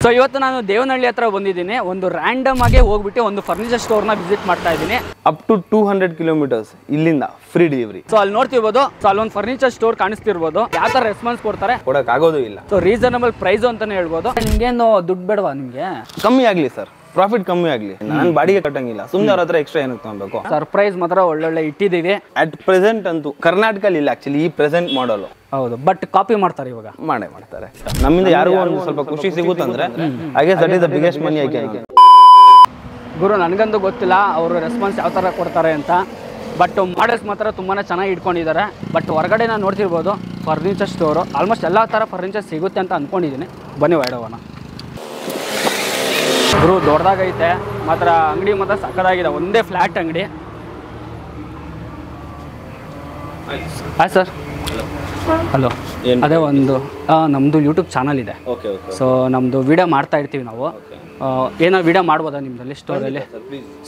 So ಇವತ್ತು ನಾನು ದೇವನಹಳ್ಳಿ ಹತ್ರ ಬಂದಿದ್ದೀನಿ. ಒಂದು ರ್ಯಾಂಡಮ್ ಆಗಿ ಹೋಗ್ಬಿಟ್ಟು ಒಂದು ಫರ್ನಿಚರ್ ಸ್ಟೋರ್ನ ವಿಸಿಟ್ ಮಾಡ್ತಾ ಇದ್ದೀನಿ. ಅಪ್ ಟು 200 ಕಿಲೋಮೀಟರ್ಸ್ ಇಲ್ಲಿಂದ ಫ್ರೀ ಡೆಲಿವರಿ. ಸೊ ಅಲ್ಲಿ ನೋಡ್ತಿರ್ಬೋದು, ಸೊ ಅಲ್ಲೊಂದು ಫರ್ನಿಚರ್ ಸ್ಟೋರ್ ಕಾಣಿಸ್ತಿರ್ಬೋದು. ಯಾವ ತರ ರೆಸ್ಪಾನ್ಸ್ ಕೊಡ್ತಾರೆ ಕೊಡಕ್ ಆಗೋದು ಇಲ್ಲ. ಸೊ ರೀಸನಬಲ್ ಪ್ರೈಸ್ ಅಂತಾನೆ ಹೇಳ್ಬೋದು. ನಿಮ್ಗೇನು ದುಡ್ಡು ಬೇಡವಾ? ನಿಮ್ಗೆ ಕಮ್ಮಿ ಆಗ್ಲಿ ಸರ್, ಪ್ರಾಫಿಟ್ ಕಮ್ಮಿ ಆಗ್ಲಿ, ನಾನು ಬಾಡಿಗೆ ಕಟ್ಟಂಗಿಲ್ಲ. ಸುಮ್ಮನೆ ಅವ್ರ ಹತ್ರ ಎಕ್ಸ್ಟ್ರಾ ಏನಕ್ಕೆ ತಗೊಬೇಕು. ಸರ್ಪ್ರೈಸ್ ಮಾತ್ರ ಒಳ್ಳೊಳ್ಳೆ ಇಟ್ಟಿದ್ದೀವಿ. ಅಟ್ ಪ್ರೆಸೆಂಟ್ ಅಂತೂ ಕರ್ನಾಟಕದಲ್ಲಿ ಇಲ್ಲ ಆಕ್ಚುಲಿ ಈ ಪ್ರೆಸೆಂಟ್ ಮಾಡಲು. ಹೌದು, ಬಟ್ ಕಾಪಿ ಮಾಡ್ತಾರೆ ಇವಾಗ. ಮಾಡ್ತಾರೆ. ನಮ್ಮಿಂದ ಯಾರಿಗೂ ಒಂದು ಸ್ವಲ್ಪ ಖುಷಿ ಸಿಗುತ್ತಂದ್ರೆ ಹಾಗೆ that is the biggest money I can. ಗುರು, ನನಗಂತೂ ಗೊತ್ತಿಲ್ಲ ಅವರು ರೆಸ್ಪಾನ್ಸ್ ಯಾವ ಥರ ಕೊಡ್ತಾರೆ ಅಂತ. ಬಟ್ ಮಾಡೆಲ್ಸ್ ಮಾತ್ರ ತುಂಬಾ ಚೆನ್ನಾಗಿ ಇಟ್ಕೊಂಡಿದ್ದಾರೆ. ಬಟ್ ಹೊರಗಡೆ ನಾನು ನೋಡ್ತಿರ್ಬೋದು ಫರ್ನಿಚರ್ ಸ್ಟೋರು. ಆಲ್ಮೋಸ್ಟ್ ಎಲ್ಲ ಥರ ಫರ್ನಿಚರ್ ಸಿಗುತ್ತೆ ಅಂತ ಅಂದ್ಕೊಂಡಿದ್ದೀನಿ. ಬನ್ನಿ ಹೊರಡೋಣ. ಗುರು ದೊಡ್ಡದಾಗೈತೆ ಮಾತ್ರ, ಅಂಗಡಿ ಮಾತ್ರ ಸಕ್ಕದಾಗಿದೆ. ಒಂದೇ ಫ್ಲ್ಯಾಟ್ ಅಂಗಡಿ. Hi sir. ಹಲೋ. ಅದೇ ಒಂದು ನಮ್ಮದು ಯೂಟ್ಯೂಬ್ ಚಾನಲ್ ಇದೆ. ಸೊ ನಮ್ಮದು ವಿಡಿಯೋ ಮಾಡ್ತಾ ಇರ್ತೀವಿ ನಾವು. ಏನೋ ವಿಡಿಯೋ ಮಾಡ್ಬೋದಾ ನಿಮ್ಮದಲ್ಲಿ ಸ್ಟೋರಲ್ಲಿ?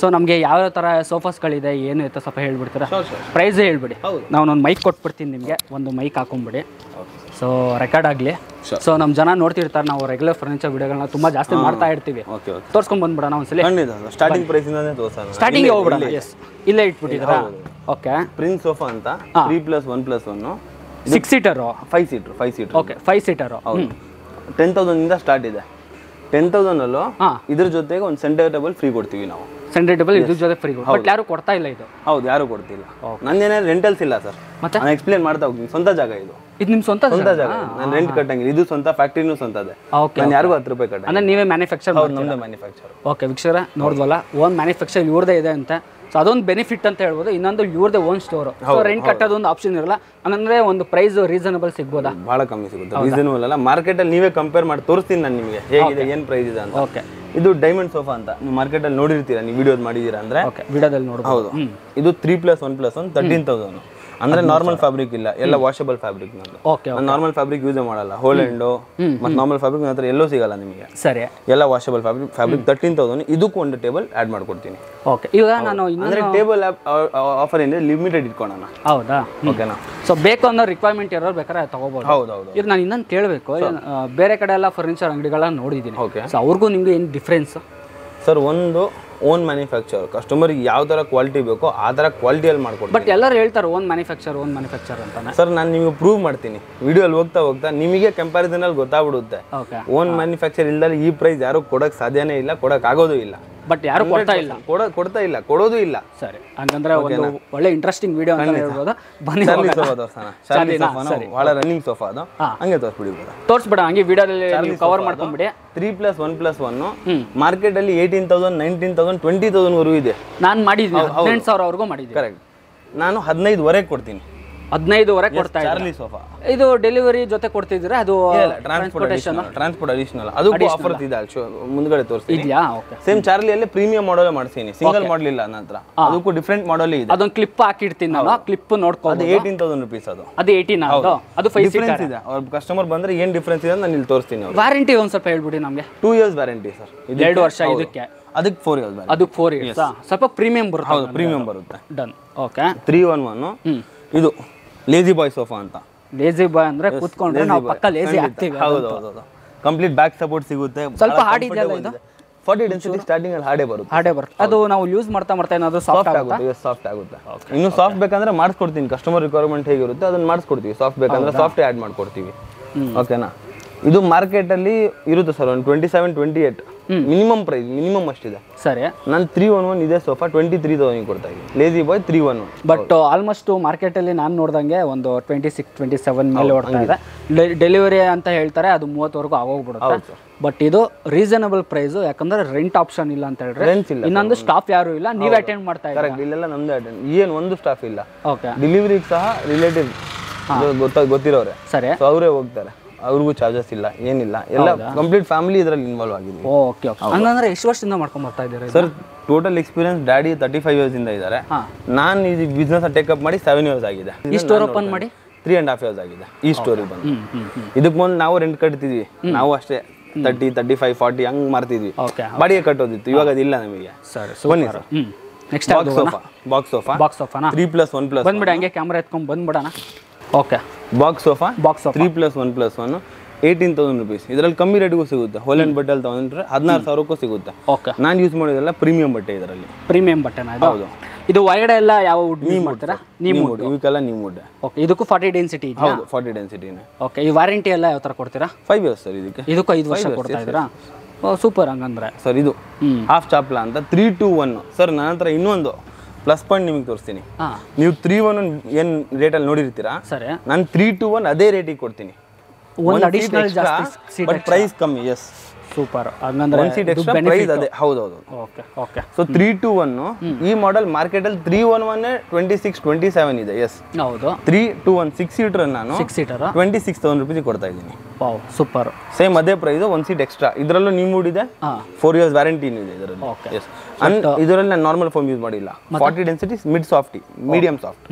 ಸೊ ನಮಗೆ ಯಾವ ಥರ ಸೋಫಾಸ್ಗಳಿದೆ ಏನು ಇತ್ತು ಸ್ವಲ್ಪ ಹೇಳ್ಬಿಡ್ತೀರಾ? ಪ್ರೈಸೇ ಹೇಳ್ಬಿಡಿ. ನಾವು ಒಂದು ಮೈಕ್ ಕೊಟ್ಬಿಡ್ತೀನಿ ನಿಮಗೆ, ಒಂದು ಮೈಕ್ ಹಾಕೊಂಬಿಡಿ. ಸೊ ರೆಕಾರ್ಡ್ ಆಗಲಿ. ಸೊ ನಮ್ಮ ಜನ ನೋಡ್ತಿರ್ತಾರೆ, ನಾವು ರೆಗ್ಯುಲರ್ ಫರ್ನಿಚರ್ ವಿಡಿಯೋಗಳನ್ನ ತುಂಬ ಜಾಸ್ತಿ ಮಾಡ್ತಾ ಇರ್ತೀವಿ. ತೋರ್ಸ್ಕೊಂಡು ಬಂದ್ಬಿಡೋಣ ಒಂದ್ಸಲಿ. ಸ್ಟಾರ್ಟಿಂಗ್ ಪ್ರೈಸ್ ಇಂದಾನೆ ತೋರಿಸೋಣ. ಸ್ಟಾರ್ಟಿಂಗ್ ಹೋಗ್ಬಿಡೋಣ. ಎಸ್, ಇಲ್ಲೇ ಇಟ್ಬಿಟ್ಟಿದ್ದೀರಾ? ಓಕೆ. ಪ್ರಿನ್ಸ್ ಸೋಫಾ ಅಂತ 3+1+1 6 ಸೀಟರು 5 ಸೀಟರ್. ಓಕೆ, 5 ಸೀಟರು 10,000 ಇಂದ ಸ್ಟಾರ್ಟ್ ಇದೆ. 10,000 ಅಲ್ಲೂ ಇದ್ರ ಜೊತೆಗೆ ಒಂದು ಸೆಂಟರ್ ಟೇಬಲ್ ಫ್ರೀ ಕೊಡ್ತೀವಿ ನಾವು. ಸೆಂಟರ್ ಟೇಬಲ್ ಇದ್ರ ಜೊತೆ ಫ್ರೀ. ಬಟ್ ಯಾರು ಕೊಡ್ತಾ ಇಲ್ಲ ಇದು. ಹೌದು, ಯಾರು ಕೊಡ್ತಿಲ್ಲ. ನಂದೇನೇ ರೆಂಟಲ್ಸ್ ಇಲ್ಲ ಸರ್. ಮತ್ತೆ ನಾನು ಎಕ್ಸ್ಪ್ಲೇನ್ ಮಾಡ್ತಾ ಹೋಗ್ತೀನಿ. ಸ್ವಂತ ಜಾಗ ಇದು. ಇದು ನಿಮ್ಮ ಸ್ವಂತ ಜಾಗ. ನಾನು ರೆಂಟ್ ಕಟ್ಟಂಗಿಲ್ಲ. ಇದು ಸ್ವಂತ, ಫ್ಯಾಕ್ಟ್ರಿನೂ ಸ್ವಂತದೆ. ನಾನು ಯಾರಿಗೂ 10 ರೂಪಾಯಿ ಕಟ್ಟ. ಅಂದ್ರೆ ನೀವೇ ಮ್ಯಾನುಫ್ಯಾಕ್ಚರ್? ಹೌದು, ನಮ್ಮದೇ ಮ್ಯಾನುಫ್ಯಾಕ್ಚರ್. ಓಕೆ ವೀಕ್ಷಕರೇ, ನೋಡಿದ್ವಲ್ಲ, ಓನ್ ಮ್ಯಾನುಫ್ಯಾಕ್ಚರ್ ಇವ್ರದೇ ಇದೆ ಅಂತ. ಸೊ ಅದೊಂದು ಬೆನಿಫಿಟ್ ಅಂತ ಹೇಳ್ಬೋದು. ಇನ್ನೊಂದು ಇವ್ರದೇ ಓನ್ ಸ್ಟೋರು. ಸೊ ರೆಂಟ್ ಕಟ್ಟೋದು ಒಂದು ಆಪ್ಷನ್ ಇರಲ್ಲ. ಅಂದ್ರೆ ಒಂದು ಪ್ರೈಸ್ ರೀಸನಬಲ್ ಸಿಗ್ಬೋದಾ? ಬಹಳ ಕಮ್ಮಿ ಸಿಗುತ್ತೆ. ರೀಸನಬಲ್ ಅಲ್ಲ, ಮಾರ್ಕೆಟಲ್ಲಿ ನೀವೇ ಕಂಪೇರ್ ಮಾಡಿ ತೋರಿಸ್ತೀನಿ ನಾನು ನಿಮಗೆ ಹೇಗಿದೆ, ಏನು ಪ್ರೈಸ್ ಇದೆ ಅಂತ. ಓಕೆ. ಇದು ಡೈಮಂಡ್ ಸೋಫಾ ಅಂತ ನೀವು ಮಾರ್ಕೆಟಲ್ಲಿ ನೋಡಿರ್ತೀರಾ, ನೀವು ವಿಡಿಯೋಸ್ ಮಾಡಿದ್ದೀರಾ ಅಂದ್ರೆ. ಓಕೆ, ವಿಡಿಯೋದಲ್ಲಿ ನೋಡಬಹುದು. ಹೌದು. ಇದು 3+1+1 13,000. ಅಂದ್ರೆ ನಾರ್ಮಲ್ ಫ್ಯಾಬ್ರಿಕ್ ಇಲ್ಲ, ಎಲ್ಲ washable fabric. Okay. Normal fabric use ಮಾಡಲ್ಲ. ಹೋಲ್ಯಾಂಡು ಮತ್ತು ನಾರ್ಮಲ್ ಫ್ಯಾಬ್ರಿಕ್ ಹತ್ರ ಎಲ್ಲೋ ಸಿಗಲ್ಲ ನಿಮಗೆ. ಸರಿ. ಎಲ್ಲ ವಾಷಬಲ್ ಫ್ಯಾಬ್ರಿಕ್ 13,000. ಇದಕ್ಕೂ ಒಂದು ಟೇಬಲ್ ಆಡ್ ಮಾಡ್ಕೊಡ್ತೀನಿ. ಓಕೆ. ಈಗ ನಾನು ಅಂದ್ರೆ ಟೇಬಲ್ ಆಫರ್ ಏನಿದೆ ಲಿಮಿಟೆಡ್ ಇಟ್ಕೊಳ್ಳೋಣ. ಹೌದಾ? ಓಕೆನಾ? ಸೊ ಬೇಕು ಅನ್ನೋ ರಿಕ್ವೈರ್ಮೆಂಟ್ ಇರೋರು ಬೇಕಾದ್ರೆ ತಗೋಬಹುದು. ಹೌದೌದು. ಈಗ ನಾನು ಇನ್ನೊಂದು ಕೇಳಬೇಕು, ಬೇರೆ ಕಡೆ ಎಲ್ಲ ಫರ್ನಿಚರ್ ಅಂಗಡಿಗಳನ್ನ ನೋಡಿದ್ದೀನಿ. ಓಕೆ. ಸೊ ಅವ್ರಿಗೂ ನಿಮ್ಗೆ ಏನು ಡಿಫ್ರೆನ್ಸ್? ಸರ್, ಒಂದು ಓನ್ ಮ್ಯಾನುಫ್ಯಾಕ್ಚರ್, ಕಸ್ಟಮರ್ಗೆ ಯಾವ ಥರ ಕ್ವಾಲಿಟಿ ಬೇಕೋ ಆ ಥರ ಕ್ವಾಲಿಟಿಯಲ್ಲಿ ಮಾಡ್ಕೊಡ್ತೀನಿ. ಬಟ್ ಎಲ್ಲರೂ ಹೇಳ್ತಾರೆ ಓನ್ ಮ್ಯಾನುಫ್ಯಾಕ್ಚರ್ ಅಂತಾನೆ. ಸರ್, ನಾನು ನಿಮಗೆ ಪ್ರೂವ್ ಮಾಡ್ತೀನಿ. ವಿಡಿಯೋಲ್ಲಿ ಹೋಗ್ತಾ ನಿಮಗೆ ಕಂಪ್ಯಾರಿಸನಲ್ಲಿ ಗೊತ್ತಾಗ್ಬಿಡುತ್ತೆ. ಓನ್ ಮ್ಯಾನುಫ್ಯಾಕ್ಚರ್ ಇಲ್ದಲ್ಲಿ ಈ ಪ್ರೈಸ್ ಯಾರು ಕೊಡೋಕೆ ಸಾಧ್ಯನೇ ಇಲ್ಲ, ಕೊಡೋಕೆ ಆಗೋದು ಇಲ್ಲ. ಬಟ್ ಯಾರು ಕೊಡ್ತಾ ಇಲ್ಲ, ಕೊಡೋದು ಇಲ್ಲ. ಸರಿ, ಹಂಗಂದ್ರೆ ಒಂದು ಒಳ್ಳೆ ಇಂಟ್ರೆಸ್ಟಿಂಗ್ ವಿಡಿಯೋ ಅಂತ ಹೇಳ್ಬೋದು. ಬನ್ನಿ ಬಹಳ ರನ್ನಿಂಗ್ ಸೋಫಾ ಅದು, ಹಂಗೆ ತೋರಿಸ್ಬಿಡಿ. ತೋರಿಸ್ಬಿಡ ಹಂಗೆ ವಿಡಿಯೋದಲ್ಲಿ ಕವರ್ ಮಾಡ್ಕೊಂಡ್ಬಿಡಿ. 3+1+1 ಮಾರ್ಕೆಟ್ ಅಲ್ಲಿ 18,000, 19,000, 20,000 ವರೆಗೂ ಇದೆ. ನಾನು ಮಾಡಿದ್ದೀನಿ 18,000 ಮಾಡಿದ್ದೀನಿ. ಕರೆಕ್ಟ್. ನಾನು 15,000 ಕೊಡ್ತೀನಿ. 15,000 ಕೊಡ್ತಾ ಚಾರ್ಲಿ ಸೋಫಾ. ಇದು ಡೆಲಿವರಿ ಜೊತೆ ಕೊಡ್ತಿದ್ದೀರಾ? ಅದು ಟ್ರಾನ್ಸ್ಪೋರ್ಟ್ ಅಡಿಷನಲ್. ಅದು ಆಫರ್ ಇದೆ, ಮುಂದ್ಗಡೆ ತೋರಿಸ್ತೀನಿ. ಇದೆಯಾ? ಓಕೆ. ಸೇಮ್ ಚಾರ್ಲಿಯಲ್ಲಿ ಪ್ರೀಮಿಯಂ ಮಾಡೆಲ್ ಮಾಡ್ತೀನಿ. ಸಿಂಗಲ್ ಮಾಡೆಲ್ ಇಲ್ಲ ನನ್ನ ಹತ್ರ. ಅದಕ್ಕೂ ಡಿಫರೆಂಟ್ ಮಾಡೆಲ್ ಇದೆ. ಅದೊಂದು ಕ್ಲಿಪ್ ಹಾಕಿರ್ತೀನಿ ನಾನು, ಕ್ಲಿಪ್ ನೋಡ್ಕೊಂಡು. ಅದು 18,000 rupees. ಅದು 18 ಅದು 5 ಸೀಟರ್ ಇದೆ. ಅವ್ರ ಕಸ್ಟಮರ್ ಬಂದ್ರೆ ಏನ್ ಡಿಫರೆನ್ಸ್ ಇದೆ ನಾನು ಇಲ್ಲಿ ತೋರಿಸ್ತೀನಿ. ವಾರಂಟಿ ಒಂದ್ ಸ್ವಲ್ಪ ಹೇಳ್ಬಿಡಿ ನಮಗೆ. 2 years ವ್ಯಾರಂಟಿ ಸರ್. 2 ವರ್ಷ ಇದಕ್ಕೆ. ಅದಕ್ಕೆ 4 years. ಅದಕ್ಕೆ 4 years. ಸ್ವಲ್ಪ ಪ್ರೀಮಿಯಂ ಬರುತ್ತೆ. ಹೌದು, ಪ್ರೀಮಿಯಂ ಬರುತ್ತೆ. ಡನ್. ಓಕೆ. 311 ಇದು ಲೇಜಿ ಬಾಯ್ ಸೋಫಾ ಅಂತ. ಲೇಜಿ ಬಾಯ್ ಅಂದ್ರೆ ಕೂತ್ಕೊಂಡ್ರೆ ನಾವು ಪಕ್ಕ ಲೇಜಿ ಆಗ್ತೀವಿ. ಹೌದು. ಕಂಪ್ಲೀಟ್ ಬ್ಯಾಕ್ ಸಪೋರ್ಟ್ ಸಿಗುತ್ತೆ. ಸ್ವಲ್ಪ ಹಾರ್ಡ್ ಇದೆಯಲ್ಲ ಇದು? 40 ಡೆನ್ಸಿಟಿ ಸ್ಟಾರ್ಟಿಂಗ್ ಅಲ್ಲಿ ಹಾರ್ಡೇ ಬರುತ್ತೆ. ಅದು ನಾವು ಯೂಸ್ ಮಾಡ್ತಾ ಏನಾದರೂ ಸಾಫ್ಟ್ ಆಗುತ್ತೆ? ಸಾಫ್ಟ್ ಆಗುತ್ತೆ. ಇನ್ನು ಸಾಫ್ಟ್ ಬೇಕಂದ್ರೆ ಮಾಡಿಸ್ಕೊಡ್ತೀನಿ. ಕಸ್ಟಮರ್ ರಿಕ್ವೈರ್ಮೆಂಟ್ ಹೇಗಿರುತ್ತೆ ಅದನ್ನ ಮಾಡಿಸ್ಕೊಡ್ತೀವಿ. ಸಾಫ್ಟ್ ಬೇಕಂದ್ರೆ ಸಾಫ್ಟ್ ಆ್ಯಡ್ ಮಾಡ್ಕೊಡ್ತೀವಿ. ಓಕೆನಾ? ಇದು ಮಾರ್ಕೆಟ್ ಅಲ್ಲಿ ಇರುತ್ತೆ ಸರ್ ಒಂದು 27-28 ಮಿನಿಮಮ್ ಪ್ರೈಸ್, ಮಿನಿಮಮ್ ಅಷ್ಟಿದೆ. ಸರಿ. ನಾನು 311 ಇದೆ ಸೋಫಾ 23,000 ಕೊಡ್ತಾ ಇದ್ದೀನಿ. Lazy boy 311. But almost market ಅಲ್ಲಿ ನಾನು ನೋಡ್ದಂಗೆ ಒಂದು 26-27 ಮೇಲೆ ಓಡ್ತಾ ಇದೆ. ಡೆಲಿವರಿ ಅಂತ ಹೇಳ್ತಾರೆ, ಅದು 30ವರೆಗೂ ಆಗೋಗ್ಬಿಡುತ್ತೆ. ಬಟ್ ಇದು ರೀಸನಬಲ್ ಪ್ರೈಸ್, ಯಾಕಂದ್ರೆ ರೆಂಟ್ ಆಪ್ಷನ್ ಇಲ್ಲ ಅಂತ ಹೇಳಿದ್ರೆ. ಇನ್ನೊಂದು ಸ್ಟಾಫ್ ಯಾರು ಇಲ್ಲ, ನೀವೇ ಅಟೆಂಡ್ ಮಾಡ್ತಾ ಇದ್ದೀರಾ? ಕರೆಕ್ಟ್. ಇಲ್ಲೆಲ್ಲ ನಮ್ದೇ ಅಟೆಂಡ್. ಏನು ಒಂದು ಸ್ಟಾಫ್ ಇಲ್ಲ. ಓಕೆ. ಡೆಲಿವರಿಗೆ ಸಹ ರಿಲೇಟಿವ್ ಗೊತ್ತಿರೋರೆ. ಸರಿ. ಅವರೇ ಹೋಗ್ತಾರೆ. ಅವ್ರಿಗೂ ಚಾರ್ಜಸ್ ಇಲ್ಲ, ಏನಿಲ್ಲ. ಎಲ್ಲ ಕಂಪ್ಲೀಟ್ ಫ್ಯಾಮಿಲಿ ಇದರಲ್ಲಿ ಇನ್ವಾಲ್ವ್ ಆಗಿದೆ. ಓಕೆ. ಹಂಗಂದ್ರೆ ಎಷ್ಟು ವರ್ಷದಿಂದ ಮಾಡ್ಕೊಂಡು ಬರ್ತಾ ಇದ್ದೀರಾ sir? Total experience daddy 35 years ಇಂದ ಇದ್ದಾರೆ. ನಾನು ಈ ಬಿಸ್ನೆಸ್ ಟೇಕಪ್ ಮಾಡಿ 7 years ಆಗಿದೆ. ಈ ಸ್ಟೋರ್ ಓಪನ್ ಮಾಡಿ 3.5 years ಆಗಿದೆ. ಈ ಸ್ಟೋರಿಗೆ ಬಂದು ಇದಕ್ಕೆ ಮುಂದೆ ನಾವು ರೆಂಟ್ ಕಟ್ತಿದ್ವಿ. ನಾವು ಅಷ್ಟೇ 30, 35, 40 ಹಂಗ್ ಮಾರ್ತಿದ್ವಿ. ಬಾಡಿಗೆ ಕಟ್ಟೋದಿತ್ತು. ಇವಾಗ ಅದಿಲ್ಲ ನಮಗೆ. ಬನ್ನಿ ಸರ್. ನೆಕ್ಸ್ಟ್ ಬಾಕ್ಸ್ ಸೋಫಾ 3+1+1 ಬಂದ್ಬಿಡಿ. ಹಂಗೆ ಕ್ಯಾಮ್ರಾ ಎತ್ಕೊಂಡು ಬಂದ್ಬಿಡೋಣ. ಓಕೆ. Box sofa 3+1+1 18,000 rupees. ಇದರಲ್ಲಿ ಕಮ್ಮಿ ರೇಟ್ಗೂ ಸಿಗುತ್ತೆ. ಹೋಲೆಂಡ್ ಬಟ್ಟೆಲ್ಲಿ ತಗೊಂಡ್ರೆ 16,000ಕ್ಕೂ ಸಿಗುತ್ತೆ. ಓಕೆ, ನಾನು ಯೂಸ್ ಮಾಡೋದೆಲ್ಲ ಪ್ರೀಮಿಯಂ ಬಟ್ಟೆ ಇದರಲ್ಲಿ. ಪ್ರೀಮಿಯಂ ಬಟ್ಟೆನಾ ಇದು? ಹೌದು. ಇದು ಒಳಗಡೆ ಎಲ್ಲ ಯಾವ ವುಡ್ ಯೂಸ್ ಮಾಡ್ತೀರಾ? ನೀಮ್ ವುಡ್. ಇವಕ್ಕೆಲ್ಲ ನೀಮ್ ವುಡ್. ಓಕೆ, ಇದಕ್ಕೂ 40 ಡೆನ್ಸಿಟಿ ಇದೆಯಾ? ಹೌದು, 40 ಡೆನ್ಸಿಟಿನೇ. ಓಕೆ, ಈ ವಾರಂಟಿ ಎಲ್ಲ ಯಾವ ಥರ ಕೊಡ್ತೀರಾ? 5 years ಸರ್ ಇದಕ್ಕೆ. ಇದಕ್ಕೂ 5 ವರ್ಷ ಕೊಡ್ತಾ ಇದ್ದೀರಾ? ಓ ಸೂಪರ್. ಹಂಗಂದ್ರೆ ಸರ್ ಇದು ಹಾಫ್ ಚಾಪ್ಲಾ ಅಂತ 321. ಸರ್ ನನ್ನ ಹತ್ರ ಇನ್ನೊಂದು ಪ್ಲಸ್ ಪಾಯಿಂಟ್ ನಿಮಗೆ ತೋರಿಸ್ತೀನಿ. ನೀವು 311 ಏನು ರೇಟಲ್ಲಿ ನೋಡಿರ್ತೀರಾ, ಸರಿ, ನಾನು 321 ಅದೇ ರೇಟಿಗೆ ಕೊಡ್ತೀನಿ. ಒಂದು ಅಡಿಷನಲ್ ಜಾಸ್ತಿ, ಬಟ್ ಪ್ರೈಸ್ ಕಮ್ಮಿ. Yes, super. ಹಂಗಂದ್ರೆ ಒಂದು ಸೀಟ್ ಎಕ್ಸ್ಟ್ರಾ, ಪ್ರೈಸ್ ಅದೇ. ಹೌದೌದು. Okay okay. ಸೊ 321 ಈ ಮಾಡೆಲ್ ಮಾರ್ಕೆಟಲ್ಲಿ 311 26-27 ಇದೆ. ಎಸ್, ಹೌದು. 321 6 ಸೀಟರ್ ನಾನು 6 ಸೀಟರ್ 26,000 rupees ಕೊಡ್ತಾ ಇದ್ದೀನಿ. Wow, super. ಸೇಮ್ ಅದೇ ಪ್ರೈಸ್, ಒಂದು ಸೀಟ್ ಎಕ್ಸ್ಟ್ರಾ. ಇದರಲ್ಲೂ ನೀವು ಮೂಡಿದೆ, 4 years ವ್ಯಾರಂಟಿ ಇದೆ ಇದರಲ್ಲಿ. ಓಕೆ. ಎಸ್, ಇದರಲ್ಲಿ ನಾನು ನಾರ್ಮಲ್ ಫೋಮ್ ಯೂಸ್ ಮಾಡಿಲ್ಲ. 40 density, mid softy, medium soft.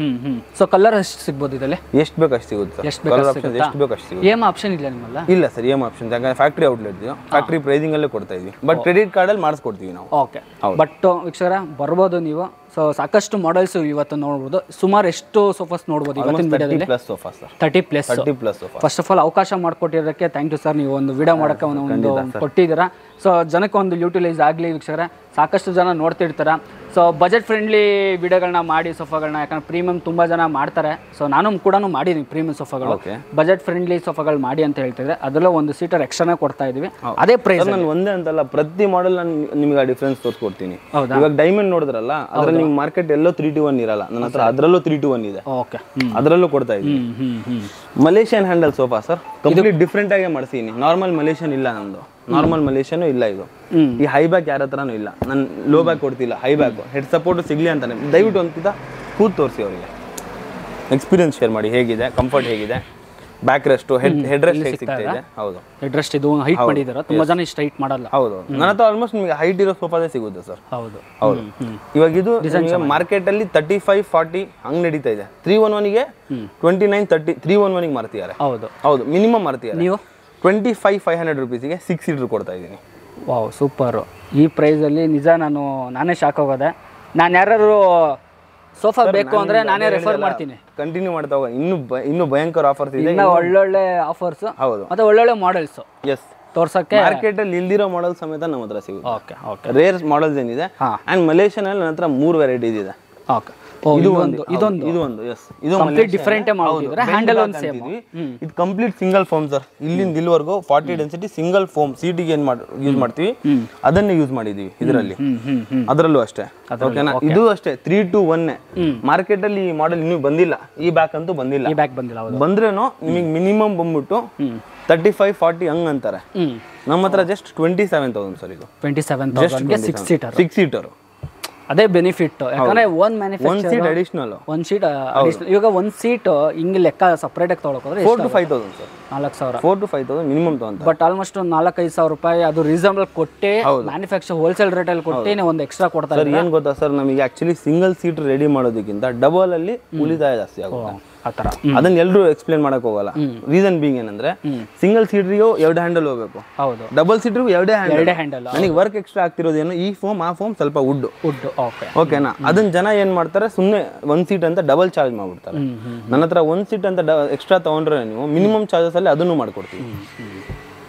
So colour ಎಷ್ಟು ಸಿಗ್ಬೋದು ಇದರಲ್ಲಿ? ಎಷ್ಟು ಬೇಕು ಅಷ್ಟು ಸಿಗುತ್ತೆ. ಎಷ್ಟು ಬೇಕು ಅಷ್ಟು ಸಿಗುತ್ತೆ. EM ಆಪ್ಷನ್ ಇಲ್ಲ ನಿಮ್ಮಲ್ಲ? ಇಲ್ಲ ಸರ್, EM ಆಪ್ಷನ್ ಯಾಕಂದ್ರೆ ಫ್ಯಾಕ್ಟ್ರಿ ಔಟ್ಲೆಟ್ ಇದೆ, ಫ್ಯಾಕ್ಟ್ರಿ ಪ್ರೈಸಿಂಗ್ ಅಲ್ಲೇ ಕೊಡ್ತಾ ಇದೀವಿ. ಬಟ್ ಕ್ರೆಡಿಟ್ ಕಾರ್ಡ್ ಅಲ್ಲಿ ಮಾಡಿಸ್ಕೊಡ್ತೀವಿ ನಾವು. ಓಕೆ. ಬಟ್ ವೀಕ್ಷಕರ ಬರ್ಬೋದು ನೀವು. ಸೊ ಸಾಕಷ್ಟು ಮಾಡೆಲ್ಸ್ ಇವತ್ತು ನೋಡ್ಬೋದು. ಸುಮಾರು ಎಷ್ಟು ಸೋಫಾಸ್ ನೋಡ್ಬೋದು ಇವತ್ತಿನ ವಿಡಿಯೋದಲ್ಲಿ? 30+ sofa sir. 30+ sofa. First of all ಅವಕಾಶ ಮಾಡಿಕೊಟ್ಟಿರೋದಕ್ಕೆ ಥ್ಯಾಂಕ್ ಯು ಸರ್. ನೀವು ಒಂದು ವಿಡಿಯೋ ಮಾಡೋಕ್ಕೆ ಒಂದು ಕೊಟ್ಟಿದ್ದೀರಾ. ಸೊ ಜನಕ್ಕೆ ಒಂದು ಯೂಟಿಲೈಸ್ ಆಗಲಿ ವೀಕ್ಷಕರ. ಸಾಕಷ್ಟು ಜನ ನೋಡ್ತಿರ್ತಾರೆ. ಸೊ ಬಜೆಟ್ ಫ್ರೆಂಡ್ಲಿ ವಿಡಿಯೋಗಳನ್ನ ಮಾಡಿ ಸೋಫಾಗಳನ್ನ, ಯಾಕಂದ್ರೆ ಪ್ರೀಮಿಯಂ ತುಂಬ ಜನ ಮಾಡ್ತಾರೆ. ಸೊ ನಾನು ಕೂಡ ಮಾಡಿದ್ದೀನಿ ಪ್ರೀಮಿಯಂ ಸೋಫಾಗಳು. ಬಜೆಟ್ ಫ್ರೆಂಡ್ಲಿ ಸೋಫಾಗಳು ಮಾಡಿ ಅಂತ ಹೇಳ್ತಿದ್ರೆ ಅದರಲ್ಲೂ ಒಂದು ಸೀಟರ್ ಎಕ್ಸ್ಟ್ರಾನೇ ಕೊಡ್ತಾ ಇದೀವಿ. ಅದೇ ಪ್ರೈಸ್. ನಾನು ಒಂದೇ ಅಂತಲ್ಲ, ಪ್ರತಿ ಮಾಡೆಲ್ ನಾನು ನಿಮಗೆ ಆ ಡಿಫ್ರೆನ್ಸ್ ತೋರಿಸ್ಕೊಡ್ತೀನಿ. ಇವಾಗ ಡೈಮಂಡ್ ನೋಡಿದ್ರಲ್ಲ, ಅದ್ರಲ್ಲಿ ನಿಮ್ಗೆ ಮಾರ್ಕೆಟ್ ಎಲ್ಲೋ 321 ಇರಲ್ಲ. ನನ್ನ ಹತ್ರ ಅದರಲ್ಲೂ 321 ಇದೆ. ಓಕೆ, ಅದರಲ್ಲೂ ಕೊಡ್ತಾ ಇದ್ದೀನಿ. Malaysian handle sofa sir, complete different ಆಗಿ ಮಾಡಿಸಿದ್ದೀನಿ. ನಾರ್ಮಲ್ ಮಲೇಷಿಯನ್ ಇಲ್ಲ ನಂದು. ನಾರ್ಮಲ್ ಮಲೇಷಿಯನ್ ಇಲ್ಲ ಇದು. ಈ ಹೈ ಬ್ಯಾಕ್ ಯಾರ ಹತ್ರನೂ ಇಲ್ಲ. ನಾನು ಲೋ ಬ್ಯಾಕ್ ಕೊಡ್ತಿಲ್ಲ, ಹೈ ಬ್ಯಾಕ್. ಹೆಡ್ ಸಪೋರ್ಟ್ ಸಿಗ್ಲಿ ಅಂತಾನೆ. ದಯವಿಟ್ಟು ಒಂದ್ಕಿಂತ ಕೂತ್ ತೋರಿಸಿ ಅವರಿಗೆ, ಎಕ್ಸ್ಪೀರಿಯನ್ಸ್ ಶೇರ್ ಮಾಡಿ. ಹೇಗಿದೆ, ಕಂಫರ್ಟ್ ಹೇಗಿದೆ, ಬ್ಯಾಕ್ ರೆಸ್ಟ್, ಹೆಡ್ ರೆಸ್ಟ್ ಹೇಗೆ ಸಿಗ್ತಾ ಇದೆ. ಹೌದು, ಹೆಡ್ ರೆಸ್ಟ್ ಇದು ಹೈಟ್ ಮಾಡಿದಾರ. ತುಂಬಾ ಜನ ಇಷ್ಟ ಹೈಟ್ ಮಾಡಲ್ಲ. ಹೌದು, ನನ್ನ ಹತ್ರ ಆಲ್ಮೋಸ್ಟ್ ನಿಮಗೆ ಹೈಟ್ ಇರೋ ಸೋಫಾದೇ ಸಿಗುತ್ತೆ ಸರ್. ಹೌದು ಹೌದು. ಇವಾಗ ಇದು ಮಾರ್ಕೆಟ್ ಅಲ್ಲಿ 35-40 ಹಂಗ್ ನಡೀತಾ ಇದೆ. 311ಗೆ 29-30 311ಗೆ ಮಾರ್ತಿದ್ದಾರೆ. ಹೌದು ಹೌದು, ಮಿನಿಮಮ್ ಮಾರ್ತಿದ್ದಾರೆ. ನೀವು 25,500 rupeesಗೆ 6 ಸೀಟರ್ ಕೊಡ್ತಾ ಇದ್ದೀನಿ. Wow, super. ಈ ಪ್ರೈಸಲ್ಲಿ ನಿಜ ನಾನೇ ಶಾಕ್ ಹೋಗೋದೆ. ನಾನು ಯಾರು ಸೋಫಾ ಬೇಕು ಅಂದ್ರೆ ನಾನೇ ರೆಫರ್ ಮಾಡ್ತೀನಿ. ಕಂಟಿನ್ಯೂ ಮಾಡ್ತಾ ಹೋಗ. ಇನ್ನು ಭಯಂಕರ ಆಫರ್ಸ್ ಇದೆ, ಒಳ್ಳೊಳ್ಳೆ ಆಫರ್ಸ್. ಹೌದು, ಮತ್ತೆ ಒಳ್ಳೊಳ್ಳೆ ಮಾಡೆಲ್ಸ್. ಎಸ್, ತೋರ್ಸಕ್ಕೆ ಮಾರ್ಕೆಟ್ ಅಲ್ಲಿ ಇಲ್ದಿರೋ ಮಾಡೆಲ್ ಸಮೇತ ನಮ್ಮ ಹತ್ರ ಸಿಗುತ್ತೆ. Okay okay. ರೇರ್ ಮಾಡೆಲ್ಸ್ ಏನಿದೆ. ಅಂಡ್ ಮಲೇಷಿಯನ್ ಅಲ್ಲಿ ನನ್ನ ಹತ್ರ 3 ವೆರೈಟೀಸ್ ಇದೆ. ಓಕೆ. ಇದೊಂದು ಎಸ್, ಇದು ಕಂಪ್ಲೀಟ್ ಡಿಫರೆಂಟ್ ಮಾಡಿದ್ರೆ ಹ್ಯಾಂಡಲ್ ಒಂದು ಸೇಮ್. ಇದು ಕಂಪ್ಲೀಟ್ ಸಿಂಗಲ್ ಫೋಮ್ ಸರ್. ಇಲ್ಲಿಂದ ಇಲ್ಲಿವರೆಗೂ 40 ಡೆನ್ಸಿಟಿ ಸಿಂಗಲ್ ಫೋಮ್. ಸೀಟಿಗೆ ಏನ್ ಯೂಸ್ ಮಾಡ್ತೀವಿ ಅದನ್ನೇ ಯೂಸ್ ಮಾಡಿದೀವಿ ಇದರಲ್ಲಿ. ಅದರಲ್ಲೂ ಅಷ್ಟೇ. ಓಕೆನಾ? ಇದು ಅಷ್ಟೇ 321. ಮಾರ್ಕೆಟ್ ಅಲ್ಲಿ ಈ ಮಾಡೆಲ್ ಇನ್ನೂ ಬಂದಿಲ್ಲ. ಈ ಬ್ಯಾಕ್ ಅಂತೂ ಬಂದಿಲ್ಲ. ಬಂದ್ರೇನು ನಿಮಗೆ ಮಿನಿಮಮ್ ಬಂದ್ಬಿಟ್ಟು 35-40 ಹಂಗ್ ಅಂತಾರೆ. ನಮ್ಮ ಹತ್ರ ಜಸ್ಟ್ 27,000 ಸರ್. ಇದು 27,000ಗೆ 6 ಸೀಟರ್. ಅದೇ ಬೆನಿಫಿಟ್. ಯಾಕಂದ್ರೆ ಒನ್ ಸೀಟ್ ಅಡಿಷನಲ್. ಇವಾಗ ಒಂದು ಸೀಟ್ ಹಿಂಗೆ ಲೆಕ್ಕ ಸಪ್ರೇಟ್ ಆಗಿ ತೊಗೊಳಕೋದ್ರೆ 4,000 to 5,000 ಸರ್. 4,000 4,000 to 5,000 ಮಿನಿಮಮ್ ತಗೊಂತಾರೆ. ಬಟ್ ಆಲ್ಮೋಸ್ಟ್ 4,000-5,000 ರೂಪಾಯಿ ಅದು ರೀಸನಬಲ್ ಕೊಟ್ಟೆ ಮ್ಯಾನುಫ್ಯಾಕ್ಚರ್ ಹೋಲ್ಸೇಲ್ ರೇಟಲ್ಲಿ ಕೊಟ್ಟೆ ಒಂದು ಎಕ್ಸ್ಟ್ರಾ ಕೊಡ್ತಾರೆ. ಸರ್ ಏನ್ ಗೊತ್ತಾ ಸರ್, ನಮಗೆ ಆಕ್ಚುಲಿ ಸಿಂಗಲ್ ಸೀಟ್ ರೆಡಿ ಮಾಡೋದಕ್ಕಿಂತ ಡಬಲ್ ಅಲ್ಲಿ ಉಳಿತಾಯ ಜಾಸ್ತಿ ಆಗುತ್ತೆ. ಅದನ್ನ ಎಲ್ಲರೂ ಎಕ್ಸ್ಪ್ಲೇನ್ ಮಾಡಕ್ ಹೋಗಲ್ಲ. ರೀಸನ್ ಬೀಂಗ್ ಏನಂದ್ರೆ, ಸಿಂಗಲ್ ಸೀಟ್ರಿಗೂ 2 ಹ್ಯಾಂಡಲ್ ಹೋಗ್ಬೇಕು. ಹೌದು, ಡಬಲ್ ಸೀಟ್ರಿಗೂ 2 ಹ್ಯಾಂಡಲ್. ನನಗೆ ವರ್ಕ್ ಎಕ್ಸ್ಟ್ರಾ ಆಗ್ತಿರೋದೇನು, ಈ ಫೋಮ್ ಆ ಫೋಮ್ ಸ್ವಲ್ಪ ವುಡ್. ಓಕೆನಾ? ಅದನ್ನ ಜನ ಏನ್ ಮಾಡ್ತಾರೆ, ಸುಮ್ಮನೆ 1 ಸೀಟ್ ಅಂತ ಡಬಲ್ ಚಾರ್ಜ್ ಮಾಡ್ಬಿಡ್ತಾರೆ. ನನ್ನ ಹತ್ರ 1 ಸೀಟ್ ಅಂತ ಎಕ್ಸ್ಟ್ರಾ ತಗೊಂಡ್ರೆ ನೀವು ಮಿನಿಮಮ್ ಚಾರ್ಜಸ್ ಅಲ್ಲಿ ಅದನ್ನು ಮಾಡ್ಕೊಡ್ತೀವಿ.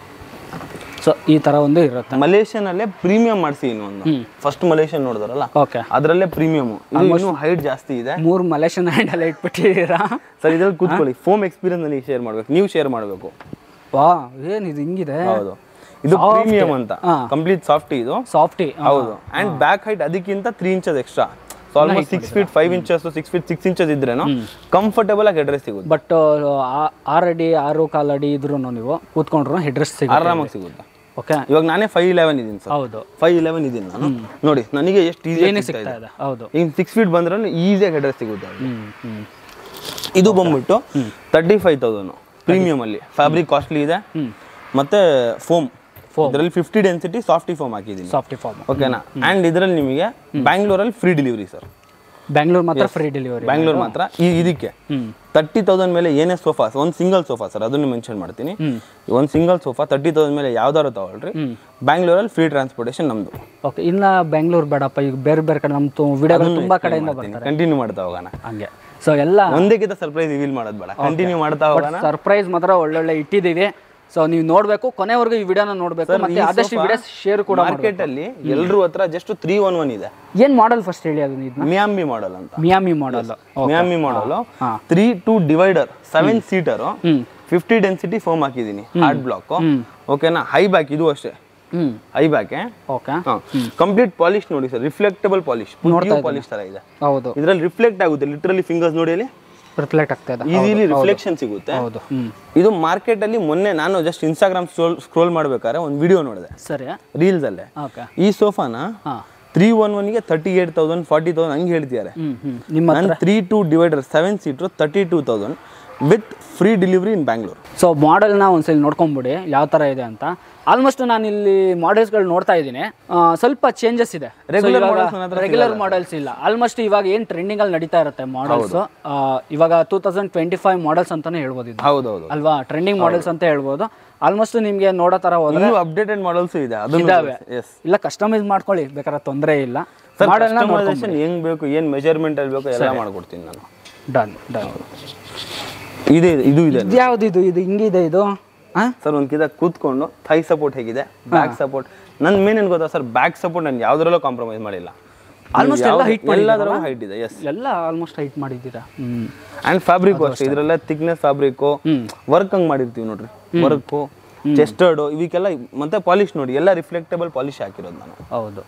ಸೊ ಈ ತರ ಒಂದು ಇರುತ್ತೆ. ಮಲೇಷಿಯನ್ ಅಲ್ಲೇ ಪ್ರೀಮಿಯಂ ಮಾಡಿಸಿ ಇನ್ನೊಂದು. ಫಸ್ಟ್ ಮಲೇಷಿಯನ್ ನೋಡಿದ್ರಲ್ಲ, ಅದರಲ್ಲೇ ಪ್ರೀಮಿಯಂ. ಇದು ಹೈಟ್ ಜಾಸ್ತಿ ಇದೆ. 3 ಮಲೇಷಿಯನ್ ಹ್ಯಾಂಡಲ್ ಇಟ್ಬಿಟ್ಟಿದ್ದೀರಾ ಸರ್. ಇದ್ರಲ್ಲಿ ಕೂತ್ಕೊಳ್ಳಿ. ಫೋಮ್ ಎಕ್ಸ್ಪೀರಿಯನ್ಸ್ ನನಗೆ ಶೇರ್ ಮಾಡ್ಬೇಕು, ನೀವು ಶೇರ್ ಮಾಡಬೇಕು. ವಾ, ಏನಿದು ಹಿಂಗಿದೆ. ಹೌದು, ಇದು ಪ್ರೀಮಿಯಂ ಅಂತ. Complete softy. ಇದು ಸಾಫ್ಟಿ. ಹೌದು. ಅಂಡ್ ಬ್ಯಾಕ್ ಹೈಟ್ ಅದಕ್ಕಿಂತ 3 inches extra. So almost 6 feet 5 inches 6 feet 6 inches ಇದ್ರೇನು ಕಂಫರ್ಟಬಲ್ ಆಗಿ ಹೆಡ್ ರೆಸ್ಟ್ ಸಿಗುತ್ತೆ. ಬಟ್ 6 ಅಡಿ 6.25 ಅಡಿ ಇದ್ರೂ ನೀವು ಕೂತ್ಕೊಂಡ್ರು ಹೆಡ್ ರೆಸ್ಟ್ ಸಿಗುತ್ತೆ, ಆರಾಮಾಗಿ ಸಿಗುತ್ತೆ. ಓಕೆ. ಇವಾಗ ನಾನೇ 5'11" ಇದೀನಿ ಸರ್. ಹೌದು, 5'11" ಇದೀನಿ ನಾನು. ನೋಡಿ ನನಗೆ ಎಷ್ಟು ಈಸಿಯಾಗಿ ಸಿಗ್ತಾ ಇದೆ. ಹೌದು, ಈಗ 6 feet ಬಂದ್ರೆ ಈಸಿಯಾಗಿ ಹೆಡ್ ರೆಸ್ಟ್ ಸಿಗುತ್ತೆ. ಇದು ಬಂದ್ಬಿಟ್ಟು 35,000 ಪ್ರೀಮಿಯಂ ಅಲ್ಲಿ. ಫ್ಯಾಬ್ರಿಕ್ ಕಾಸ್ಟ್ಲಿ ಇದೆ. ಮತ್ತೆ ಫೋಮ್ ಇದರಲ್ಲಿ 50 ಡೆನ್ಸಿಟಿ ಸಾಫ್ಟಿ ಫೋಮ್ ಹಾಕಿದ್ದೀನಿ. ಓಕೆನಾ? ಅಂಡ್ ಇದರಲ್ಲಿ ನಿಮಗೆ ಬ್ಯಾಂಗ್ಳೂರಲ್ಲಿ ಫ್ರೀ ಡೆಲಿವರಿ ಸರ್. ಬ್ಯಾಂಗ್ಳೂರ್ ಮಾತ್ರ ಫ್ರೀ ಡೆಲಿವರಿ. ಬ್ಯಾಂಗ್ಳೂರ್ ಮಾತ್ರ. ಇದಕ್ಕೆ 30,000 ಮೇಲೆ ಏನೇ ಸೋಫಾಸ್, ಒಂದು ಸಿಂಗಲ್ ಸೋಫಾ ಸರ್, ಅದನ್ನು ಮೆನ್ಷನ್ ಮಾಡ್ತೀನಿ. ಒಂದು ಸಿಂಗಲ್ ಸೋಫಾ 30,000 ಮೇಲೆ ಯಾವ್ದಾದ್ರು ತಗೊಳ್ರಿ, ಬ್ಯಾಂಗ್ಳೂರಲ್ಲಿ ಫ್ರೀ ಟ್ರಾನ್ಸ್ಪೋರ್ಟೇಷನ್ ನಮ್ದು. ಓಕೆ. ಇನ್ನ ಬ್ಯಾಂಗ್ಳೂರ್ ಬೇಡಪ್ಪ, ಈಗ ಬೇರೆ ಬೇರೆ ಕಡೆ ನಮ್ಮ ವಿಡಿಯೋಗಳು ತುಂಬಾ ಕಡೆಯಿಂದ ಬರ್ತಾರೆ. ಕಂಟಿನ್ಯೂ ಮಾಡ್ತಾ ಹೋಗೋಣ ಹಂಗೆ. ಸೊ ಎಲ್ಲ ಒಂದೇಕಿಂತ ಸರ್ಪ್ರೈಸ್ ರಿವೀಲ್ ಮಾಡೋದು ಬೇಡ, ಕಂಟಿನ್ಯೂ ಮಾಡ್ತಾ ಹೋಗೋಣ. ಸರ್ಪ್ರೈಸ್ ಮಾತ್ರ ಒಳ್ಳೊಳ್ಳೆ ಇಟ್ಟಿದ್ದೀವಿ. ಸೊ ನೀವು ನೋಡಬೇಕು, ಕೊನೆವರೆಗೂ ಈ ವಿಡಿಯೋನ ನೋಡಬೇಕು, ಮತ್ತೆ ಆದಷ್ಟು ವಿಡಿಯೋ ಶೇರ್ ಕೂಡ ಮಾರ್ಕೆಟ್ ಅಲ್ಲಿ ಎಲ್ಲರೂ ಹತ್ರ ಜಸ್ಟ್ 311 ಇದೆ. ಏನ್ ಮಾಡೆಲ್ ಫಸ್ಟ್ ಹೇಳಿ ಅದನ್ನ? ಇದನ್ನ ಮಿಯಾಮಿ ಮಾಡೆಲ್ ಅಂತ. Miami model 3-2 divider 7 seater 50 density foam ಹಾಕಿದೀನಿ, ಹಾರ್ಡ್ ಬ್ಲಾಕ್. ಓಕೆನಾ? ಹೈ ಬ್ಯಾಕ್ ಇದು ಅಷ್ಟೇ, high back. Okay, complete polish ನೋಡಿ ಸರ್, ರಿಫ್ಲೆಕ್ಟಬಲ್ ಪಾಲಿಶ್, ಪಾಲಿಶ್ ತರ ಇದೆ. ಹೌದು, ಇದ್ರಲ್ಲಿ ರಿಫ್ಲೆಕ್ಟ್ ಆಗುತ್ತೆ, ಲಿಟರಲಿ ಫಿಂಗರ್ಸ್ ನೋಡಿ ಅಲ್ಲಿ ರಿಫ್ಲೆಕ್ಟ್ ಆಗ್ತಾ ಇದೆ, ಈಸಿಲಿ ರಿಫ್ಲೆಕ್ಷನ್ ಸಿಗುತ್ತೆ. ಹೌದು. ಇದು ಮಾರ್ಕೆಟ್ ಅಲ್ಲಿ ಮೊನ್ನೆ ನಾನು ಜಸ್ಟ್ ಇನ್ಸ್ಟಾಗ್ರಾಮ್ ಸ್ಕ್ರೋಲ್ ಮಾಡ್ಬೇಕಾದ್ರೆ ಒಂದು ವಿಡಿಯೋ ನೋಡಿದೆ, ಸರಿ, ರೀಲ್ಸ್ ಅಲ್ಲೇ. ಈ ಸೋಫಾನ 311 ಗೆ 38,000 40,000 ಹಂಗೆ ಹೇಳ್ತಿದ್ದಾರೆ. ನಾನು 3-2 divider 7 seater 32,000 with free delivery in Bangalore. So ಮಾಡೆಲ್ನ ಒಂದ್ಸಲಿ ನೋಡ್ಕೊಂಬಿಡಿ ಯಾವ ಥರ ಇದೆ ಅಂತ. ಆಲ್ಮೋಸ್ಟ್ ನಾನು ಇಲ್ಲಿ ಮಾಡೆಲ್ಸ್ಗಳು ನೋಡ್ತಾ ಇದ್ದೀನಿ, ಸ್ವಲ್ಪ ಚೇಂಜಸ್ ಇದೆ. ರೆಗ್ಯುಲರ್ ಮಾಡೆಲ್ಸ್ ಇಲ್ಲ. ಆಲ್ಮೋಸ್ಟ್ ಇವಾಗ ಏನು ಟ್ರೆಂಡಿಂಗಲ್ಲಿ ನಡೀತಾ ಇರುತ್ತೆ ಮಾಡೆಲ್ಸ್, ಇವಾಗ 2025 ಮಾಡೆಲ್ಸ್ ಅಂತಾನೆ ಹೇಳ್ಬೋದು ಇದು. ಹೌದೌದು ಅಲ್ವಾ? ಟ್ರೆಂಡಿಂಗ್ ಮಾಡೆಲ್ಸ್ ಅಂತ ಹೇಳ್ಬೋದು. ಆಲ್ಮೋಸ್ಟ್ ನಿಮಗೆ ನೋಡೋ ಥರ ಹೋದ್ರೆ ಅಪ್ಡೇಟೆಡ್ ಮಾಡೆಲ್ಸ್ ಇದಾವೆ. ಇಲ್ಲ, ಕಸ್ಟಮೈಸ್ ಮಾಡ್ಕೊಳ್ಳಿ ಬೇಕಾದ್ರೆ, ತೊಂದರೆ ಇಲ್ಲ. ಮಾಡೆಲ್ನ ಹೆಂಗ್ ಬೇಕು, ಏನ್ ಮೆಜರ್ಮೆಂಟ್ ಅಲ್ಲಿ ಬೇಕು ಎಲ್ಲ ಮಾಡ್ಕೊಡ್ತೀನಿ ನಾನು. Done done. ಇದು ಇದು ಇದೆ ಯಾವ್ದು ಇದು? ಇದು ಹಿಂಗಿದೆ ಇದು ಸರ್. ಒಂದ್ಕಿಂತ ಕೂತ್ಕೊಂಡು ಥೈ ಸಪೋರ್ಟ್ ಹೇಗಿದೆ, ಬ್ಯಾಕ್ ಸಪೋರ್ಟ್. ನನ್ ಮೇನ್ ಏನ್ ಗೊತ್ತಾ ಸರ್, ಬ್ಯಾಕ್ ಸಪೋರ್ಟ್ ನಾನು ಯಾವ್ದ್ರಲ್ಲೂ ಕಾಂಪ್ರಮೈಸ್ ಮಾಡಿಲ್ಲ. ಆಲ್ಮೋಸ್ಟ್ ಎಲ್ಲ ಹೈಟ್ ಎಲ್ಲದರಲ್ಲೂ ಹೈಟ್ ಇದೆ. ಎಸ್, ಎಲ್ಲ ಆಲ್ಮೋಸ್ಟ್ ಹೈಟ್ ಮಾಡಿದ್ದೀರಾ. ಅಂಡ್ ಫ್ಯಾಬ್ರಿಕ್ ಅಷ್ಟೇ, ಇದ್ರಲ್ಲ ಥಿಕ್ನೆಸ್ ಫ್ಯಾಬ್ರಿಕ್, ವರ್ಕ್ ಹಂಗ್ ಮಾಡಿರ್ತೀವಿ ನೋಡ್ರಿ, ವರ್ಕ್ ಚೆಸ್ಟರ್ಡ್ ಇವಕ್ಕೆಲ್ಲ. ಮತ್ತೆ ಪಾಲಿಶ್ ನೋಡಿ, ಎಲ್ಲ ರಿಫ್ಲೆಕ್ಟಬಲ್ ಪಾಲಿಶ್ ಹಾಕಿರೋದು ನಾನು. ಹೌದು,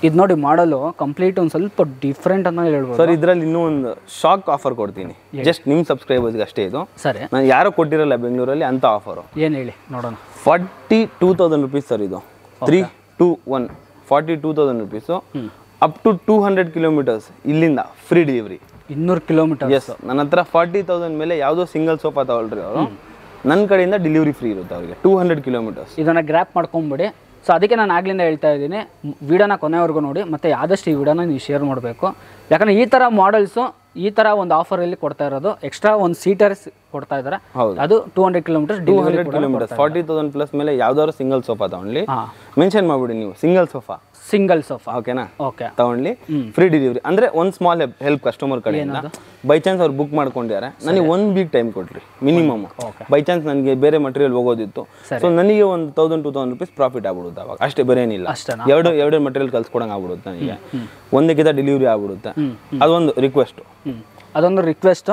ಇದು ನೋಡಿ ಮಾಡಲು ಕಂಪ್ಲೀಟ್ ಒಂದು ಸ್ವಲ್ಪ ಡಿಫ್ರೆಂಟ್ ಅಂತ ಹೇಳ್ಬೋದು ಸರ್. ಇದ್ರಲ್ಲಿ ಇನ್ನೂ ಒಂದು ಶಾಕ್ ಆಫರ್ ಕೊಡ್ತೀನಿ, ಜಸ್ಟ್ ನಿಮ್ ಸಬ್ಸ್ಕ್ರೈಬರ್ಸ್ಗೆ ಅಷ್ಟೇ ಇದು. ಸರಿ, ನಾನು ಯಾರೋ ಕೊಟ್ಟಿರಲ್ಲ ಬೆಂಗಳೂರಲ್ಲಿ ಅಂತ ಆಫರ್. ಏನು ಹೇಳಿ ನೋಡೋಣ. 42,000 ರುಪೀಸ್ ಸರ್ ಇದು. 3-2-1 42,000 ರುಪೀಸ್. ಅಪ್ ಟು 200 ಕಿಲೋಮೀಟರ್ಸ್ ಇಲ್ಲಿಂದ ಫ್ರೀ ಡೆಲಿವರಿ. 200 ಕಿಲೋಮೀಟರ್. ಎಸ್, ನನ್ನ ಹತ್ರ 40,000 ಮೇಲೆ ಯಾವುದೋ ಸಿಂಗಲ್ ಸೋಫಾ ತಗೊಳ್ರಿ ಅವರು, ನನ್ನ ಕಡೆಯಿಂದ ಡೆಲಿವರಿ ಫ್ರೀ ಇರುತ್ತೆ ಅವರಿಗೆ 200 ಕಿಲೋಮೀಟರ್ಸ್. ಇದನ್ನ ಗ್ರ್ಯಾಪ್ ಮಾಡ್ಕೊಂಬಿಡಿ. ಸೊ ಅದಕ್ಕೆ ನಾನು ಆಗ್ಲಿಂದ ಹೇಳ್ತಾ ಇದ್ದೀನಿ, ವಿಡಿಯೋನ ಕೊನೆವರೆಗೂ ನೋಡಿ, ಮತ್ತು ಆದಷ್ಟು ಈ ವಿಡಿಯೋನ ನೀವು ಶೇರ್ ಮಾಡಬೇಕು. ಯಾಕಂದರೆ ಈ ಥರ ಮಾಡೆಲ್ಸು ಈ ಥರ ಒಂದು ಆಫರಲ್ಲಿ ಕೊಡ್ತಾ ಇರೋದು, ಎಕ್ಸ್ಟ್ರಾ ಒಂದು ಸೀಟರ್ಸ್ ಕೊಡ್ತಾ ಇದ್ದಾರೆ. ಅದು 200 ಕಿಲೋಮೀಟರ್ಸ್ 40,000 ಪ್ಲಸ್ ಮೇಲೆ ಯಾವ್ದಾದ್ರು ಸಿಂಗಲ್ ಸೋಫಾ ತಗೊಂಡ್ಲಿ ಮೆನ್ಷನ್ ಮಾಡ್ಬಿಡಿ ನೀವು, ಸಿಂಗಲ್ ಸೋಫಾ. ಓಕೆನಾ? ಓಕೆ, ತಗೊಂಡ್ಲಿ ಫ್ರೀ ಡೆಲಿವರಿ. ಅಂದ್ರೆ ಒಂದು ಸ್ಮಾಲ್ ಹೆಲ್ಪ್ ಕಸ್ಟಮರ್ ಕಡೆಯಿಂದ. ಬೈ ಚಾನ್ಸ್ ಅವ್ರು ಬುಕ್ ಮಾಡ್ಕೊಂಡಿದ್ದಾರೆ, ನನಗೆ 1 ವೀಕ್ ಟೈಮ್ ಕೊಡ್ರಿ ಮಿನಿಮಮ್. ಬೈ ಚಾನ್ಸ್ ನನಗೆ ಬೇರೆ ಮಟೀರಿಯಲ್ ಹೋಗೋದಿತ್ತು, ಸೊ ನನಗೆ ಒಂದು 1,000-2,000 ರುಪೀಸ್ ಪ್ರಾಫಿಟ್ ಆಗ್ಬಿಡುತ್ತೆ ಅವಾಗ. ಅಷ್ಟೇ, ಬೇರೆ ಏನಿಲ್ಲ. ಎರಡು ಮಟೀರಿಯಲ್ ಕಲ್ಸ್ಕೊಡಂಗ್ ಆಗ್ಬಿಡುತ್ತೆ ನನಗೆ, ಒಂದಕ್ಕಿಂತ ಡೆಲಿವರಿ ಆಗ್ಬಿಡುತ್ತೆ. ಅದೊಂದು ರಿಕ್ವೆಸ್ಟ್. ಅದೊಂದು ರಿಕ್ವೆಸ್ಟ್,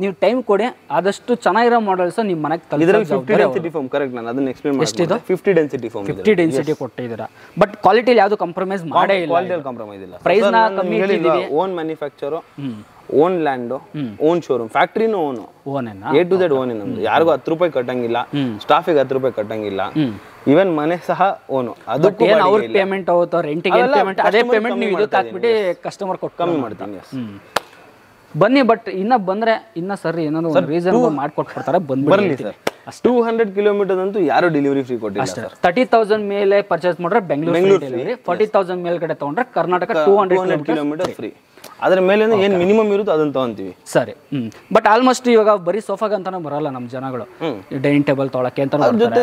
ನೀವು ಟೈಮ್ ಕೊಡಿ. ಆದಷ್ಟು ಚೆನ್ನಾಗಿರೋ ಮಾಡೆಲ್ಸ್ ನಿಮ್ಮ ಮನೆಗೆ ತಲುಪಿಸಿ. 50 ಡೆನ್ಸಿಟಿ ಫೋಮ್, ಕರೆಕ್ಟ್, ನಾನು ಅದನ್ನ ಎಕ್ಸ್ಪ್ಲೇನ್ ಮಾಡ್ತೀನಿ. 50 ಡೆನ್ಸಿಟಿ ಫೋಮ್, 50 ಡೆನ್ಸಿಟಿ ಕೊಟ್ಟಿದ್ದೀರಾ. ಬಟ್ ಕ್ವಾಲಿಟಿಲಿ ಯಾವುದು ಕಾಂಪ್ರಮೈಸ್ ಮಾಡೇ ಇಲ್ಲ. ಕ್ವಾಲಿಟಿಯಲ್ಲಿ ಕಾಂಪ್ರಮೈಸ್ ಇಲ್ಲ. ಪ್ರೈಸ್ ನ ಕಮ್ಮಿ ಇಟ್ಟಿದ್ದೀವಿ. Own manufacture, own land, own showroom, ಫ್ಯಾಕ್ಟರಿನೂ own, A to Z own. ನಮ್ದು ಯಾರಿಗೂ 10 ರೂಪಾಯಿ ಕಟ್ಟಂಗಿಲ್ಲ, ಸ್ಟಾಫಿಗೆ 10 ರೂಪಾಯಿ ಕಟ್ಟಂಗಿಲ್ಲ, ಈವನ್ ಮನೆ ಸಹ ಓನು. ಅದಕ್ಕೂ ಅವ್ರ ಪೇಮೆಂಟ್ ಆಗುತ್ತೋ, ರೆಂಟಿಗೆ ಪೇಮೆಂಟ್, ಅದೇ ಪೇಮೆಂಟ್ ನೀವು ಇದಕ್ಕೆ ಹಾಕ್ಬಿಟ್ಟು ಕಸ್ಟಮರ್ ಕೊಟ್ಟು ಕಮ್ಮಿ ಮಾಡ್ತೀನಿ. ಬನ್ನಿ, ಬಟ್ ಇನ್ನ ಬಂದ್ರೆ ಇನ್ನ ಸರಿ ಏನಾದ್ರು ಒಂದು ರೀಸನ್ ಮಾಡ್ಕೊಟ್ಬಿಡ್ತಾರೆ. ಬರಲಿ ಸರ್. 200 ಕಿಲೋಮೀಟರ್ ಅಂತೂ ಯಾರು ಡೆಲಿವರಿ ಫ್ರೀ ಕೊಟ್ಟಿಲ್ಲ ಸರ್. 30,000 ಮೇಲೆ ಪರ್ಚೇಸ್ ಮಾಡಿದ್ರೆ ಬೆಂಗಳೂರು ಡೆಲಿವರಿ, 40,000 ಮೇಲ್ಗಡೆ ತಗೊಂಡ್ರೆ ಕರ್ನಾಟಕ 200 ಕಿಲೋಮೀಟರ್ ಫ್ರೀ. ಅದ್ರ ಮೇಲೆ ಏನು ಮಿನಿಮಮ್ ಇರುತ್ತೋ ಅದನ್ನ ತಗೊಂತೀವಿ. ಸರಿ. ಬಟ್ ಆಲ್ಮೋಸ್ಟ್ ಇವಾಗ ಬರೀ ಸೋಫಾಗ ಅಂತಾನೆ ಬರಲ್ಲ ನಮ್ಮ ಜನಗಳು, ಡೈನಿಂಗ್ ಟೇಬಲ್ ತೊಗೊಳಕ್ಕೆ ಅಂತ ಜೊತೆ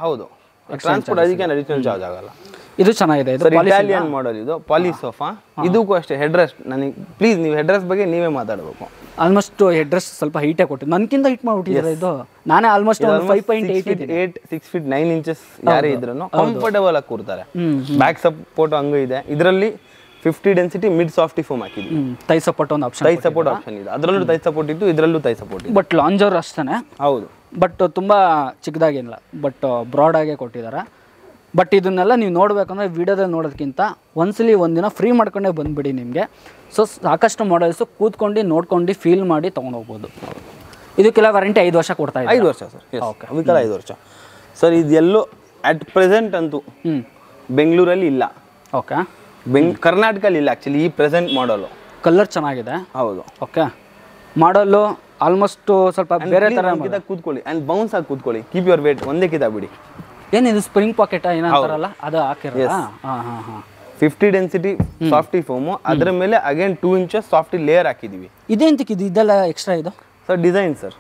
ಹೌದು, ಟ್ರಾನ್ಸ್ಪೋರ್ಟ್ ಅದಕ್ಕೆ ಅಡಿಷನಲ್ ಚಾರ್ಜ್ ಆಗಲ್ಲ. ಇದು ಚೆನ್ನಾಗಿದೆ. ಇದು ಇಟಾಲಿಯನ್ ಮಾಡೆಲ್, ಇದು ಪಾಲಿ ಸೋಫಾ. ಇದಕ್ಕೂ ಅಷ್ಟೇ ಹೆಡ್ ರೆಸ್ಟ್. ನನಗೆ ಪ್ಲೀಸ್ ನೀವು ಹೆಡ್ ರೆಸ್ಟ್ ಬಗ್ಗೆ ನೀವೇ ಮಾತಾಡಬೇಕು. ಆಲ್ಮೋಸ್ಟ್ ಹೆಡ್ ರೆಸ್ಟ್ ಸ್ವಲ್ಪ ಹೈಟೇ ಕೊಟ್ಟಿದ್ದು, ನನ್ಕಿಂತ ಹೈಟ್ ಮಾಡ್ಬಿಟ್ಟಿದ್ದಾರೆ. ಇದು ನಾನೇ ಆಲ್ಮೋಸ್ಟ್ 5.8 6 feet 9 inches ಯಾರೇ ಇದ್ರೂ ಕಂಫರ್ಟಬಲ್ ಆಗಿ ಕೂರ್ತಾರೆ. ಬ್ಯಾಕ್ ಸಪೋರ್ಟ್ ಹಂಗ ಇದೆ. ಇದರಲ್ಲಿ 50 ಡೆನ್ಸಿಟಿ ಮಿಡ್ ಸಾಫ್ಟಿ ಫೋಮ್ ಹಾಕಿದ್ವಿ. ಥೈ ಸಪೋರ್ಟ್ ಒಂದು ಆಪ್ಷನ್, ಥೈ ಸಪೋರ್ಟ್ ಆಪ್ಷನ್ ಇದೆ. ಅದರಲ್ಲೂ ಥೈ ಸಪೋರ್ಟ್ ಇತ್ತು, ಇದರಲ್ಲೂ ಥೈ ಸಪೋರ್ಟ್ ಇದೆ. ಬಟ್ ಲಾಂಜರ್ ಅಷ್ಟೇ. ಹೌದು, ಬಟ್ ತುಂಬ ಚಿಕ್ಕದಾಗೇನಿಲ್ಲ, ಬಟ್ ಬ್ರಾಡ್ ಆಗೇ ಕೊಟ್ಟಿದ್ದಾರೆ. ಬಟ್ ಇದನ್ನೆಲ್ಲ ನೀವು ನೋಡಬೇಕಂದ್ರೆ ವಿಡಿಯೋದಲ್ಲಿ ನೋಡೋದಕ್ಕಿಂತ ಒಂದ್ಸಲಿ ಒಂದಿನ ಫ್ರೀ ಮಾಡ್ಕೊಂಡೇ ಬಂದುಬಿಡಿ ನಿಮಗೆ. ಸೊ ಸಾಕಷ್ಟು ಮಾಡೆಲ್ಸು ಕೂತ್ಕೊಂಡು ನೋಡ್ಕೊಂಡು ಫೀಲ್ ಮಾಡಿ ತೊಗೊಂಡೋಗ್ಬೋದು. ಇದಕ್ಕೆಲ್ಲ ವಾರಂಟಿ 5 ವರ್ಷ ಕೊಡ್ತಾ ಇದೆ. 5 ವರ್ಷ ಸರ್. ಓಕೆ, ಅದಕ್ಕೆಲ್ಲ 5 ವರ್ಷ ಸರ್. ಇದೆಲ್ಲೋ ಅಟ್ ಪ್ರೆಸೆಂಟ್ ಅಂತೂ ಬೆಂಗಳೂರಲ್ಲಿ ಇಲ್ಲ. ಓಕೆ, ಕರ್ನಾಟಕಲ್ಲಿ ಇಲ್ಲ ಆ್ಯಕ್ಚುಲಿ ಈ ಪ್ರೆಸೆಂಟ್ ಮಾಡಲು. ಕಲರ್ ಚೆನ್ನಾಗಿದೆ. ಹೌದು. ಓಕೆ, ಮಾಡಲು ಆಲ್ಮೋಸ್ಟ್ ಸ್ವಲ್ಪ ಬೇರೆ ಥರ ಕೂತ್ಕೊಳ್ಳಿ ಆ್ಯಂಡ್ ಬೌನ್ಸ್ ಆಗಿ ಕೂತ್ಕೊಳ್ಳಿ. Keep your weight. ಒಂದೇ ಕಿತಾಬಿಡಿ. ಏನಿದು ಸ್ಪ್ರಿಂಗ್ ಪಾಕೆಟ್ ಏನಂತಾರಲ್ಲ ಅದು ಹಾಕಿರಲ್ಲ. 50 ಡೆನ್ಸಿಟಿ ಸಾಫ್ಟಿ ಫೋಮು, ಅದರ ಮೇಲೆ ಅಗೇನ್ 2 inches ಸಾಫ್ಟಿ ಲೇಯರ್ ಹಾಕಿದೀವಿ. ಇದೇಂತಕ್ಕೆ ಇದೆಲ್ಲ ಎಕ್ಸ್ಟ್ರಾ? ಇದು ಸರ್ ಡಿಸೈನ್ ಸರ್,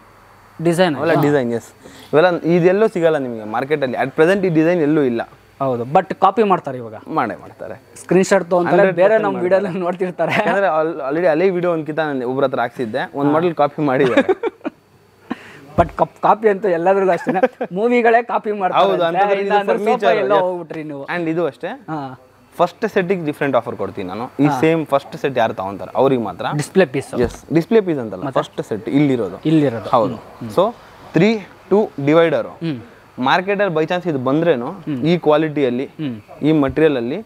ಡಿಸೈನ್ ಅವೆಲ್ಲ ಡಿಸೈನ್. ಎಸ್, ಇವೆಲ್ಲ ಇದೆಲ್ಲೋ ಸಿಗಲ್ಲ ನಿಮಗೆ ಮಾರ್ಕೆಟಲ್ಲಿ. ಅಟ್ ಪ್ರೆಸೆಂಟ್ ಈ ಡಿಸೈನ್ ಎಲ್ಲೂ ಇಲ್ಲ. ಹೌದು, ಬಟ್ ಕಾಪಿ ಮಾಡ್ತಾರೆ ಇವಾಗ. ಮಾಡ್ತಾರೆ, ಸ್ಕ್ರೀನ್ ಶಾಟ್ ತೊಗೊಂತಾರೆ, ಬೇರೆ ನಮ್ಮ ವಿಡಿಯೋ ನೋಡ್ತಿರ್ತಾರೆ. ಯಾಕಂದ್ರೆ ಆಲ್ರೆಡಿ ಹಳೆ ವಿಡಿಯೋ ಒಂದ್ಕಿಂತ ನಾನು ಒಬ್ಬರ ಹತ್ರ ಹಾಕ್ಸಿದ್ದೆ, ಒಂದು ಮಾಡೆಲ್ ಕಾಪಿ ಮಾಡಿದ್ದಾರೆ. ಬಟ್ ಕಾಪಿ ಅಂತೂ ಎಲ್ಲದ್ರಲ್ಲೂ ಅಷ್ಟೇ, ಮೂವಿಗಳೇ ಕಾಪಿ ಹೌದು, ಮಾಡ್ತಾರೆ. ಎಲ್ಲ ಹೋಗ್ಬಿಟ್ರಿ ನೀವು. ಅಂಡ್ ಇದು ಅಷ್ಟೇ, ಫಸ್ಟ್ ಸೆಟ್ಟಿಗೆ ಡಿಫ್ರೆಂಟ್ ಆಫರ್ ಕೊಡ್ತೀನಿ ನಾನು. ಈ ಸೇಮ್ ಫಸ್ಟ್ ಸೆಟ್ ಯಾರು ತಗೊಂತಾರೆ ಅವ್ರಿಗೆ ಮಾತ್ರ display piece. Yes, display piece ಅಂತಲ್ಲ, ಫಸ್ಟ್ ಸೆಟ್ ಇಲ್ಲಿರೋದು. ಹೌದು. ಸೊ 3-2 ಡಿವೈಡರು ಮಾರ್ಕೆಟಲ್ಲಿ ಬೈ ಚಾನ್ಸ್ ಇದು ಬಂದ್ರೇನು ಈ ಕ್ವಾಲಿಟಿಯಲ್ಲಿ, ಈ ಮಟೀರಿಯಲ್ ಅಲ್ಲಿ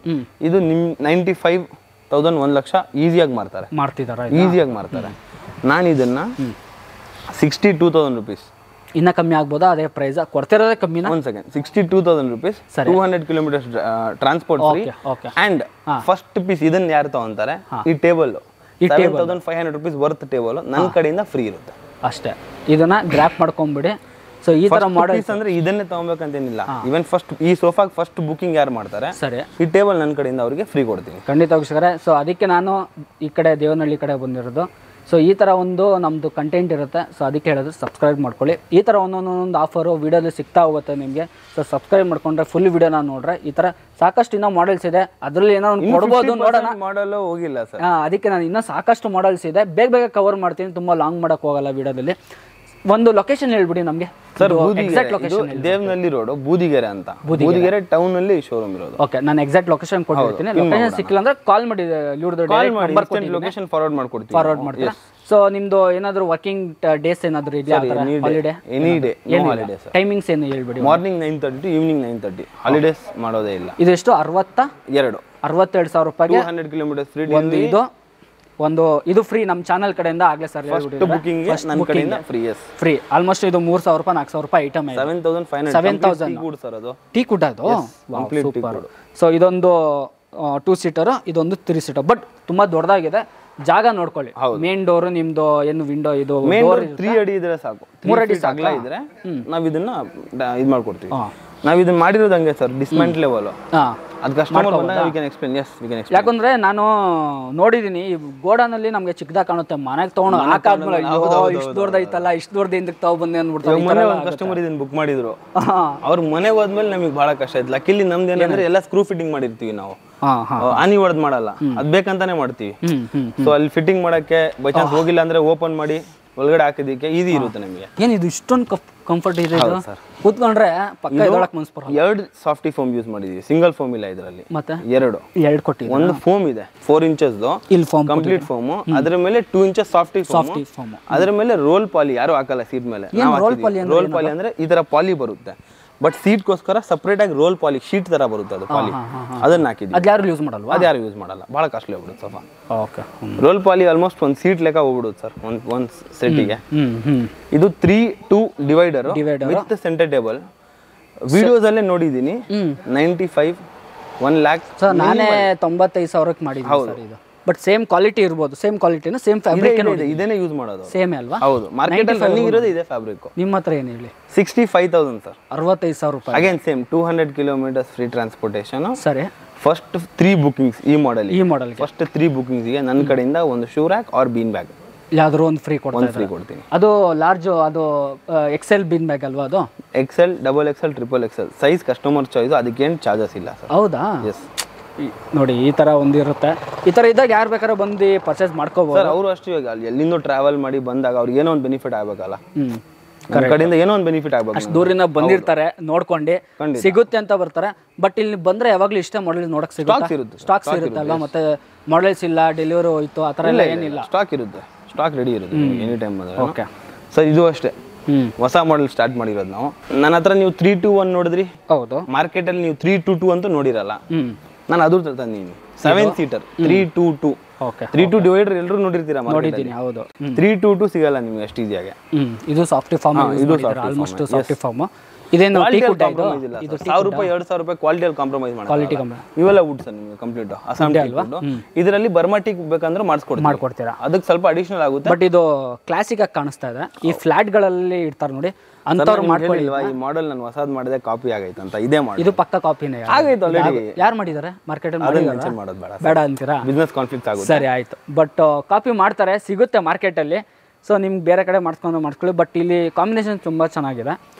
ಇದು ನಿಮ್ 95,000 1 ಲಕ್ಷ ಈಸಿಯಾಗಿ ಮಾಡ್ತಿದ್ದಾರೆ. ಈಸಿಯಾಗಿ ಮಾರ್ತಾರೆ. ನಾನು ಇದನ್ನ 62,000 rupees. ಇನ್ನ ಕಮ್ಮಿ ಆಗ್ಬೋದಾ? ಅದೇ ಪ್ರೈಸ್ ಕೊಡ್ತಿರೋದೇ ಕಮ್ಮಿನಾ? 1 second, 62,000 rupees, 200 kilometers transport free. And first piece ಇದನ್ನ ಯಾರು ತಗೊಂತಾರೆ, ಈ ಟೇಬಲ್ 7,500 rupees ವರ್ತ್ ಟೇಬಲ್ ನನ್ನ ಕಡೆಯಿಂದ ಫ್ರೀ ಇರುತ್ತೆ ಅಷ್ಟೇ. ಇದನ್ನ ಗ್ರ್ಯಾಪ್ ಮಾಡ್ಕೊಂಡ್ಬಿಡಿ. ಸೊ ಈ ತರ ಮಾಡಲ್ಸ್ ಅಂದ್ರೆ ಇದನ್ನೇ ತಗೊಬೇಕಂತೇನಿಲ್ಲ. ಇವನ್ ಫಸ್ಟ್ ಈ ಸೋಫಾಗೆ ಫಸ್ಟ್ ಬುಕಿಂಗ್ ಯಾರು ಮಾಡ್ತಾರೆ, ಸರಿ, ಈ ಟೇಬಲ್ ನನ್ನ ಕಡೆಯಿಂದ ಅವರಿಗೆ ಫ್ರೀ ಕೊಡ್ತೀನಿ. ಖಂಡಿತ ವೀಕ್ಷಕರೇ. ಸೊ ಅದಕ್ಕೆ ನಾನು ಈ ಕಡೆ ದೇವನಹಳ್ಳಿ ಕಡೆ ಬಂದಿರೋದು. ಸೊ ಈ ಥರ ಒಂದು ನಮ್ಮದು ಕಂಟೆಂಟ್ ಇರುತ್ತೆ. ಸೊ ಅದಕ್ಕೆ ಹೇಳಿದ್ರೆ ಸಬ್ಸ್ಕ್ರೈಬ್ ಮಾಡ್ಕೊಳ್ಳಿ. ಈ ಥರ ಒಂದೊಂದು ಆಫರು ವೀಡಿಯೋದಲ್ಲಿ ಸಿಗ್ತಾ ಹೋಗುತ್ತೆ ನಿಮಗೆ. ಸೊ ಸಬ್ಸ್ಕ್ರೈಬ್ ಮಾಡ್ಕೊಂಡ್ರೆ ಫುಲ್ ವೀಡಿಯೋನ ನೋಡ್ರೆ ಈ ಥರ ಸಾಕಷ್ಟು ಇನ್ನೂ ಮಾಡೆಲ್ಸ್ ಇದೆ. ಅದರಲ್ಲಿ ಏನೋ ಒಂದು ಕೊಡ್ಬೋದು, ನೋಡೋಣ. ಮಾಡಲು ಹೋಗಿಲ್ಲ ಸರ್. ಅದಕ್ಕೆ ನಾನು ಇನ್ನೂ ಸಾಕಷ್ಟು ಮಾಡೆಲ್ಸ್ ಇದೆ, ಬೇಗ ಕವರ್ ಮಾಡ್ತೀನಿ. ತುಂಬ ಲಾಂಗ್ ಮಾಡೋಕ್ಕೆ ಹೋಗಲ್ಲ ವೀಡಿಯೋದಲ್ಲಿ. ಒಂದು ಲೊಕೇಶನ್ ಹೇಳ್ಬಿಡಿ ನಮಗೆ sir. Exact location Devanahalli road, Budigere ಅಂತ. ಬೂದಿಗೆರೆ ಟೌನ್ ಅಲ್ಲಿ ಶೋರೂಮ್ ಇರೋದು. ಓಕೆ, ನಾನು ಎಕ್ಸಾಕ್ಟ್ ಲೊಕೇಶನ್ ಕೊಟ್ಟಿರ್ತೀನಿ. ಲೊಕೇಶನ್ ಸಿಕ್ಕಿಲ್ಲ ಅಂದ್ರೆ ಕಾಲ್ ಮಾಡಿ, ಲೊಕೇಶನ್ ಫಾರ್ವರ್ಡ್ ಮಾಡ್ತೀನಿ. ಸೊ ನಿಮ್ದು ಏನಾದ್ರು ವರ್ಕಿಂಗ್ ಡೇಸ್ ಏನಾದ್ರು ಇದೆಯಾ? Holiday? Any day, no holidays. Timings ಏನು ಹೇಳ್ಬಿಡಿ. Morning 9:30 to evening 9:30. ಹಾಲಿಡೇಸ್ ಮಾಡೋದೇ ಇಲ್ಲ. ಇದು ಎಷ್ಟು? 62,000 ರೂಪಾಯಿಗೆ 200 kilometers ಫ್ರೀ. ಇದು ಫ್ರೀ ನಮ್ಮ ಚಾನಲ್ ಕಡೆಯಿಂದ. ಆಗ್ಲೇ ಸರ್ ಫ್ರೀ. ಆಲ್ಮೋಸ್ಟ್ ಇದು 3,000 ರೂಪಾಯಿ 4,000 ರೂಪಾಯಿ ಐಟಮ್. 7,000 ಟೀ ಕುಡ್ ಅದು. ಸೊ ಇದೊಂದು 2 ಸೀಟರ್, ಇದೊಂದು 3 ಸೀಟರ್. ಬಟ್ ತುಂಬಾ ದೊಡ್ಡದಾಗಿದೆ. ಜಾಗ ನೋಡ್ಕೊಳ್ಳಿ. ಮೇನ್ ಡೋರ್ ನಿಮ್ದು ಏನು ವಿಂಡೋ, ಇದು 3 ಅಡಿ ಇದ್ರೆ ಸಾಕು. 3 ಅಡಿ ಅಗಲ ಇದ್ರೆ ನಾವ್ ಇದನ್ನ ಇದು ಮಾಡ್ಕೊಡ್ತೀವಿ. ನಾವ್ ಇದನ್ನ ಮಾಡಿರೋದು ಹಂಗೆ ಸರ್, ಡಿಸ್ಮೆಂಟ್ ಲೆವೆಲ್. ಅದು ಕಸ್ಟಮರ್ ಬಂದಾಗ we can explain. Yes, we can explain. ಯಾಕಂದ್ರೆ ನಾನು ನೋಡಿದೀನಿ ಈ ಗೋಡಾನಲ್ಲಿ ನಮ್ಗೆ ಚಿಕ್ಕದಾಗ ಕಾಣುತ್ತೆ, ಮನೆಗೆ ತಗೊಂಡು ಹಾಕಾದ್ಮೇಲೆ ಇಷ್ಟು ದೊಡ್ಡದೈತಲ್ಲ, ಇಷ್ಟು ದೊಡ್ಡದಿಂದ ತಗೊಬಂದೆ ಅಂದ್ಬಿಡ್ತಾರೆ. ಒಂದು ಕಸ್ಟಮರ್ ಇದನ್ನ ಬುಕ್ ಮಾಡಿದ್ರು, ಅವ್ರ ಮನೆಗೆ ಹೋದ್ಮೇಲೆ ನಮಗೆ ಬಹಳ ಕಷ್ಟ ಆಯ್ತು. ಲಕ್ಕಿಲಿ ನಮ್ದು ಏನಂದ್ರೆ ಎಲ್ಲ ಸ್ಕ್ರೂ ಫಿಟ್ಟಿಂಗ್ ಮಾಡಿರ್ತೀವಿ ನಾವು, ಆನಿ ಹೊಡೆದ್ ಮಾಡಲ್ಲ, ಅದ್ ಬೇಕಂತಾನೆ ಮಾಡ್ತೀವಿ. ಸೊ ಅಲ್ಲಿ ಫಿಟ್ಟಿಂಗ್ ಮಾಡಕ್ಕೆ ಬೈ ಚಾನ್ಸ್ ಹೋಗಿಲ್ಲ ಅಂದ್ರೆ ಓಪನ್ ಮಾಡಿ ಒಳಗಡೆ ಹಾಕಿದಕ್ಕೆ ಈಸಿ ಇರುತ್ತೆ ನಮಗೆ. ಏನಿದು ಇಷ್ಟೊಂದು ಕಂಫರ್ಟ್ ಇದೆ ಕೂತ್ಕೊಂಡ್ರೆ ಪಕ್ಕ ಎದೊಳಕ್ ಮನ್ಸ್ ಬರಲ್ಲ. 2 ಸಾಫ್ಟಿ ಫೋಮ್ ಯೂಸ್ ಮಾಡಿದೀವಿ, ಸಿಂಗಲ್ ಫೋಮ್ ಇಲ್ಲ ಇದರಲ್ಲಿ. ಮತ್ತೆ 2 ಕೊಟ್ಟಿದ್ದೀವಿ. ಒಂದು ಫೋಮ್ ಇದೆ 4 ಇಂಚಸ್ ಇಲ್ಲಿ ಫೋಮ್ ಕಂಪ್ಲೀಟ್ ಫೋಮ್, ಅದ್ರ ಮೇಲೆ 2 ಇಂಚಸ್ ಸಾಫ್ಟಿ ಫೋಮ್, ಅದ್ರ ಮೇಲೆ ರೋಲ್ ಪಾಲಿ. ಯಾರು ಹಾಕಲ್ಲ ಸೀಟ್ ಮೇಲೆ. ರೋಲ್ ಪಾಲಿ ಅಂದ್ರೆ ಈ ತರ ಪಾಲಿ ಬರುತ್ತೆ, ಬಟ್ ಸೀಟ್ಗೋಸ್ಕರ ಸಪರೇಟ್ ಆಗಿ ರೋಲ್ ಪಾಲಿ ಶೀಟ್ ತರ ಬರುತ್ತೆ ಅದು ಪಾಲಿ. ಅದನ್ನ ಹಾಕಿದ್ವಿ. ಅದ್ಯಾರು ಯೂಸ್ ಮಾಡಲ್ವಾ? ಅದ್ಯಾರು ಯೂಸ್ ಮಾಡಲ್ಲ, ಬಹಳ ಕಾಸ್ಟ್ಲಿ ಹೋಗ್ಬಿಡುತ್ತೆ ಸೋಫಾ. ಓಕೆ, ರೋಲ್ ಪಾಲಿ ಆಲ್ಮೋಸ್ಟ್ ಒಂದು ಸೀಟ್ ಲೆಕ್ಕ ಹೋಗ್ಬಿಡುತ್ತೆ ಸರ್ ಒಂದ್ ಸೆಟ್ಟಿಗೆ. ಇದು 3-2 divider with centre table. Videos ಅಲ್ಲೇ ನೋಡಿದೀನಿ 95 1 lakh. ನಾನೇ 95,000ಕ್ಕೆ ಮಾಡಿದ್ದೀನಿ ಸರ್ ಇದು. ಬಟ್ ಸೇಮ್ ಕ್ವಾಲಿಟಿ ಇರ್ಬೋದು, ಸೇಮ್ ಕ್ವಾಲಿಟಿನ ಸೇಮ್ ಫ್ಯಾಬ್ರಿಕ್ ಇದೇನೇ ಯೂಸ್ ಮಾಡೋದು. ಸೇಮ್ ಅಲ್ವಾ? ಹೌದು, ಮಾರ್ಕೆಟ್ ಅಲ್ಲಿ ರನ್ನಿಂಗ್ ಇರೋದು ಇದೆ ಫ್ಯಾಬ್ರಿಕ್. ನಿಮ್ಮ ಹತ್ರ ಏನು ಹೇಳಿ? 65,000 ಸರ್. 65,000 ರೂಪಾಯಿ. Again same 200 kilometers free transportation. ಸರಿ. ಫಸ್ಟ್ 3 ಬುಕಿಂಗ್ಸ್ ಈ ಮಾಡೆಲ್. ಫಸ್ಟ್ 3 ಬುಕಿಂಗ್ಸ್ ಗೆ ನನ್ನ ಕಡೆಯಿಂದ ಒಂದು shoe rack are been bag ಯಾವ್ದಾದ್ರು ಒಂದು ಫ್ರೀ ಕೊಡ್ತೀನಿ. ಅದು ಲಾರ್ಜ್, ಅದು XL ಬೀನ್ ಬ್ಯಾಗ್ ಅಲ್ವಾ? ಅದು XL, XXL, XXL size customer choice, ಅದಕ್ಕೇನು ಚಾರ್ಜಸ್ ಇಲ್ಲ ಸರ್. ಹೌದಾ? ಎಸ್. ನೋಡಿ ಈ ತರ ಒಂದಿರುತ್ತೆ. ಈ ತರ ಇದ್ದಾಗ ಯಾರು ಬೇಕಾದ್ರೆ ಬಂದು ಪರ್ಚೇಸ್ ಮಾಡ್ಕೋಬಹುದು ಸರ್. ಅವರು ಅಷ್ಟು ಇವಾಗ ಎಲ್ಲಿಂದ ಟ್ರಾವೆಲ್ ಮಾಡಿ ಬಂದಾಗ ಅವ್ರಿಗೆ ಏನೋ ಒಂದು ಬೆನಿಫಿಟ್ ಆಗ್ಬೇಕಲ್ಲ, ಕಡೆಯಿಂದ ಏನೋ ಒಂದು ಬೆನಿಫಿಟ್ ಆಗ್ಬೇಕು. ಅಷ್ಟು ದೂರಿಂದ ಬಂದಿರ್ತಾರೆ, ನೋಡ್ಕೊಂಡು ಸಿಗುತ್ತೆ ಅಂತ ಬರ್ತಾರೆ. ಬಟ್ ಇಲ್ಲಿ ಬಂದ್ರೆ ಯಾವಾಗ್ಲೂ ಇಷ್ಟ ಮಾಡೆಲ್ ನೋಡಕ್ ಸಿಗುತ್ತೆ, ಸ್ಟಾಕ್ಸ್ ಇರುತ್ತಲ್ಲ. ಮತ್ತೆ ಮಾಡೆಲ್ಸ್ ಇಲ್ಲ, ಡೆಲಿವರಿ ಹೋಯ್ತು ಆ ತರ ಎಲ್ಲ ಏನಿಲ್ಲ, ಸ್ಟಾಕ್ ಇರುತ್ತೆ, ಸ್ಟಾಕ್ ರೆಡಿ ಇರುತ್ತೆ ಎನಿ ಟೈಮ್. ಓಕೆ ಸರ್, ಇದು ಅಷ್ಟೇ ಹೊಸ ಮಾಡೆಲ್ ಸ್ಟಾರ್ಟ್ ಮಾಡಿರೋದು ನಾವು. ನನ್ನ ಹತ್ರ ನೀವು 3-2-1 ನೋಡಿದ್ರಿ. ಹೌದು. ಮಾರ್ಕೆಟ್ ಅಲ್ಲಿ ನೀವು 3-2-2 ಅಂತೂ ನೋಡಿರಲ್ಲ. ನಾನು ಅದು ತಂದೀನಿ 7 ಸೀಟರ್ 3-2-2. 3-2 ಡಿವೈಡರ್ ಎಲ್ಲರೂ ನೋಡಿರ್ತೀರಾ? ನೋಡಿದ್ದೀನಿ. ಹೌದು. 3-2-2 ಸಿಗಲ್ಲ ನಿಮ್ಗೆ ಅಷ್ಟು ಈಸಿಯಾಗಿ. ಇದು ಸಾಫ್ಟಿ ಫಾರ್ಮ್, ಇದು ಆಲ್ಮೋಸ್ಟ್ ಸಾಫ್ಟಿ ಫಾರ್ಮ್. ಇದೇನು ಟೀ ಕುಡ್ ಇದು 1,000 ರೂಪಾಯಿ 2,000 ರೂಪಾಯಿ ಕ್ವಾಲಿಟಿಯಲ್ಲಿ ಕಾಂಪ್ರಮೈಸ್ ಮಾಡಲ್ಲ. ಕ್ವಾಲಿಟಿ ಇವೆಲ್ಲ ವುಡ್ ಸರ್ ನಿಮಗೆ ಕಂಪ್ಲೀಟ್ ಅಸ್ಸಾಂ ಟೀ ವುಡ್. ಇದರಲ್ಲಿ ಬರ್ಮಾ ಟೀ ಬೇಕಂದ್ರೆ ಮಾಡ್ಕೊಡ್ತೀರಾ, ಅದಕ್ಕೆ ಸ್ವಲ್ಪ ಅಡಿಷನಲ್ ಆಗುತ್ತೆ. ಬಟ್ ಇದು ಕ್ಲಾಸಿಕ್ ಆಗಿ ಕಾಣಿಸ್ತಾ ಇದೆ. ಈ ಫ್ಲಾಟ್ ಗಳಲ್ಲಿ ಇಡ್ತಾರೆ ನೋಡಿ, ಅಂತವ್ರು ಮಾಡ್ಕೊಳ್ಳಿಲ್ವಾ? ಈ ಮಾಡೆಲ್ ನಾನು ಹೊಸದ್ ಮಾಡಿದೆ ಕಾಪಿ ಆಗೈತೆ ಅಂತ. ಇದೇ ಮಾಡಿ ಇದು ಪಕ್ಕ ಕಾಪಿನೇ ಆಗೈತೆ ಆಲ್ರೆಡಿ. ಯಾರು ಮಾಡಿದ್ದಾರೆ ಮಾರ್ಕೆಟ್ ಮಾಡೋದು ಬೇಡ ಅಂತೀರಾ? ಬಿಸ್ನೆಸ್ ಕಾನ್ಫ್ಲಿಕ್ಟ್ ಆಗುತ್ತೆ. ಸರಿ ಆಯ್ತು. ಬಟ್ ಕಾಪಿ ಮಾಡ್ತಾರೆ, ಸಿಗುತ್ತೆ ಮಾರ್ಕೆಟ್ ಅಲ್ಲಿ. ಸೊ ನಿಮ್ಗೆ ಬೇರೆ ಕಡೆ ಮಾಡ್ಕೊಳ್ಳಿ. ಬಟ್ ಇಲ್ಲಿ ಕಾಂಬಿನೇಷನ್ ತುಂಬಾ ಚೆನ್ನಾಗಿದೆ.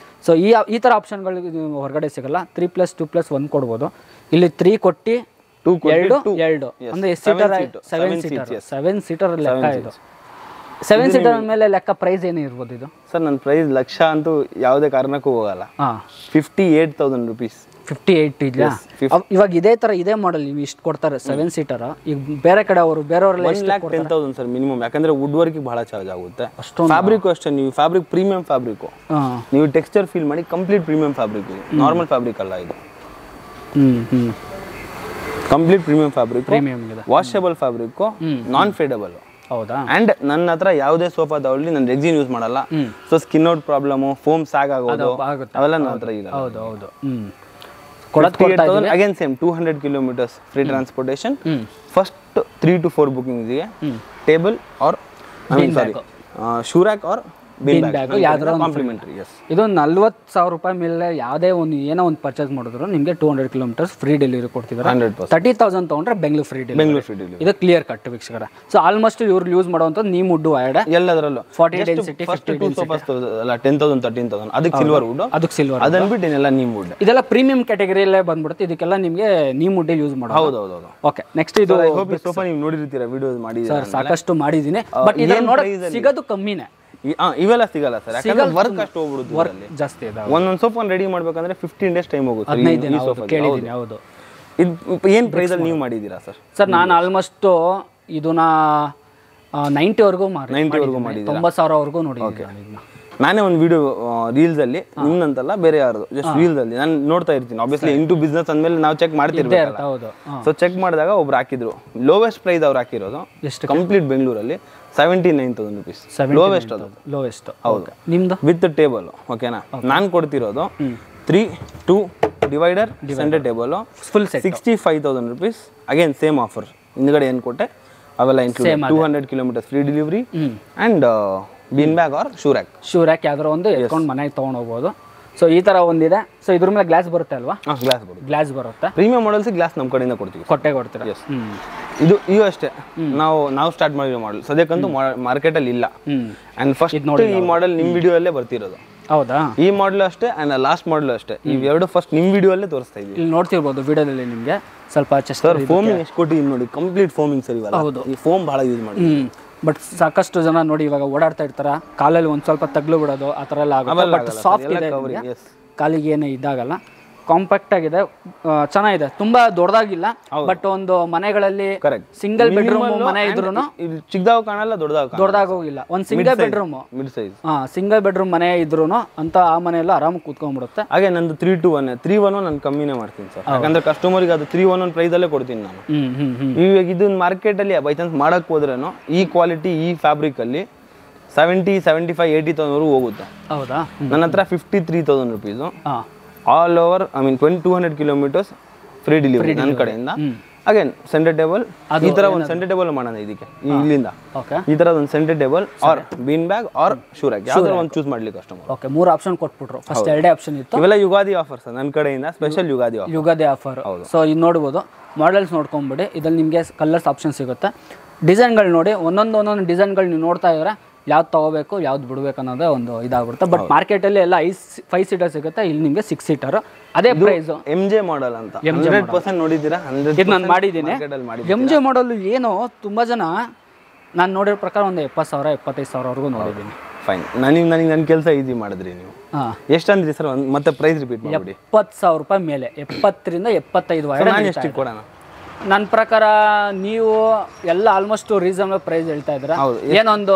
ಸೊ ಈ ಥರ ಆಪ್ಷನ್ಗಳು ಹೊರಗಡೆ ಸಿಗಲ್ಲ. 3+2+1 ಕೊಡ್ಬೋದು. ಇಲ್ಲಿ 3 ಕೊಟ್ಟು 2 ಅಂದ್ರೆ 7 ಸೀಟರ್ ಲೆಕ್ಕ ಇದು. 7 ಸೀಟರ್ ಮೇಲೆ ಲೆಕ್ಕ ಪ್ರೈಸ್ ಏನು ಇರ್ಬೋದು ಇದು? ಸರ್ ನನ್ನ ಪ್ರೈಸ್ ಲಕ್ಷ ಅಂತೂ ಯಾವುದೇ ಕಾರಣಕ್ಕೂ ಹೋಗಲ್ಲ. 58,000 rupees. 58 ಇದೆಯಾ? ಇವಾಗ ಇದೇ ಮಾಡಲ್ ನೀವು ಇಷ್ಟು ಕೊಡ್ತಾರೆ 7 ಸೀಟರ್. ಈಗ ಬೇರೆ ಕಡೆ ಬೇರೆಯವರೆಲ್ಲ 1,10,000 ಸರ್ ಮಿನಿಮಮ್. ಯಾಕಂದ್ರೆ ವುಡ್ ವರ್ಕಿಗೆ ಬಹಳ ಚಾರ್ಜ್ ಆಗುತ್ತೆ. ಫ್ಯಾಬ್ರಿಕ್ ಅಷ್ಟೇ, ನೀವು ಫ್ಯಾಬ್ರಿಕ್ ಪ್ರೀಮಿಯಂ ಫ್ಯಾಬ್ರಿಕ್, ನೀವು ಟೆಕ್ಸ್ಚರ್ ಫೀಲ್ ಮಾಡಿ complete premium fabric, normal fabric ಅಲ್ಲ ಇದು. Complete premium fabric, washable fabric, non fadeable. ಹೌದಾ? ಅಂಡ್ ನನ್ನ ಹತ್ರ ಯಾವುದೇ ಸೋಫಾ ತಗೊಳ್ಳಿ ನಾನು ರೆಕ್ಸಿನ್ ಯೂಸ್ ಮಾಡಲ್ಲ. So skin out problem, foam sag ಆಗೋದು ಅವೆಲ್ಲ ನನ್ನ ಹತ್ರ ಇಲ್ಲ. ಹೌದು ಹೌದು. Again same 200 kilometers free transportation. First 3 to 4 bookings ಗೆ table or sorry shoe rack or bin bag ಯಾವ್ದಾರ ಕಾಂಪ್ಲಿಮೆಂಟರಿ. ಇದು 40,000 ರೂಪಾಯಿ ಮೇಲೆ ಯಾವುದೇ ಏನೋ ಒಂದು ಪರ್ಚೇಸ್ ಮಾಡಿದ್ರು ನಿಮಗೆ 200 kilometers ಫ್ರೀ ಡೆಲಿವರಿ ಕೊಡ್ತಿದ್ದಾರೆ. 30,000 ತೊಗೊಂಡ್ರೆ ಬೆಂಗ್ಳೂರು ಫ್ರೀ ಡೆಲಿವರಿ. ಇದು ಕ್ಲಿಯರ್ ಕಟ್ ವೀಕ್ಷಕರ. ಸೊ ಆಲ್ಮೋಸ್ಟ್ ಇವ್ರು ಯೂಸ್ ಮಾಡುವಂಥದ್ದು ನೀಮ್ ವುಡ್ ವೈರ್ಡ್ ಎಲ್ಲದರಲ್ಲೂ 40 ಡೆನ್ಸಿಟಿ, 50 ಸೋಫಾಸ್ ಅಲ್ಲ 10,000 13,000 ಅದಕ್ಕೆ ಸಿಲ್ವರ್ ವುಡ್, ಅದಕ್ಕೆ ಸಿಲ್ವರ್. ಅದನ್ನ ಬಿಟ್ಟು ಏನೆಲ್ಲ ನೀಮ್ ವುಡ್. ಇದೆಲ್ಲ ಪ್ರೀಮಿಯಂ ಕ್ಯಾಟಗರಿಯಲ್ಲೇ ಬಂದ್ಬಿಡುತ್ತೆ. ಇದಕ್ಕೆಲ್ಲ ನಿಮಗೆ ನೀಮ್ ವುಡ್ ಯೂಸ್ ಮಾಡೋದು. ಹೌದು ಹೌದು. ಓಕೆ, ನೆಕ್ಸ್ಟ್ ಇದು ಸೋಫಾ ನೀವು ನೋಡಿರ್ತೀರಾ, ವಿಡಿಯೋಸ್ ಮಾಡಿದ್ದೀರಾ ಸರ್? ಸಾಕಷ್ಟು ಮಾಡಿದ್ದೀನಿ, ಬಟ್ ಇದನ್ನ ನೋಡೋಕೆ ಸಿಗೋದು ಕಮ್ಮಿನೇ. ಇವೆಲ್ಲ ಸಿಗಲ್ಲ ಸರ್, ಯಾಕಂದ್ರೆ ವರ್ಕ್ ಅಷ್ಟು ಹೋಗ್ಬಿಡುತ್ತೆ. ವರ್ಕ್ ಜಾಸ್ತಿ ಇದೆ. ಒಂದೊಂದು ಸೋಫಾ ರೆಡಿ ಮಾಡ್ಬೇಕಂದ್ರೆ 15 days ಟೈಮ್ ಹೋಗುತ್ತೆ. 15 ದಿನ ಕೇಳಿದ್ದೀನಿ. ಹೌದು. ಇದು ಏನು ಪ್ರೈಸ್ ಅಲ್ಲಿ ನೀವು ಮಾಡಿದ್ದೀರಾ ಸರ್? ಸರ್ ನಾನು ಆಲ್ಮೋಸ್ಟ್ ಇದನ್ನ 90 ವರೆಗೂ ಮಾಡಿದ್ದೀನಿ. 90,000 ನೋಡಿದ್ದೀನಿ. ನಾನೇ ಒಂದು ವಿಡಿಯೋ ರೀಲ್ಸ್ ಅಲ್ಲಿ, ನಿಮ್ದಂತಲ್ಲ ಬೇರೆ ಯಾರ್ದು, ಜಸ್ಟ್ ರೀಲ್ಸ್ ಅಲ್ಲಿ ನಾನು ನೋಡ್ತಾ ಇರ್ತೀನಿ. ಆಬ್ವಿಯಸ್ಲಿ ಇಂಟು ಬಿಸ್ನೆಸ್ ಅಂದ್ಮೇಲೆ ನಾವು ಚೆಕ್ ಮಾಡ್ತಿರ್ಬೇಕು. ಸೊ ಚೆಕ್ ಮಾಡಿದಾಗ ಒಬ್ರು ಹಾಕಿದ್ರು, ಲೋವೆಸ್ಟ್ ಪ್ರೈಸ್ ಅವ್ರು ಹಾಕಿರೋದು ಕಂಪ್ಲೀಟ್ ಬೆಂಗಳೂರಲ್ಲಿ 79,000 rupees. ಲೋವೆಸ್ಟ್ ಅದು ಲೋವೆಸ್ಟ್. ಹೌದು. ನಿಮ್ದು ವಿತ್ ಟೇಬಲ್. ಓಕೆನಾ? ನಾನು ಕೊಡ್ತಿರೋದು 3-2 divider centre table full set 65,000 rupees. Again same offer. ಹಿಂದ್ಗಡೆ ಏನು ಕೊಟ್ಟೆ ಅವೆಲ್ಲ include. 200 kilometers free delivery and bin bag or shoe rack ಯಾವ್ದಾರ ಒಂದು ಎತ್ಕೊಂಡು ಮನೆಗೆ ತೊಗೊಂಡು ಹೋಗ್ಬೋದು. ಸೊ ಈ ತರ ಒಂದಿದೆ. ಸೊ ಇದ್ರ ಮೇಲೆ ಗ್ಲಾಸ್ ಬರುತ್ತೆ ಅಲ್ವಾ? ಗ್ಲಾಸ್ ಬರುತ್ತೆ. ಪ್ರೀಮಿಯಂ ಮಾಡೆಲ್ಸ್ ಗ್ಲಾಸ್ ನಮ್ಮ ಕಡೆಯಿಂದ ಕೊಡ್ತೀವಿ. ಕೊಡ್ತೀರಾ? ಇದು ಅಷ್ಟೇ ನಾವು ಸ್ಟಾರ್ಟ್ ಮಾಡಿರೋ ಮಾಡೆಲ್. ಸದ್ಯಕ್ಕಂತೂ ಮಾರ್ಕೆಟ್ ಅಲ್ಲಿ ಇಲ್ಲ. ಅಂಡ್ ಫಸ್ಟ್ ಈ ಮಾಡೆಲ್ ನಿಮ್ ವಿಡಿಯೋ ಅಲ್ಲೇ ಬರ್ತಿರೋದು. ಹೌದಾ? ಈ ಮಾಡೆಲ್ ಅಷ್ಟೇ ಅಂಡ್ ಲಾಸ್ಟ್ ಮಾಡೆಲ್ ಅಷ್ಟೇ. ಇವೆರಡು ಫಸ್ಟ್ ನಿಮ್ ವಿಡಿಯೋ ಅಲ್ಲೇ ತೋರಿಸ್ತಾ ಇದೀವಿ. ಇಲ್ಲಿ ನೋಡ್ತಿರ್ಬೋದು ವಿಡಿಯೋದಲ್ಲಿ ನಿಮಗೆ ಸ್ವಲ್ಪ ಸರ್ ಫೋಮಿಂಗ್ ಎಷ್ಟು ಕೊಟ್ಟಿದ್ದೀನಿ ನೋಡಿ, ಕಂಪ್ಲೀಟ್ ಫೋಮಿಂಗ್ ಸರ್. ಇವಾಗ ಈ ಫೋಮ್ ಬಹಳ ಯೂಸ್ ಮಾಡಿ. ಬಟ್ ಸಾಕಷ್ಟು ಜನ ನೋಡಿ ಇವಾಗ ಓಡಾಡ್ತಾ ಇರ್ತಾರ, ಕಾಲಲ್ಲಿ ಒಂದ್ ಸ್ವಲ್ಪ ತಗ್ಲು ಬಿಡೋದು ಆ ಥರ ಎಲ್ಲ ಆಗುತ್ತೆ. ಬಟ್ ಸಾಫ್ಟ್ ಇದೆ, ಕಾಲಿಗೆ ಏನೇ ಇದಾಗಲ್ಲ. ಕಾಂಪ್ಯಾಕ್ಟ್ ಆಗಿದೆ, ಚೆನ್ನಾಗಿದೆ. ತುಂಬಾ ದೊಡ್ಡದಾಗಿಲ್ಲ, ಬಟ್ ಒಂದು ಮನೆಗಳಲ್ಲಿ ಸಿಂಗಲ್ ಬೆಡ್ರೂಮ್ ಮನೆ ಇದ್ರು ಚಿಕ್ಕದಾಗ ಕಾಣಲ್ಲ, ದೊಡ್ಡದಾಗೋಗಿಲ್ಲ. ಒಂದು ಸಿಂಗಲ್ ಬೆಡ್ರೂಮ್ ಸಿಂಗಲ್ ಬೆಡ್ರೂಮ್ ಮನೆ ಇದ್ರು ಅಂತ ಆ ಮನೆಯಲ್ಲ ಆರಾಮಾಗಿ ಕೂತ್ಕೊಂಡ್ಬಿಡುತ್ತೆ. ಹಾಗೆ ನಂದು 3-1 3-1 ನಾನು ಕಮ್ಮಿನೇ ಮಾಡ್ತೀನಿ ಸರ್, ಯಾಕಂದ್ರೆ ಕಸ್ಟಮರ್ಗೆ ಅದು 3-1 ಪ್ರೈಸ್ ಅಲ್ಲೇ ಕೊಡ್ತೀನಿ ನಾನು. ಇವಾಗ ಇದನ್ನ ಮಾರ್ಕೆಟ್ ಅಲ್ಲಿ ಬೈ ಚಾನ್ಸ್ ಮಾಡಕ್ ಹೋದ್ರೇನು ಈ ಕ್ವಾಲಿಟಿ ಈ ಫ್ಯಾಬ್ರಿಕ್ ಅಲ್ಲಿ 70, 75, 80,000 ಹೋಗುತ್ತೆ. ಹೌದಾ? ನನ್ನ ಹತ್ರ 53,000 rupees all over. I mean 200 kilometers free delivery ನನ್ನ ಕಡೆಯಿಂದ. ಅಗೇನ್ ಸೆಂಟರ್ ಟೇಬಲ್, ಈ ತರ ಒಂದು ಸೆಂಟರ್ ಟೇಬಲ್ ಮಾಡೋಣ ಇದಕ್ಕೆ. ಇಲ್ಲಿಂದ ಈ ತರ ಒಂದು centre table or bin bag or shoe rack ಯಾವ್ದಾರ ಒಂದು ಚೂಸ್ ಮಾಡ್ಲಿ ಕಸ್ಟಮರ್. ಓಕೆ, 3 ಆಪ್ಷನ್ ಕೊಟ್ಬಿಟ್ರು. ಫಸ್ಟ್ 2 ಆಪ್ಷನ್ ಇತ್ತು. ಇವೆಲ್ಲ ಯುಗಾದಿ ಆಫರ್ ಸರ್ ನನ್ನ ಕಡೆಯಿಂದ, ಸ್ಪೆಷಲ್ ಯುಗಾದಿ ಆಫರ್. ಸೊ ಇದು ನೋಡ್ಬೋದು, ಮಾಡೆಲ್ಸ್ ನೋಡ್ಕೊಂಬಿಡಿ. ಇದ್ರಲ್ಲಿ ನಿಮಗೆ ಕಲರ್ಸ್ ಆಪ್ಷನ್ ಸಿಗುತ್ತೆ. ಡಿಸೈನ್ಗಳು ನೋಡಿ, ಒಂದೊಂದು ಡಿಸೈನ್ಗಳು ನೀವು ನೋಡ್ತಾ ಇದ್ರೆ ಯಾವ್ದು ತಗೋಬೇಕು ಯಾವ್ದು ಬಿಡಬೇಕು ಅನ್ನೋದೇ ಒಂದು ಇದಾಗ್ಬಿಡುತ್ತೆ. ಬಟ್ ಮಾರ್ಕೆಟಲ್ಲಿ ಎಲ್ಲ 5 ಸೀಟರ್ ಸಿಗುತ್ತೆ, ಇಲ್ಲಿ ನಿಮಗೆ 6 ಸೀಟರ್. ಅದೇ ಪ್ರೈಸ್. MJ ಮಾಡೆಲ್ ಅಂತ 100% ನೋಡಿದ್ದೀರಾ? ಇದು ನಾನು ಮಾಡಿದ್ದೀನಿ. MJ ಮಾಡೆಲ್ ಏನು ತುಂಬಾ ಜನ ನಾನು ನೋಡಿರೋ ಪ್ರಕಾರ ಒಂದು 70,000 75,000 ನೋಡಿದ್ದೀನಿ. ಫೈನ್. ನನಗೆ ನನ್ನ ಕೆಲಸ ಈಸಿ ಮಾಡಿದ್ರಿ ನೀವು. ಎಷ್ಟು ಅಂದ್ರಿ ಸರ್? ಮತ್ತೆ ಪ್ರೈಸ್ ರಿಪೀಟ್ ಮಾಡಿ. 70,000 ರೂಪಾಯಿ ಮೇಲೆ, 70 ರಿಂದ 75,000. ನಾನು ಎಷ್ಟು ಕೊಡೋಣ? ನನ್ನ ಪ್ರಕಾರ ನೀವು ಎಲ್ಲ ಆಲ್ಮೋಸ್ಟ್ ರೀಸನಬಲ್ ಪ್ರೈಸ್ ಹೇಳ್ತಾ ಇದ್ದೀರಾ. ಏನೊಂದು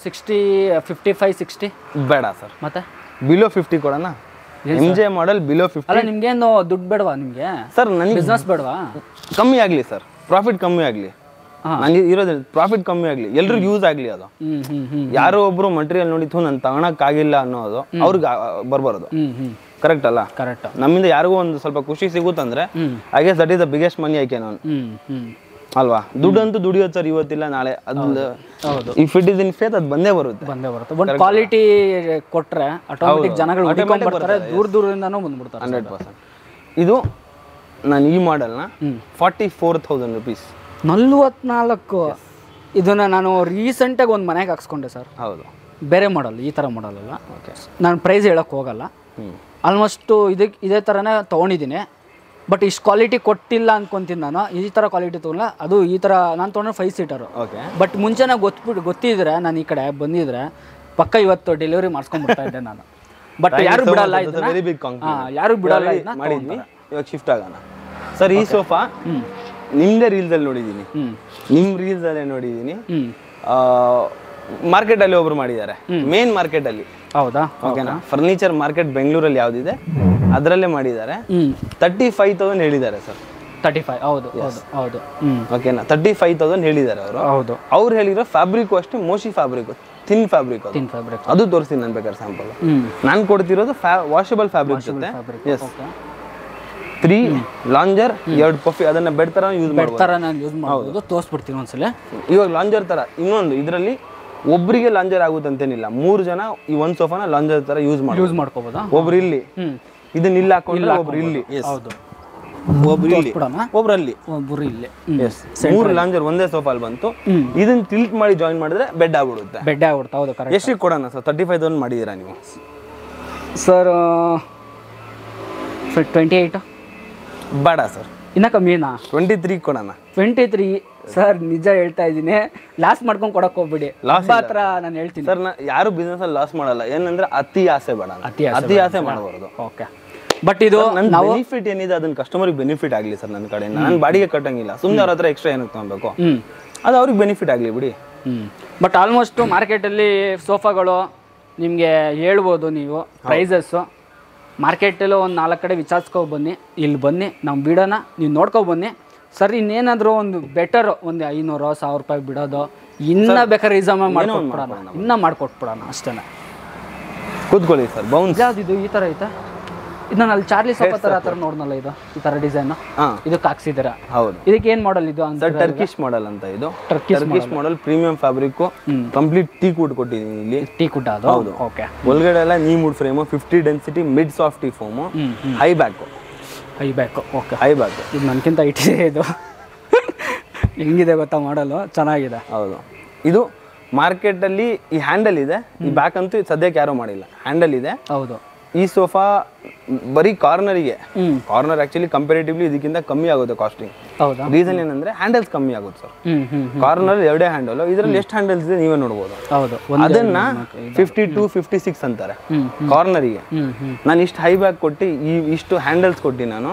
60, 55, 60 ಬೇಡ ಸರ್. ಮತ್ತೆ ಬಿಲೋ 50 ಕೊಡೋಣ. MJ model below 50. ಅಲ್ಲ, ನಿಮ್ಗೇನು ದುಡ್ಡು ಬೇಡವಾ? ನಿಮಗೆ ಸರ್ ನನಗೆ ಬಿಸ್ನೆಸ್ ಬೇಡವಾ? ಕಮ್ಮಿ ಆಗಲಿ ಸರ್, ಪ್ರಾಫಿಟ್ ಕಮ್ಮಿ ಆಗಲಿ. ನನಗೆ ಇರೋದು ಪ್ರಾಫಿಟ್ ಕಮ್ಮಿ ಆಗಲಿ, ಎಲ್ರಿಗೂ ಯೂಸ್ ಆಗಲಿ. ಅದು ಯಾರೋ ಒಬ್ರು ಮಟೀರಿಯಲ್ ನೋಡಿತ್ತು ನಾನು ತಗೊಳಕ್ಕಾಗಿಲ್ಲ ಅನ್ನೋದು ಅವ್ರಿಗೆ ಬರಬಾರದು. ಕರೆಕ್ಟ್ ಅಲ್ಲ? ಕರೆಕ್ಟ್. ನಮ್ಮಿಂದ ಯಾರಿಗೂ ಒಂದು ಸ್ವಲ್ಪ ಖುಷಿ ಸಿಗುತ್ತಂದ್ರೆ I guess that is the biggest money I can earn. ಅಲ್ವಾ? ದುಡ್ಡಂತೂ ದುಡಿಯೋದು ಸರ್, ಇವತ್ತಿಲ್ಲ ನಾಳೆ. ಅದು if it is in faith ಅದು ಬಂದೇ ಬರುತ್ತೆ. ಒಂದು ಕ್ವಾಲಿಟಿ ಕೊಟ್ರೆ ಆಟೋಮೆಟಿಕ್ ಜನಗಳು ಹುಡುಕೊಂಡು ಬರ್ತಾರೆ, ದೂರದಿಂದನೂ ಬಂದ್ಬಿಡ್ತಾರೆ. 100%. ಇದು ನಾನು ಈ ಮಾಡೆಲ್ನ 44,000 rupees. 44. ಇದನ್ನ ನಾನು ರೀಸೆಂಟಾಗಿ ಒಂದು ಮನೆಗೆ ಹಾಕ್ಸ್ಕೊಂಡೆ ಸರ್. ಹೌದು. ಬೇರೆ ಮಾಡಲ್, ಈ ಥರ ಮಾಡಲ್ ಅಲ್ಲ. ನಾನು ಪ್ರೈಸ್ ಹೇಳೋಕ್ಕೆ ಹೋಗಲ್ಲ. ಆಲ್ಮೋಸ್ಟು ಇದೇ ಥರನೇ ತೊಗೊಂಡಿದ್ದೀನಿ. ಬಟ್ ಇಷ್ಟು ಕ್ವಾಲಿಟಿ ಕೊಟ್ಟಿಲ್ಲ ಅನ್ಕೊಂತೀನಿ ನಾನು. ಈ ಥರ ಕ್ವಾಲಿಟಿ ತೊಗೊಲ್ಲ. ಅದು ಈ ಥರ ನಾನು ತೊಗೊಂಡ್ರೆ 5 ಸೀಟರು. ಬಟ್ ಮುಂಚೆನೇ ಗೊತ್ತಿದ್ರೆ ನಾನು ಈ ಕಡೆ ಬಂದಿದ್ರೆ ಪಕ್ಕ ಇವತ್ತು ಡೆಲಿವರಿ ಮಾಡಿಸ್ಕೊಂಡ್ಬಿಡ್ತಾ ಇದ್ದೆ ನಾನು. ಬಟ್ ಯಾರು ಬಿಡಲ್ಲ ಇದನ್ನ, ಯಾರು ಬಿಡಲ್ಲ ಇದನ್ನ ಮಾಡಿದ್ವಿ. ಇವಾಗ ಶಿಫ್ಟ್ ಆಗೋಣ ಸರ್. ಈ ಸೋಫಾ ನಿಮ್ದೇ ರೀಲ್ಸಲ್ಲಿ ನೋಡಿದ್ದೀನಿ, ನಿಮ್ಮ ರೀಲ್ಸಲ್ಲೇ ನೋಡಿದ್ದೀನಿ. ಮಾರ್ಕೆಟಲ್ಲಿ ಒಬ್ರು ಮಾಡಿದ್ದಾರೆ, ಮೇನ್ ಮಾರ್ಕೆಟಲ್ಲಿ. ಹೌದಾ? ಓಕೆನಾ. ಫರ್ನಿಚರ್ ಮಾರ್ಕೆಟ್ ಬೆಂಗಳೂರಲ್ಲಿ ಯಾವ್ದಿದೆ ಅದರಲ್ಲೇ ಮಾಡಿದ್ದಾರೆ. 35,000 ಹೇಳಿದ್ದಾರೆ ಸರ್. 35. ಹೌದು ಹೌದು ಹೌದು. ಓಕೆನಾ. 35,000 ಹೇಳಿದ್ದಾರೆ ಅವರು. ಹೌದು. ಅವ್ರು ಹೇಳಿರೋ ಫ್ಯಾಬ್ರಿಕ್ ಅಷ್ಟೇ ಮೋಶಿ ಫ್ಯಾಬ್ರಿಕ್, ಥಿನ್ ಫ್ಯಾಬ್ರಿಕ್. ಅದು ತೋರಿಸ್ತೀನಿ ನಾನು ಬೇಕಾದ್ರೆ ಸ್ಯಾಂಪಲ್. ನಾನು ಕೊಡ್ತಿರೋದು ವಾಷಬಲ್ ಫ್ಯಾಬ್ರಿಕ್ ಜೊತೆ 3 ಲಾಂಜರ್ 2 ಪಫಿ. ಅದನ್ನ ಬೆಡ್ ತರ ಯೂಸ್ ಮಾಡ್ಬೋದು. ತೋರಿಸ್ಬಿಡ್ತೀನಿ ಒಂದ್ಸಲ. ಇವಾಗ ಲಾಂಜರ್ ತರ ಇನ್ನೊಂದು ಇದರಲ್ಲಿ ಒಬ್ಬರಿಗೆ ಲಾಂಜರ್ ಆಗುತ್ತಂತೇನಿಲ್ಲ. 3 ಜನ ಈ ಒಂದು ಸೋಫಾನ ಲಾಂಜರ್ ತರ ಯೂಸ್ ಮಾಡ್ಕೋಬಹುದು. ಒಬ್ರು ಇಲ್ಲಿ ಇದನ್ನ ಇಲ್ಲಿ ಹಾಕೊಂಡ್ರೆ ಒಬ್ರು ಇಲ್ಲಿ, ಒಬ್ರು ಇಲ್ಲಿ, ಒಬ್ರಲ್ಲಿ, ಒಬ್ರು ಇಲ್ಲಿ. 3 ಲಾಂಜರ್ ಒಂದೇ ಸೋಫಾಲ್ ಬಂತು. ಇದನ್ನ ಟಿಲ್ಟ್ ಮಾಡಿ ಜಾಯಿನ್ ಮಾಡಿದ್ರೆ ಬೆಡ್ ಆಗ್ಬಿಡುತ್ತೆ. ಹೌದು ಕರೆಕ್ಟ್. ಎಷ್ಟಿಗೆ ಕೊಡೋಣ ಸರ್? 35,000 ಮಾಡಿದೀರಾ ನೀವು ಸರ್? 28 ಬೇಡ ಸರ್, ಇನ್ನ ಕಮ್ಮಿನಾ? 23 ಕೊಡೋಣ. 23 ಸರ್, ನಿಜ ಹೇಳ್ತಾ ಇದ್ದೀನಿ. ಲಾಸ್ ಮಾಡ್ಕೊಂಡು ಕೊಡಕ್ ಹೋಗ್ಬಿಡಿ. ಹತ್ರ ನಾನು ಹೇಳ್ತೀನಿ ಸರ್, ಯಾರು ಬಿಸ್ನೆಸ್ ಅಲ್ಲಿ ಲಾಸ್ ಮಾಡಲ್ಲ. ಏನಂದ್ರೆ ಅತಿ ಆಸೆ ಬೇಡ, ಅತಿ ಆಸೆ ಮಾಡಬಾರ್ದು. ಓಕೆ. ಬಟ್ ಇದು ಬೆನಿಫಿಟ್ ಏನಿದೆ ಅದನ್ನ ಕಸ್ಟಮರ್ಗೆ ಬೆನಿಫಿಟ್ ಆಗ್ಲಿ ಸರ್. ನನ್ನ ಕಡೆಯಿಂದ ನಾನು ಬಾಡಿಗೆ ಕಟ್ಟಂಗಿಲ್ಲ. ಸುಮ್ಮನೆ ಅವ್ರ ಹತ್ರ ಎಕ್ಸ್ಟ್ರಾ ಏನಕ್ಕೆ ತಗೊಬೇಕು, ಅದು ಅವ್ರಿಗೆ ಬೆನಿಫಿಟ್ ಆಗ್ಲಿ ಬಿಡಿ. ಬಟ್ ಆಲ್ಮೋಸ್ಟ್ ಮಾರ್ಕೆಟಲ್ಲಿ ಸೋಫಾಗಳು ನಿಮಗೆ ಹೇಳ್ಬೋದು ನೀವು ಪ್ರೈಸಸ್ಸು. ಮಾರ್ಕೆಟಲ್ಲೂ ಒಂದು 4 ಕಡೆ ವಿಚಾರಿಸ್ಕೊ ಬನ್ನಿ, ಇಲ್ಲಿ ಬನ್ನಿ, ನಮ್ಮ ಬಿಡೋಣ, ನೀವು ನೋಡ್ಕೊ ಬನ್ನಿ. ಸರ್ ಇನ್ನೇನಾದರೂ ಒಂದು ಬೆಟರ್ ಒಂದು 500-1000 ರೂಪಾಯಿ ಬಿಡೋದು, ಇನ್ನೂ ಬೇಕಾದ್ರೆ ರೀಸನ್ ಮಾಡ್ಕೊಟ್ಬಿಡೋಣ, ಇನ್ನೂ ಮಾಡ್ಕೊಟ್ಬಿಡೋಣ ಅಷ್ಟೇ. ಕೂತ್ಕೊಳ್ಳಿ ಸರ್. ಬೌನ್ಸ್ ಯಾವ್ದು ಈ ಥರ ಐತೆ? ಇದು ನಾನು ಅಲ್ಲಿ ಚಾರ್ಲಿ ಸೋಫಾ ಥರ ನೋಡ್ನಲ್ಲ, ಇದು ಈ ಥರ ಡಿಸೈನ್ ಇದಕ್ಕೆ ಹಾಕ್ಸಿದ್ದೀರಾ? ಹೌದು. ಇದಕ್ಕೆ ಏನು ಮಾಡಲ್ ಇದು ಅಂತ? ಟರ್ಕಿಶ್ ಮಾಡಲ್ ಅಂತ. ಇದು Turkish model, premium fabric, complete teak wood ಕೊಟ್ಟಿದ್ದೀನಿ ಇಲ್ಲಿ. ಟೀಕ್ ವುಡ್ ಅದು? ಹೌದು. ಓಕೆ. ಒಳಗಡೆ ಎಲ್ಲ neem wood frame, 50 density, mid soft T foam, high back. Okay. High back. ಇದು ನನಗಿಂತ ಇಟ್ಟಿದೆ. ಇದು ಹೆಂಗಿದೆ ಗೊತ್ತಾ ಮಾಡಲು? ಚೆನ್ನಾಗಿದೆ. ಹೌದು. ಇದು ಮಾರ್ಕೆಟಲ್ಲಿ ಈ ಹ್ಯಾಂಡಲ್ ಇದೆ, ಈ ಬ್ಯಾಕ್ ಅಂತೂ ಸದ್ಯಕ್ಕೆ ಯಾರೂ ಮಾಡಿಲ್ಲ. ಹ್ಯಾಂಡಲ್ ಇದೆ. ಹೌದು. ಈ ಸೋಫಾ ಬರೀ ಕಾರ್ನರಿಗೆ, ಕಾರ್ನರ್ ಆಕ್ಚುಲಿ ಕಂಪೇರಿಟಿವ್ಲಿ ಇದಕ್ಕಿಂತ ಕಮ್ಮಿ ಆಗುತ್ತೆ ಕಾಸ್ಟಿಂಗ್. ಹೌದಾ? ರೀಸನ್ ಏನಂದ್ರೆ ಹ್ಯಾಂಡಲ್ಸ್ ಕಮ್ಮಿ ಆಗುತ್ತೆ ಸರ್. ಕಾರ್ನರ್ 2 ಹ್ಯಾಂಡಲ್, ಇದರಲ್ಲಿ ಎಷ್ಟು ಹ್ಯಾಂಡಲ್ಸ್ ಇದೆ ನೀವೇ ನೋಡ್ಬೋದು. ಹೌದು. ಅದನ್ನ 52, 56 ಅಂತಾರೆ ಕಾರ್ನರಿಗೆ. ನಾನು ಇಷ್ಟು ಹೈ ಬ್ಯಾಕ್ ಕೊಟ್ಟು ಇಷ್ಟು ಹ್ಯಾಂಡಲ್ಸ್ ಕೊಟ್ಟು ನಾನು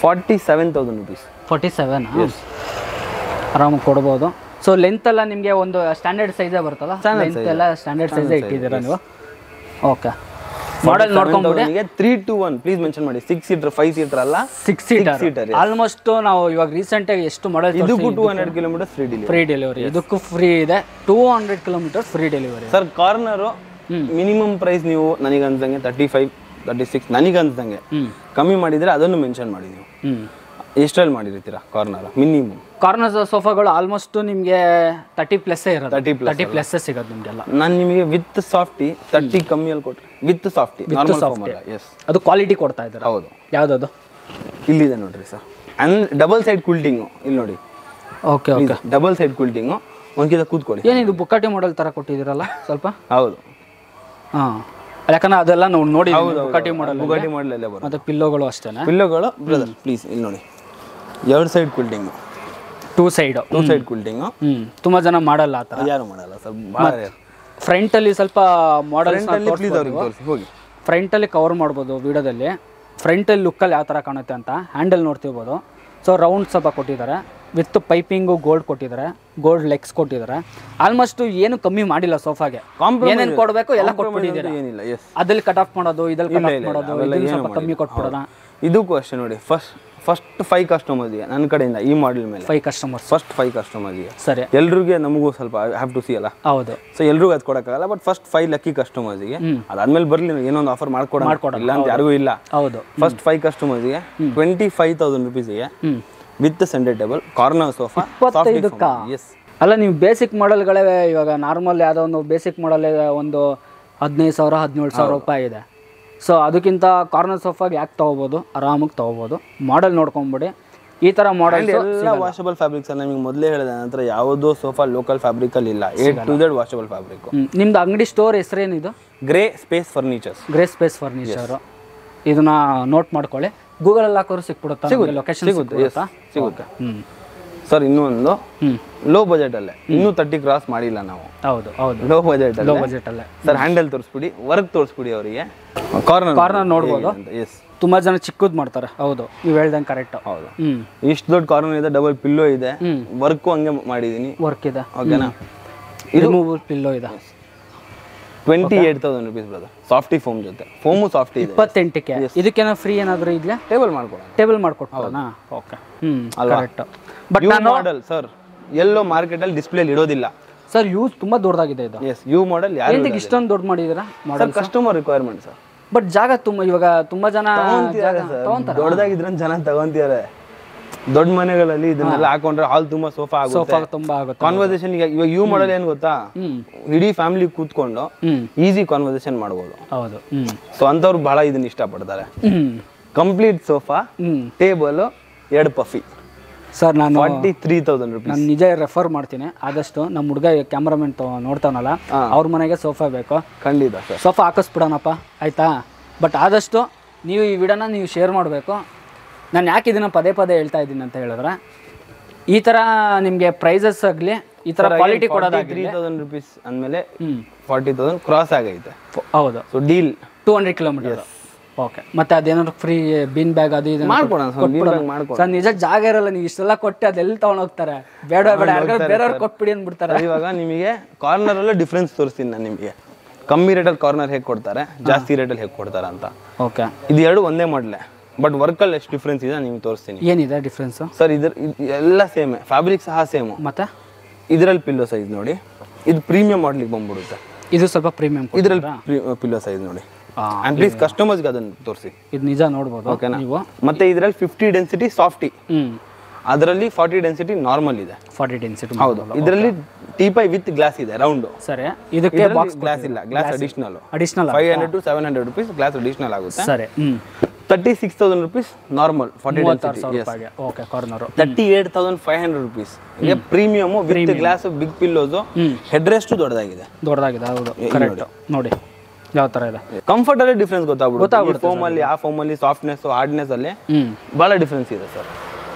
47,000 rupees. 47? ಆರಾಮಾಗಿ ಕೊಡ್ಬೋದು. ಸೊ ಲೆಂತ್ ಎಲ್ಲ ನಿಮಗೆ ಒಂದು ಸ್ಟ್ಯಾಂಡರ್ಡ್ ಸೈಜೇ ಬರ್ತಲ್ಲ? ಲೆಂತ್ ಎಲ್ಲ ಸ್ಟ್ಯಾಂಡರ್ಡ್ ಸೈಜೇ ಇಟ್ಟಿದ್ದೀರಾ ನೀವು? ಓಕೆ. ಮಾಡೆಲ್ ನೋಡ್ಕೊಂಡ್ಬಿಡಿ. 3 to 1 ಪ್ಲೀಸ್ ಮೆನ್ಷನ್ ಮಾಡಿ. 6 ಸೀಟರ್ 5 ಸೀಟರ್ ಅಲ್ಲ, 6 ಸೀಟರ್. ಆಲ್ಮೋಸ್ಟ್ ನಾವು ಇವಾಗ ರೀಸೆಂಟ್ ಆಗಿ ಎಷ್ಟು ಮಾಡೆಲ್, ಇದಕ್ಕೂ 200 ಕಿಲೋಮೀಟರ್ ಫ್ರೀ ಡೆಲಿವರಿ. ಇದಕ್ಕೂ ಫ್ರೀ ಇದೆ. 200 kilometre free delivery sir. Corner minimum price ನೀವು ನನಗೆ ಅನ್ಸಂಗೆ 35, 36 ನನಗೆ ಅನ್ಸಂಗೆ ಕಮ್ಮಿ ಮಾಡಿದ್ರೆ ಅದನ್ನು ಮೆನ್ಷನ್ ಮಾಡಿ. ನೀವು ಎಷ್ಟರಲ್ಲಿ ಮಾಡಿರ್ತೀರಾ ಕಾರ್ನರ್? ಮಿನಿಮಮ್ ಕಾರ್ನರ್ ಸೋಫಾಗಳು ಆಲ್ಮೋಸ್ಟ್ ನಿಮಗೆ 30+ ಇರೋದು. 30+ ಸಿಗೋದು ನಿಮಗೆಲ್ಲ. ನಾನು ನಿಮಗೆ ವಿತ್ ಸಾಫ್ಟಿ 30 ಕಮ್ಮಿಯಲ್ಲಿ ಕೊಟ್ಟರೆ, with softy normal foam. Yes, ಅದು ಕ್ವಾಲಿಟಿ ಕೊಡ್ತಾ ಇದ್ದಾರೆ. ಹೌದು. ಯಾವುದದು? ಇಲ್ಲಿದೆ ನೋಡ್ರಿ ಸರ್. ಡಬಲ್ ಸೈಡ್ ಕುಲ್ಟಿಂಗು ಇಲ್ಲಿ ನೋಡಿ. Okay okay. Double side quilting. ಒಂದ್ಕಿಂತ ಕೂತ್ಕೊಳ್ಳಿ. ಏನಿದು ಬುಕ್ಕಾಟಿ ಮಾಡೆಲ್ ಥರ ಕೊಟ್ಟಿದ್ದೀರಲ್ಲ ಸ್ವಲ್ಪ? ಹೌದು. ಹಾಂ, ಯಾಕಂದ್ರೆ ಅದೆಲ್ಲ ನಾವು ನೋಡಿ ಬುಕ್ಕಾಟಿ ಮಾಡೆಲ್ ಎಲ್ಲ ಬರುತ್ತೆ. ಮತ್ತು ಪಿಲ್ಲೋಗಳು ಅಷ್ಟೇ. ಪಿಲ್ಲೋಗಳು ಬ್ರದರ್ ಪ್ಲೀಸ್ ಇಲ್ಲಿ ನೋಡಿ. 2 ಸೈಡ್ ಕುಲ್ಟಿಂಗು, 2 ಸೈಡ್ ಕುಲ್ಟಿಂಗು. ತುಂಬ ಜನ ಮಾಡಲ್ಲ ಆ ಥರ. ಯಾರು ಮಾಡಲ್ಲ ಸರ್. ಭಾಳ ಫ್ರಂಟಲ್ಲಿ ಸ್ವಲ್ಪ ಮಾಡೆಲ್ಸ್ ಹೋಗಿ ಫ್ರಂಟಲ್ಲಿ ಕವರ್ ಮಾಡ್ಬೋದು ವಿಡಿಯೋದಲ್ಲಿ. ಫ್ರಂಟಲ್ಲಿ ಲುಕ್ಕಲ್ಲಿ ಯಾವ ಥರ ಕಾಣುತ್ತೆ ಅಂತ ಹ್ಯಾಂಡಲ್ ನೋಡ್ತಿರ್ಬೋದು. ಸೊ ರೌಂಡ್ ಸ್ವಲ್ಪ ಕೊಟ್ಟಿದ್ದಾರೆ, ವಿತ್ ಪೈಪಿಂಗು ಗೋಲ್ಡ್ ಕೊಟ್ಟಿದ್ದಾರೆ, ಗೋಲ್ಡ್ ಲೆಗ್ಸ್ ಕೊಟ್ಟಿದ್ದಾರೆ. ಆಲ್ಮೋಸ್ಟ್ ಏನು ಕಮ್ಮಿ ಮಾಡಿಲ್ಲ ಸೋಫಾಗೆ. ಏನೇನು ಕೊಡಬೇಕು ಎಲ್ಲ ಕೊಟ್ಬಿಟ್ಟಿದ್ದಾರೆ. ಏನಿಲ್ಲ. ಅದ್ರಲ್ಲಿ ಕಟ್ ಆಫ್ ಮಾಡೋದು, ಇದ್ರಲ್ಲಿ ಕಟ್ ಆಫ್ ಮಾಡೋದು, ಇದನ್ನ ಸ್ವಲ್ಪ ಕಮ್ಮಿ ಕೊಟ್ಬಿಡೋಣ. ಇದಕ್ಕೂ ಅಷ್ಟೇ ನೋಡಿ. ಫಸ್ಟ್ 5 ಕಸ್ಟಮರ್ಸ್ಗೆ ನನ್ನ ಕಡೆಯಿಂದ ಈ ಮಾಡೆಲ್ ಮೇಲೆ 5 ಕಸ್ಟಮರ್ಸ್. ಫಸ್ಟ್ 5 ಕಸ್ಟಮರ್ಸ್ಗೆ. ಸರಿ. ಎಲ್ರಿಗೆ ನಮಗೂ ಸ್ವಲ್ಪ ಹ್ಯಾವ್ ಟು ಸಿ ಅಲ್ಲ. ಹೌದು. ಸೊ ಎಲ್ರಿಗೂ ಅದು ಕೊಡೋಕ್ಕಾಗಲ್ಲ. ಬಟ್ ಫಸ್ಟ್ 5 ಲಕ್ಕಿ ಕಸ್ಟಮರ್ಸ್ಗೆ ಅದಾದ್ಮೇಲೆ ಬರಲಿ ಏನೊಂದು ಆಫರ್ ಮಾಡ್ಕೊಡೋಣ ಇಲ್ಲ ಅಂತ ಯಾರಿಗೂ ಇಲ್ಲ. ಹೌದು. ಫಸ್ಟ್ 5 ಕಸ್ಟಮರ್ಸ್ಗೆ 25,000 rupeesಗೆ with centre table corner sofa. 25ಕ್ಕ? ಎಸ್. ಅಲ್ಲ, ನೀವು ಬೇಸಿಕ್ ಮಾಡೆಲ್ಗಳೇ ಇವಾಗ ನಾರ್ಮಲ್ ಯಾವುದೋ ಒಂದು ಬೇಸಿಕ್ ಮಾಡೆಲ್ ಒಂದು 15,000 17,000 ರೂಪಾಯಿ ಇದೆ. ಸೊ ಅದಕ್ಕಿಂತ ಕಾರ್ನರ್ ಸೋಫಾಗೆ ಯಾಕೆ ತೊಗೋಬೋದು, ಆರಾಮಾಗಿ ತೊಗೋಬೋದು. ಮಾಡೆಲ್ ನೋಡ್ಕೊಂಬಿಡಿ. ಈ ಥರ ಮಾಡೆಲ್ ಎಲ್ಲ ವಾಷಬಲ್ ಫ್ಯಾಬ್ರಿಕ್ಸ್. ನಿಮಗೆ ಮೊದಲೇ ಹೇಳಿದ ನಂತರ ಯಾವುದೋ ಸೋಫಾ ಲೋಕಲ್ ಫ್ಯಾಬ್ರಿಕಲ್ಲಿ ಇಲ್ಲ. A to Z washable fabric. ನಿಮ್ದು ಅಂಗಡಿ ಸ್ಟೋರ್ ಹೆಸರೇನಿದು? Grey space furnitures. Grey space furniture. ಇದನ್ನ ನೋಟ್ ಮಾಡ್ಕೊಳ್ಳಿ. ಗೂಗಲಲ್ಲಿ ಹಾಕೋರು ಸಿಕ್ಬಿಡುತ್ತಾ ಲೊಕೇಶನ್ ಸಿಗುತ್ತೆ ಸರ್. ಇನ್ನೂ ಒಂದು ಲೋ ಬಜೆಟ್ ಅಲ್ಲೇ, ಇನ್ನೂ 30 ಕ್ರಾಸ್ ಮಾಡಿಲ್ಲ ನಾವು. ಹೌದು ಹೌದು, ಲೋ ಬಜೆಟ್ ಅಲ್ಲೇ ಸರ್. ಹ್ಯಾಂಡಲ್ ತೋರಿಸ್ಬಿಡಿ, ವರ್ಕ್ ತೋರಿಸ್ಬಿಡಿ ಅವರಿಗೆ. ಕಾರ್ನರ್ ನೋಡ್ಬೋದು. ಎಸ್, ತುಂಬಾ ಜನ ಚಿಕ್ಕದ್ ಮಾಡ್ತಾರೆ. ಹೌದು, ನೀವು ಹೇಳ್ದಂಗೆ ಕರೆಕ್ಟ್. ಹೌದು, ಇಷ್ಟು ದೊಡ್ಡ ಕಾರ್ನರ್ ಇದೆ, ಡಬಲ್ ಪಿಲ್ಲೋ ಇದೆ, ವರ್ಕು ಹಂಗೆ ಮಾಡಿದೀನಿ. ವರ್ಕ್ ಇದೆ, ಓಕೆನಾ. ಇದು ಪಿಲ್ಲೋ ಇದೆ. 28,000 rupees ಬ್ರದರ್. ಸಾಫ್ಟಿ ಫೋಮ್ ಜೊತೆ, ಫೋಮು ಸಾಫ್ಟಿ ಇದೆ. 28ಕ್ಕೆ. ಇದಕ್ಕೇನೋ ಫ್ರೀ ಏನಾದರೂ ಇದೆಯಾ? ಟೇಬಲ್ ಮಾಡ್ಕೊಡ್ತಾರಾ? Okay, correct. ಬಟ್ ನಾನು ಮಾಡೆಲ್ ಸರ್ ಎಲ್ಲೋ ಮಾರ್ಕೆಟ್ ಅಲ್ಲಿ ಡಿಸ್ಪ್ಲೇ ಇಡೋದಿಲ್ಲ ಸರ್. ಯೂಸ್ ತುಂಬಾ ದೊಡ್ಡದಾಗಿದೆ ಇದು. Yes, U model. ಯಾರು ಇಷ್ಟೊಂದು ದೊಡ್ಡ ಮಾಡಿದೀರಾ model? Customer requirement sir. But ಜಾಗ ಇವಾಗ ತುಂಬಾ ಜನ ದೊಡ್ಡದಾಗಿದ್ರೆ ಜನ ತಗೊಂತಿದ್ದಾರೆ. ದೊಡ್ಡ ಮನೆಗಳಲ್ಲಿ ಇದನ್ನೆಲ್ಲ ಹಾಕೊಂಡ್ರೆ ಹಾಲ್ ತುಂಬಾ ಸೋಫಾ ತುಂಬಾ ಆಗುತ್ತೆ. ಕಾನ್ವರ್ಸೇಷನ್ ಇವಾಗ ಯು ಮಾಡೆಲ್ ಏನ್ ಗೊತ್ತಾ, ಇಡೀ ಫ್ಯಾಮಿಲಿ ಕೂತ್ಕೊಂಡು ಈಸಿ ಕಾನ್ವರ್ಸೇಷನ್ ಮಾಡಬಹುದು. ಹೌದು. ಸೊ ಅಂತವ್ರು ಬಹಳ ಇದನ್ನ ಇಷ್ಟಪಡ್ತಾರೆ. Complete sofa, table, 2 puffy sir. ನಾನು 43,000 rupees. ನಾನು ನಿಜ ರೆಫರ್ ಮಾಡ್ತೀನಿ. ಆದಷ್ಟು ನಮ್ಮ ಹುಡುಗ ಕ್ಯಾಮ್ರಾಮನ್ ನೋಡ್ತಾವನಲ್ಲ, ಅವ್ರ ಮನೆಗೆ ಸೋಫಾ ಬೇಕು. ಖಂಡಿತ ಸರ್, ಸೋಫಾ ಹಾಕಿಸ್ಬಿಡೋಣಪ್ಪ, ಆಯ್ತಾ? ಬಟ್ ಆದಷ್ಟು ನೀವು ಈ ವಿಡಿಯೋನ ನೀವು ಶೇರ್ ಮಾಡಬೇಕು. ನಾನು ಯಾಕೆ ಇದನ್ನು ಪದೇ ಪದೇ ಹೇಳ್ತಾ ಇದ್ದೀನಿ ಅಂತ ಹೇಳಿದ್ರೆ, ಈ ಥರ ನಿಮಗೆ ಪ್ರೈಸಸ್ ಆಗಲಿ, ಈ ಥರ ಕ್ವಾಲಿಟಿ ಕೊಡೋದಾಗಲಿ. 3,000 rupees ಅಂದಮೇಲೆ 40,000 ಕ್ರಾಸ್ ಆಗೈತೆ. ಹೌದು. So deal 200 kilometre. ಓಕೆ. ಮತ್ತೆ ಅದೇನಾದ್ರು ಫ್ರೀ ಬಿನ್ ಬ್ಯಾಗ್ ಅದು ಇದು ಮಾಡ್ಕೊಡೋಣ ಸರ್. ನಿಜ ಜಾಗ ಇರಲ್ಲ, ನೀವು ಇಷ್ಟೆಲ್ಲ ಕೊಟ್ಟು ಅದೆಲ್ಲ ತಗೊಂಡು ಹೋಗ್ತಾರೆ. ಬೇಡ ಬೇರೆಯವ್ರು ಕೊಟ್ಬಿಡಿ ಅಂದ್ಬಿಡ್ತಾರೆ. ಇವಾಗ ನಿಮಗೆ ಕಾರ್ನರ್ ಅಲ್ಲೂ ಡಿಫ್ರೆನ್ಸ್ ತೋರಿಸ್ತೀನಿ ನಾನು ನಿಮಗೆ. ಕಮ್ಮಿ ರೇಟಲ್ಲಿ ಕಾರ್ನರ್ ಹೇಗೆ ಕೊಡ್ತಾರೆ, ಜಾಸ್ತಿ ರೇಟಲ್ಲಿ ಹೇಗೆ ಕೊಡ್ತಾರೆ ಅಂತ. ಓಕೆ. ಇದು 2 ಒಂದೇ ಮಾಡಲೇ, ಬಟ್ ವರ್ಕಲ್ಲಿ ಎಷ್ಟು ಡಿಫ್ರೆನ್ಸ್ ಇದೆ ನಿಮ್ಗೆ ತೋರಿಸ್ತೀನಿ. ಏನಿದೆ ಡಿಫ್ರೆನ್ಸ್ ಸರ್? ಎಲ್ಲ ಸೇಮೇ, ಫ್ಯಾಬ್ರಿಕ್ ಸಹ ಸೇಮು. ಮತ್ತೆ ಇದರಲ್ಲಿ ಪಿಲ್ಲೋ ಸೈಜ್ ನೋಡಿ, ಇದು ಪ್ರೀಮಿಯಂ ಮಾಡ್ಲಿಕ್ಕೆ ಬಂದ್ಬಿಡುತ್ತೆ. ಇದು ಸ್ವಲ್ಪ ಪ್ರೀಮಿಯಂ. ಇದರಲ್ಲಿ ಪಿಲ್ಲೋ ಸೈಜ್ ನೋಡಿ. ಅಂಡ್ ಪ್ಲೀಸ್ ಕಸ್ಟಮರ್ಸ್ಗೆ ಅದನ್ನು ತೋರಿಸಿ. ಇದು ನಿಜ ನೋಡ್ಬೋದು. ಓಕೆನಾ. ಮತ್ತೆ ಇದರಲ್ಲಿ 50 ಡೆನ್ಸಿಟಿ ಸಾಫ್ಟಿ, ಅದರಲ್ಲಿ 40 ಡೆನ್ಸಿಟಿ ನಾರ್ಮಲ್ ಇದೆ. 40 ಡೆನ್ಸಿಟಿ. ಹೌದು. ಇದರಲ್ಲಿ ಟೀಪೈ ವಿತ್ ಗ್ಲಾಸ್ ಇದೆ, ರೌಂಡ್. ಸರಿ. ಇದಕ್ಕೆ ಬಾಕ್ಸ್ ಗ್ಲಾಸ್ ಇಲ್ಲ, glass additional 500 to 700 rupees glass additional ಆಗುತ್ತೆ. ಸರಿ. 36,000 rupees normal 40 density. Okay. Corner 38,500 rupees ಗೆ premium with glass, big pillows, head rest ದೊಡ್ಡದಾಗಿದೆ. ಹೌದು, ಕರೆಕ್ಟ್. ನೋಡಿ ಯಾವ ತರ ಇದೆ. ಕಂಫರ್ಟ್ ಅಲ್ಲಿ ಡಿಫರೆನ್ಸ್ ಗೊತ್ತಾಗ್ಬಿಡುತ್ತೆ. ಫೋಮ್ ಅಲ್ಲಿ, ಆ ಫೋಮ್ ಅಲ್ಲಿ ಸಾಫ್ಟ್ನೆಸ್, ಹಾರ್ಡ್ನೆಸ್ ಅಲ್ಲಿ ಬಹಳ ಡಿಫರೆನ್ಸ್ ಇದೆ ಸರ್.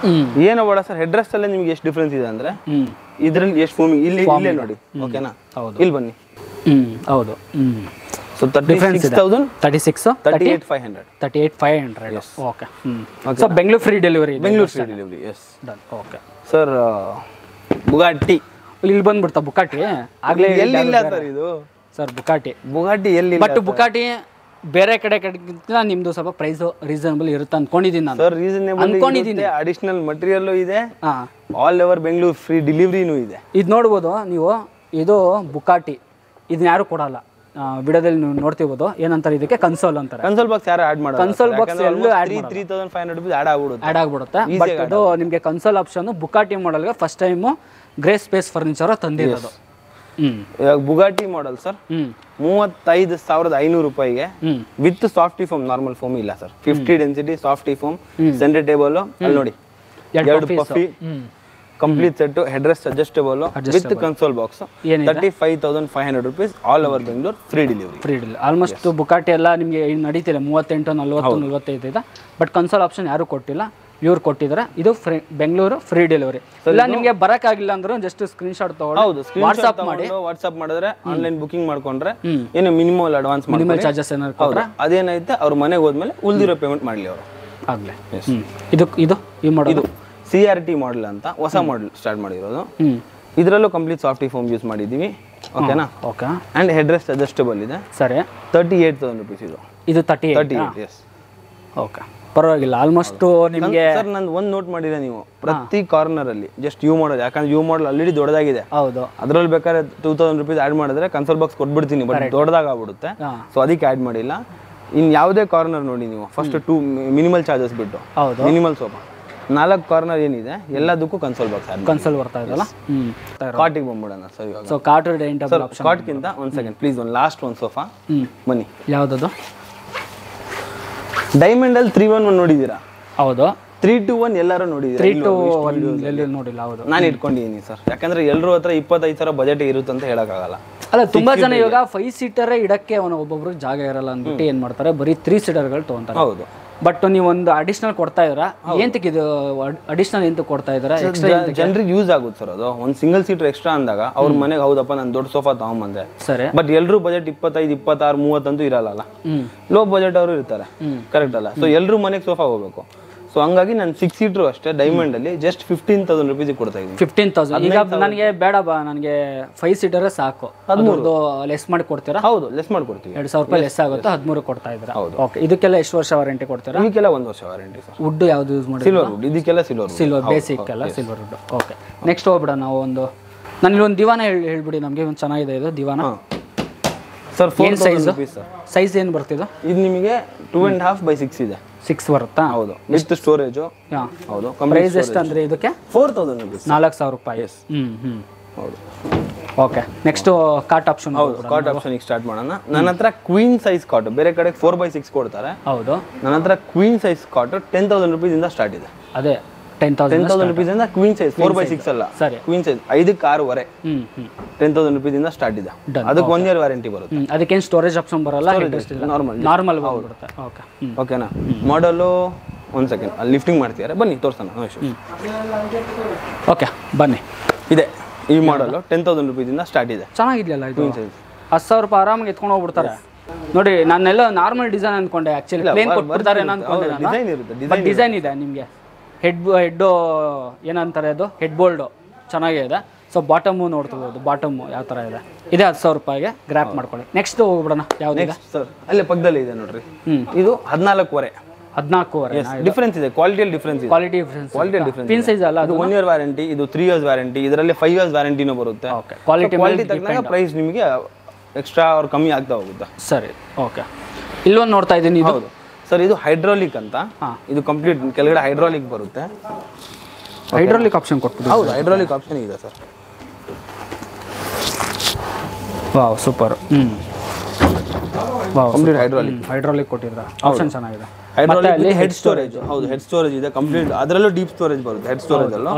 ಏನೋ ಬೇಡ ಸರ್, ಹೆಡ್ ರೆಸ್ಟ್ ಅಲ್ಲೇ ನಿಮ್ಗೆ ಎಷ್ಟು ಡಿಫರೆನ್ಸ್ ಇದೆ ಅಂದ್ರೆ, ಇದ್ರಲ್ಲಿ ಎಷ್ಟು ಫೋಮ್ ಇಲ್ಲೇ ನೋಡಿ. ಓಕೆನಾ. ಇಲ್ಲಿ ಬನ್ನಿ. ಹೌದು. So 36,000, 38,500. Okay. So Bengaluru free delivery. Yes. Okay sir. Bugatti ಇಲ್ಲಿ ಬಂದ್ಬಿಡ್ತಾ? ಬುಕಾಟಿ ಆಗ್ಲೇ ಎಲ್ಲಿಲ್ಲ ಸರ್ ಇದು. ಸರ್ ಬುಗಾಟಿ ಎಲ್ಲಿ? ಬಟ್ ಬುಕಾಟಿ ಬೇರೆ ಕಡೆಗಿಂತ ನಿಮ್ದು ಸ್ವಲ್ಪ ಪ್ರೈಸ್ ರೀಸನಬಲ್ ಇರುತ್ತೆ ಅನ್ಕೊಂಡಿದ್ದೀನಿ ನಾನು. ಸರ್ ರೀಸನಬಲ್, ಅಡಿಷನಲ್ ಮಟೀರಿಯಲ್ ಇದೆ, ಆಲ್ ಓವರ್ ಬೆಂಗಳೂರು ಫ್ರೀ ಡೆಲಿವರಿನೂ ಇದೆ. ಇದು ನೋಡ್ಬೋದು ನೀವು. ಇದು ಬುಕಾಟಿ, ಇದನ್ನ ಯಾರು ಕೊಡಲ್ಲ. ವಿಡಿಯೋದಲ್ಲಿ ನೀವು ನೋಡ್ತಿರ್ಬೋದು. ಏನಂತಾರೆ ಇದಕ್ಕೆ? ಕನ್ಸೋಲ್ ಅಂತಾರೆ. ಕನ್ಸೋಲ್ ಬಾಕ್ಸ್ ಯಾರು ಆಡ್ ಮಾಡೋದು? ಕನ್ಸೋಲ್ ಬಾಕ್ಸ್ ಎಲ್ಲೂ 3,500 rupees ಆಡ್ ಆಗ್ಬಿಡುತ್ತೆ. ಬಟ್ ಇದು ನಿಮಗೆ ಕನ್ಸೋಲ್ ಆಪ್ಷನ್ ಬುಕಾಟಿ ಮಾಡೆಲ್ಗೆ first time grey space furniture ತಂದಿರೋದು. ಇವಾಗ ಬುಗಾಟಿ ಮಾಡೆಲ್ ಸರ್ 35,500 ರೂಪಾಯಿಗೆ with softy foam. Normal foam ಇಲ್ಲ sir. 50 density softy foam, centre table ಅಲ್ಲಿ ನೋಡಿ, 2 puffy, complete set, head rest adjustable with console box. 35,500 rupees all over Bengaluru free delivery. Almost Bugatti ಎಲ್ಲ ನಿಮಗೆ ನಡೀತಿಲ್ಲ 38, 40, 45 ಇದೆ. But console option ಯಾರು ಕೊಟ್ಟಿಲ್ಲ, ಇವ್ರು ಕೊಟ್ಟಿದ್ದಾರೆ. ಇದು ಬೆಂಗಳೂರು ಫ್ರೀ ಡೆಲಿವರಿ. ಇಲ್ಲ ನಿಮಗೆ ಬರಕ್ಕಾಗಿಲ್ಲ ಅಂದ್ರೆ ಜಸ್ಟ್ ಸ್ಕ್ರೀನ್ ಶಾಟ್ ತಗೊಂಡು ವಾಟ್ಸ್ಆಪ್ ಮಾಡಿದ್ರೆ ಆನ್ಲೈನ್ ಬುಕಿಂಗ್ ಮಾಡ್ಕೊಂಡ್ರೆ ಏನು ಮಿನಿಮಲ್ ಅಡ್ವಾನ್ಸ್ ಚಾರ್ಜಸ್ ಏನಾದ್ರು ಕೊಟ್ರೆ ಅದೇನೈತೆ ಅವ್ರ ಮನೆಗೆ ಹೋದ್ಮೇಲೆ ಉಳಿದಿರೋ ಪೇಮೆಂಟ್ ಮಾಡಲಿ ಅವರು ಆಗ್ಲೇ. ಇದು ಈ ಮಾಡೋದು CRT ಮಾಡೆಲ್ ಅಂತ ಹೊಸ ಮಾಡೆಲ್ ಸ್ಟಾರ್ಟ್ ಮಾಡಿರೋದು. ಇದರಲ್ಲೂ ಕಂಪ್ಲೀಟ್ ಸಾಫ್ಟಿ ಫೋಮ್ ಯೂಸ್ ಮಾಡಿದ್ದೀವಿ. ಓಕೆನಾ. Okay. And head rest adjustable ಇದೆ. ಸರಿ. 38,000 rupees ಇದು 38. ಎಸ್. ಓಕೆ, ಪರವಾಗಿಲ್ಲ. ಆಲ್ಮೋಸ್ಟ್ ನಿಮಗೆ ಸರ್ ನಂದು ಒಂದು ನೋಟ್ ಮಾಡಿದ್ರೆ ನೀವು ಪ್ರತಿ ಕಾರ್ನರ್ ಅಲ್ಲಿ ಜಸ್ಟ್ ಯು ಮಾಡೆಲ್, ಯಾಕಂದ್ರೆ ಯು ಮಾಡೆಲ್ ಆಲ್ರೆಡಿ ದೊಡ್ಡದಾಗಿದೆ. ಹೌದು. ಅದ್ರಲ್ಲಿ ಬೇಕಾದ್ರೆ 2,000 rupees ಆಡ್ ಮಾಡಿದ್ರೆ ಕನ್ಸೋಲ್ ಬಾಕ್ಸ್ ಕೊಟ್ಬಿಡ್ತೀನಿ, ಬಟ್ ದೊಡ್ಡದಾಗ್ಬಿಡುತ್ತೆ. ಸೊ ಅದಕ್ಕೆ ಆಡ್ ಮಾಡಿಲ್ಲ. ಇನ್ ಯಾವುದೇ ಕಾರ್ನರ್ ನೋಡಿ ನೀವು ಫಸ್ಟ್ 2 ಮಿನಿಮಲ್ ಚಾರ್ಜಸ್ ಬಿಟ್ಟು ಮಿನಿಮಲ್ ಸೋಫಾ 4 ಕಾರ್ನರ್ ಏನಿದೆ ಎಲ್ಲದಕ್ಕೂ ಕನ್ಸೋಲ್ ಬಾಕ್ಸ್ ಕನ್ಸೋಲ್ ಬರ್ತಾ ಇದಲ್ಲ. ಕಾಟಿಗೆ ಬಂದ್ಬಿಡೋಣ ಸರ್ ಇವಾಗ. So cot dining table option. ಕಾಟ್ಗಿಂತ ಒಂದು ಸೆಕೆಂಡ್ ಪ್ಲೀಸ್, ಒಂದು ಲಾಸ್ಟ್ ಒಂದು ಸೋಫಾ ಬನ್ನಿ. ಯಾವುದದು? ಡೈಮಂಡ್ ಅಲ್ಲಿ 311 ನೋಡಿದ್ದೀರಾ? ಹೌದು. 3 to 1 ಎಲ್ಲರೂ ನೋಡಿದ್ದೀರಾ? 3 to 1 ಎಲ್ಲಿ ನೋಡಿಲ್ಲ. ಹೌದು, ನಾನು ಇಟ್ಕೊಂಡಿದ್ದೀನಿ ಸರ್. ಯಾಕಂದ್ರೆ ಎಲ್ಲರೂ ಹತ್ರ 25,000 ಬಜೆಟ್ ಇರುತ್ತೆ ಅಂತ ಹೇಳಕ್ಕಾಗಲ್ಲ. ಅಲ್ಲ, ತುಂಬಾ ಜನ ಇವಾಗ 5 ಸೀಟರೇ ಇಡಕ್ಕೆ ಒಬ್ಬೊಬ್ರು ಜಾಗ ಇರಲ್ಲ ಅಂದ್ಬಿಟ್ಟು ಏನ್ ಮಾಡ್ತಾರೆ, ಬರೀ 3 ಸೀಟರ್ಗಳು ತಗೊಂತಾರೆ. ಹೌದು. ಬಟ್ ನೀವು ಒಂದು ಅಡಿಷನಲ್ ಕೊಡ್ತಾ ಇದ್ದೀರಾ, ಎಂತಕ್ಕೆ ಇದು ಅಡಿಷನಲ್ ಎಂತ ಕೊಡ್ತಾ ಇದ್ದೀರಾ? ಜನರಿಗೆ ಯೂಸ್ ಆಗುತ್ತೆ ಸರ್. ಅದು ಒಂದು ಸಿಂಗಲ್ ಸೀಟರ್ ಎಕ್ಸ್ಟ್ರಾ ಅಂದಾಗ ಅವ್ರ ಮನೆಗೆ ಹೌದಪ್ಪ ನಾನು ದೊಡ್ಡ ಸೋಫಾ ತಗೊಂಬಂದೆ, ಸರಿ, ಬಟ್ ಎಲ್ಲರೂ ಬಜೆಟ್ 25, 26, 30 ಅಂತೂ ಇರಲ್ಲ. ಲೋ ಬಜೆಟ್ ಅವರು ಇರ್ತಾರೆ, ಕರೆಕ್ಟ್ ಅಲ್ಲ? ಸೊ ಎಲ್ಲರೂ ಮನೆಗೆ ಸೋಫಾ ಹೋಗ್ಬೇಕು. ಸೊ ಹಂಗಾಗಿ ನಾನು 6 ಸೀಟರ್ ಅಷ್ಟೇ ಡೈಮಂಡ್ ಅಲ್ಲಿ ಜಸ್ಟ್ 15,000 ರುಪೀಸ್ ಕೊಡ್ತಾ ಇದ್ದೀನಿ. 15,000. ಈಗ ನನಗೆ ಬೇಡ ಬಾ, ನನಗೆ 5 ಸೀಟರ್ ಸಾಕು, 13 ಲೆಸ್ ಮಾಡಿ ಕೊಡ್ತೀರಾ? ಹೌದು, ಲೆಸ್ ಮಾಡ್ಕೊಡ್ತೀವಿ. 2,000 ರೂಪಾಯಿ ಲೆಸ್ ಆಗುತ್ತೆ, 13 ಕೊಡ್ತಾ ಇದ್ದೀರಾ. ಓಕೆ. ಇದಕ್ಕೆಲ್ಲ ಎಷ್ಟು ವರ್ಷ ವಾರಂಟಿ ಕೊಡ್ತೀರಾ? ಇದಕ್ಕೆಲ್ಲ 1 ವರ್ಷ ವಾರಂಟಿ ಸರ್. ವುಡ್ ಯಾವ್ದು ಯೂಸ್ ಮಾಡಿ? Silver wood. ಇದಕ್ಕೆಲ್ಲ ಸಿಲ್ವರ್ ಬೇಸಿಕ್ ಎಲ್ಲ ಸಿಲ್ವರ್ ವುಡ್. ಓಕೆ, ನೆಕ್ಸ್ಟ್ ಹೋಗ್ಬಿಡ. ನಾವು ಒಂದು ನನಗೆ ಒಂದು ದಿವಾನ ಹೇಳ್ಬಿಡಿ, ನಮಗೆ ಒಂದು ಚೆನ್ನಾಗಿದೆ ಇದು ದಿವಾನ ಸರ್. 4,000 rupees sir. ಸೈಜ್ ಏನು ಬರ್ತಿದ್ದು? ಇದು ನಿಮಗೆ 2.5 by 6 ಇದೆ. 6 ಬರುತ್ತಾ? ಹೌದು. ಎಷ್ಟು ಸ್ಟೋರೇಜು? ಹೌದು. ಪ್ರೈಸ್ ಎಷ್ಟು ಅಂದ್ರೆ ಇದಕ್ಕೆ? 4,000 ರೂಪೀಸ್. 4,000 ರೂಪಾಯಿ. ಹೌದು. ಓಕೆ. ನೆಕ್ಸ್ಟ್ ಕಾಟ್ ಆಪ್ಷನ್. ಹೌದು, ಕಾಟ್ ಆಪ್ಷನ್ ಸ್ಟಾರ್ಟ್ ಮಾಡೋಣ. ನನ್ನ ಹತ್ರ ಕ್ವೀನ್ ಸೈಜ್ ಕಾಟ್, ಬೇರೆ ಕಡೆ 4 by 6 ಕೊಡ್ತಾರೆ. ಹೌದು. ನನ್ನ ಹತ್ರ ಕ್ವೀನ್ ಸೈಜ್ ಕಾಟ್ 10,000 ರೂಪೀಸ್ ಇಂದ ಸ್ಟಾರ್ಟ್ ಇದೆ. ಅದೇ 10,000 ರೂಪೀಸ್ ಇಂದ ಕ್ವೀನ್ ಸೈಜ್ 4 by 6 ಅಲ್ಲ, ಸರಿ, ಕ್ವೀನ್ ಸೈಜ್ 5ಕ್ಕೆ 6 ವರೆ 10,000 ರೂಪೀಸ್ ಇಂದ ಸ್ಟಾರ್ಟ್ ಇದೆ. ಅದಕ್ಕೆ 1 ಇಯರ್ ವಾರಂಟಿ ಬರುತ್ತೆ. ಅದಕ್ಕೇನು ಸ್ಟೋರೇಜ್ ಆಪ್ಷನ್ ಬರಲ್ಲ, ನಾರ್ಮಲ್ ಬರುತ್ತೆ. ಓಕೆ, ಓಕೆನಾ? ಮಾಡಲು 1 ಸೆಕೆಂಡ್ ಅಲ್ಲಿ ಲಿಫ್ಟಿಂಗ್ ಮಾಡ್ತಿದ್ದಾರೆ, ಬನ್ನಿ ತೋರಿಸೋಣ. ಓಕೆ, ಬನ್ನಿ. ಇದೆ ಈ ಮಾಡಲು 10,000 ರೂಪೀಸ್ ಇಂದ ಸ್ಟಾರ್ಟ್ ಇದೆ. ಚೆನ್ನಾಗಿದೆಯಲ್ಲ ಇದು. 10,000 ರೂಪಾಯಿ ಆರಾಮಾಗಿ ಎತ್ಕೊಂಡು ಹೋಗ್ಬಿಡ್ತಾರೆ. ನೋಡಿ, ನಾನೆಲ್ಲ ನಾರ್ಮಲ್ ಡಿಸೈನ್ ಅನ್ಕೊಂಡೆ, ಆಕ್ಚುಲಿ ಪ್ಲೇನ್ ಕೊಟ್ಬಿಡ್ತಾರೆ ಅನ್ಕೊಂಡೆ. ಬಟ್ ಡಿಸೈನ್ ಇದೆ ನಿಮಗೆ. ಹೆಡ್ಡು ಏನಂತಾರೆ ಅದು, ಹೆಡ್ ಬೋಲ್ಡು ಚೆನ್ನಾಗಿದೆ. ಸೊ ಬಾಟಮು ನೋಡ್ತಿರ್ಬೋದು, ಬಾಟಮು ಯಾವ ಥರ ಇದೆ. ಇದೆ 10,000 ರೂಪಾಯಿಗೆ ಗ್ರ್ಯಾಪ್ ಮಾಡ್ಕೊಳ್ಳಿ. ನೆಕ್ಸ್ಟ್ ಹೋಗ್ಬಿಡೋಣ. ಯಾವ್ದು ಸರ್? ಅಲ್ಲೇ ಪಕ್ಕದಲ್ಲಿ ಇದೆ ನೋಡ್ರಿ, ಇದು 14 ಡಿಫರೆನ್ಸ್ ಇದೆ. ಕ್ವಾಲಿಟಿಯಲ್ಲಿ ಡಿಫರೆನ್ಸ್ ಇದೆ. Quality difference. ಪಿನ್ ಸೈಜ್ ಅಲ್ಲ, ಅದು 1 ಇಯರ್ ವಾರಂಟಿ, ಇದು 3 ಇಯರ್ಸ್ ವಾರಂಟಿ, ಇದರಲ್ಲಿ 5 ಇಯರ್ಸ್ ವಾರಂಟಿನೂ ಬರುತ್ತೆ. ಕ್ವಾಲಿಟಿ ತಕ್ಕಂಗೆ ಪ್ರೈಸ್ ನಿಮಗೆ ಎಕ್ಸ್ಟ್ರಾ ಅವ್ರು ಕಮ್ಮಿ ಆಗ್ತಾ ಹೋಗುತ್ತೆ. ಸರಿ, ಓಕೆ. ಇಲ್ಲೊಂದು ನೋಡ್ತಾ ಇದ್ದೀನಿ. ಹೌದು ಸರ್, ಇದು ಹೈಡ್ರಾಲಿಕ್ ಅಂತ. ಇದು ಕಂಪ್ಲೀಟ್ ಕೆಳಗಡೆ ಹೈಡ್ರಾಲಿಕ್ ಬರುತ್ತೆ. ಹೈಡ್ರಾಲಿಕ್ ಆಪ್ಷನ್ ಕೊಟ್ಬಿಟ್ಟು. ಹೌದು, ಹೈಡ್ರಾಲಿಕ್ ಆಪ್ಷನ್ ಇದೆ sir. Wow, super. Complete hydraulic ಕೊಟ್ಟಿದ್ರ, ಆಪ್ಷನ್ ಚೆನ್ನಾಗಿದೆ. Hydraulic head storage. ಹೌದು, ಹೆಡ್ ಸ್ಟೋರೇಜ್ ಇದೆ ಕಂಪ್ಲೀಟ್. ಅದರಲ್ಲೂ ಡೀಪ್ ಸ್ಟೋರೇಜ್ ಬರುತ್ತೆ ಹೆಡ್ ಸ್ಟೋರೇಜ್ ಅಲ್ಲೂ.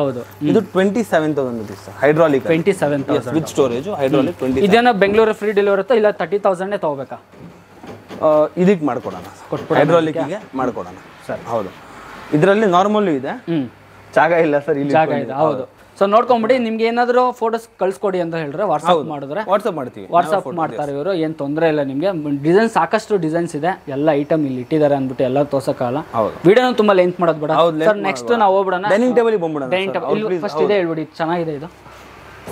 ಇದು 27,000 rupees hydraulic. 27,000 with storage hydraulic. ಇದೇನ ಬೆಂಗಳೂರು ಫ್ರೀ ಡೆಲಿವರಿ ಇರುತ್ತಾ ಇಲ್ಲ 30,000 ತಗೋಬೇಕಾ? ಇದಕ್ಕೆ ಮಾಡ್ಕೊಡೋಣ, ಹೈಡ್ರಾಲಿಕ್ಗೆ ಮಾಡ್ಕೊಡೋಣ ಸರ್. ಹೌದು, ಇದರಲ್ಲಿ ನಾರ್ಮಲ್ ಇದೆ, ಜಾಗ ಇಲ್ಲ ಸರ್ ಇಲ್ಲಿ. ಜಾಗ ಇದೆ, ಹೌದು. ಸೊ ನೋಡ್ಕೊಂಬಿಡಿ. ನಿಮ್ಗೆ ಏನಾದರೂ ಫೋಟೋಸ್ ಕಳ್ಸ್ಕೊಡಿ ಅಂತ ಹೇಳಿದ್ರೆ ವಾಟ್ಸಪ್ ಮಾಡಿದ್ರೆ ವಾಟ್ಸಪ್ ಮಾಡ್ತೀವಿ. ವಾಟ್ಸಪ್ ಮಾಡ್ತಾರೆ ಇವರು, ಏನು ತೊಂದರೆ ಇಲ್ಲ ನಿಮಗೆ. ಡಿಸೈನ್ ಸಾಕಷ್ಟು ಡಿಸೈನ್ಸ್ ಇದೆ, ಎಲ್ಲ ಐಟಮ್ ಇಲ್ಲಿ ಇಟ್ಟಿದ್ದಾರೆ ಅಂದ್ಬಿಟ್ಟು ಎಲ್ಲ ತೋರ್ಸಕ್ಕಾಗಲ್ಲ. ವಿಡಿಯೋನು ತುಂಬಾ ಲೆಂತ್ ಮಾಡೋದು ಬೇಡ ಸರ್. ನೆಕ್ಸ್ಟ್ ನಾವು ಹೋಗ್ಬಿಡೋಣ, ಡೈನಿಂಗ್ ಟೇಬಲ್ ಬಂದ್ಬಿಡೋಣ. ಡೈನಿಂಗ್ ಟೇಬಲ್ ಫಸ್ಟ್ ಇದೆ ಹೇಳ್ಬಿಡಿ, ಚೆನ್ನಾಗಿದೆ ಇದು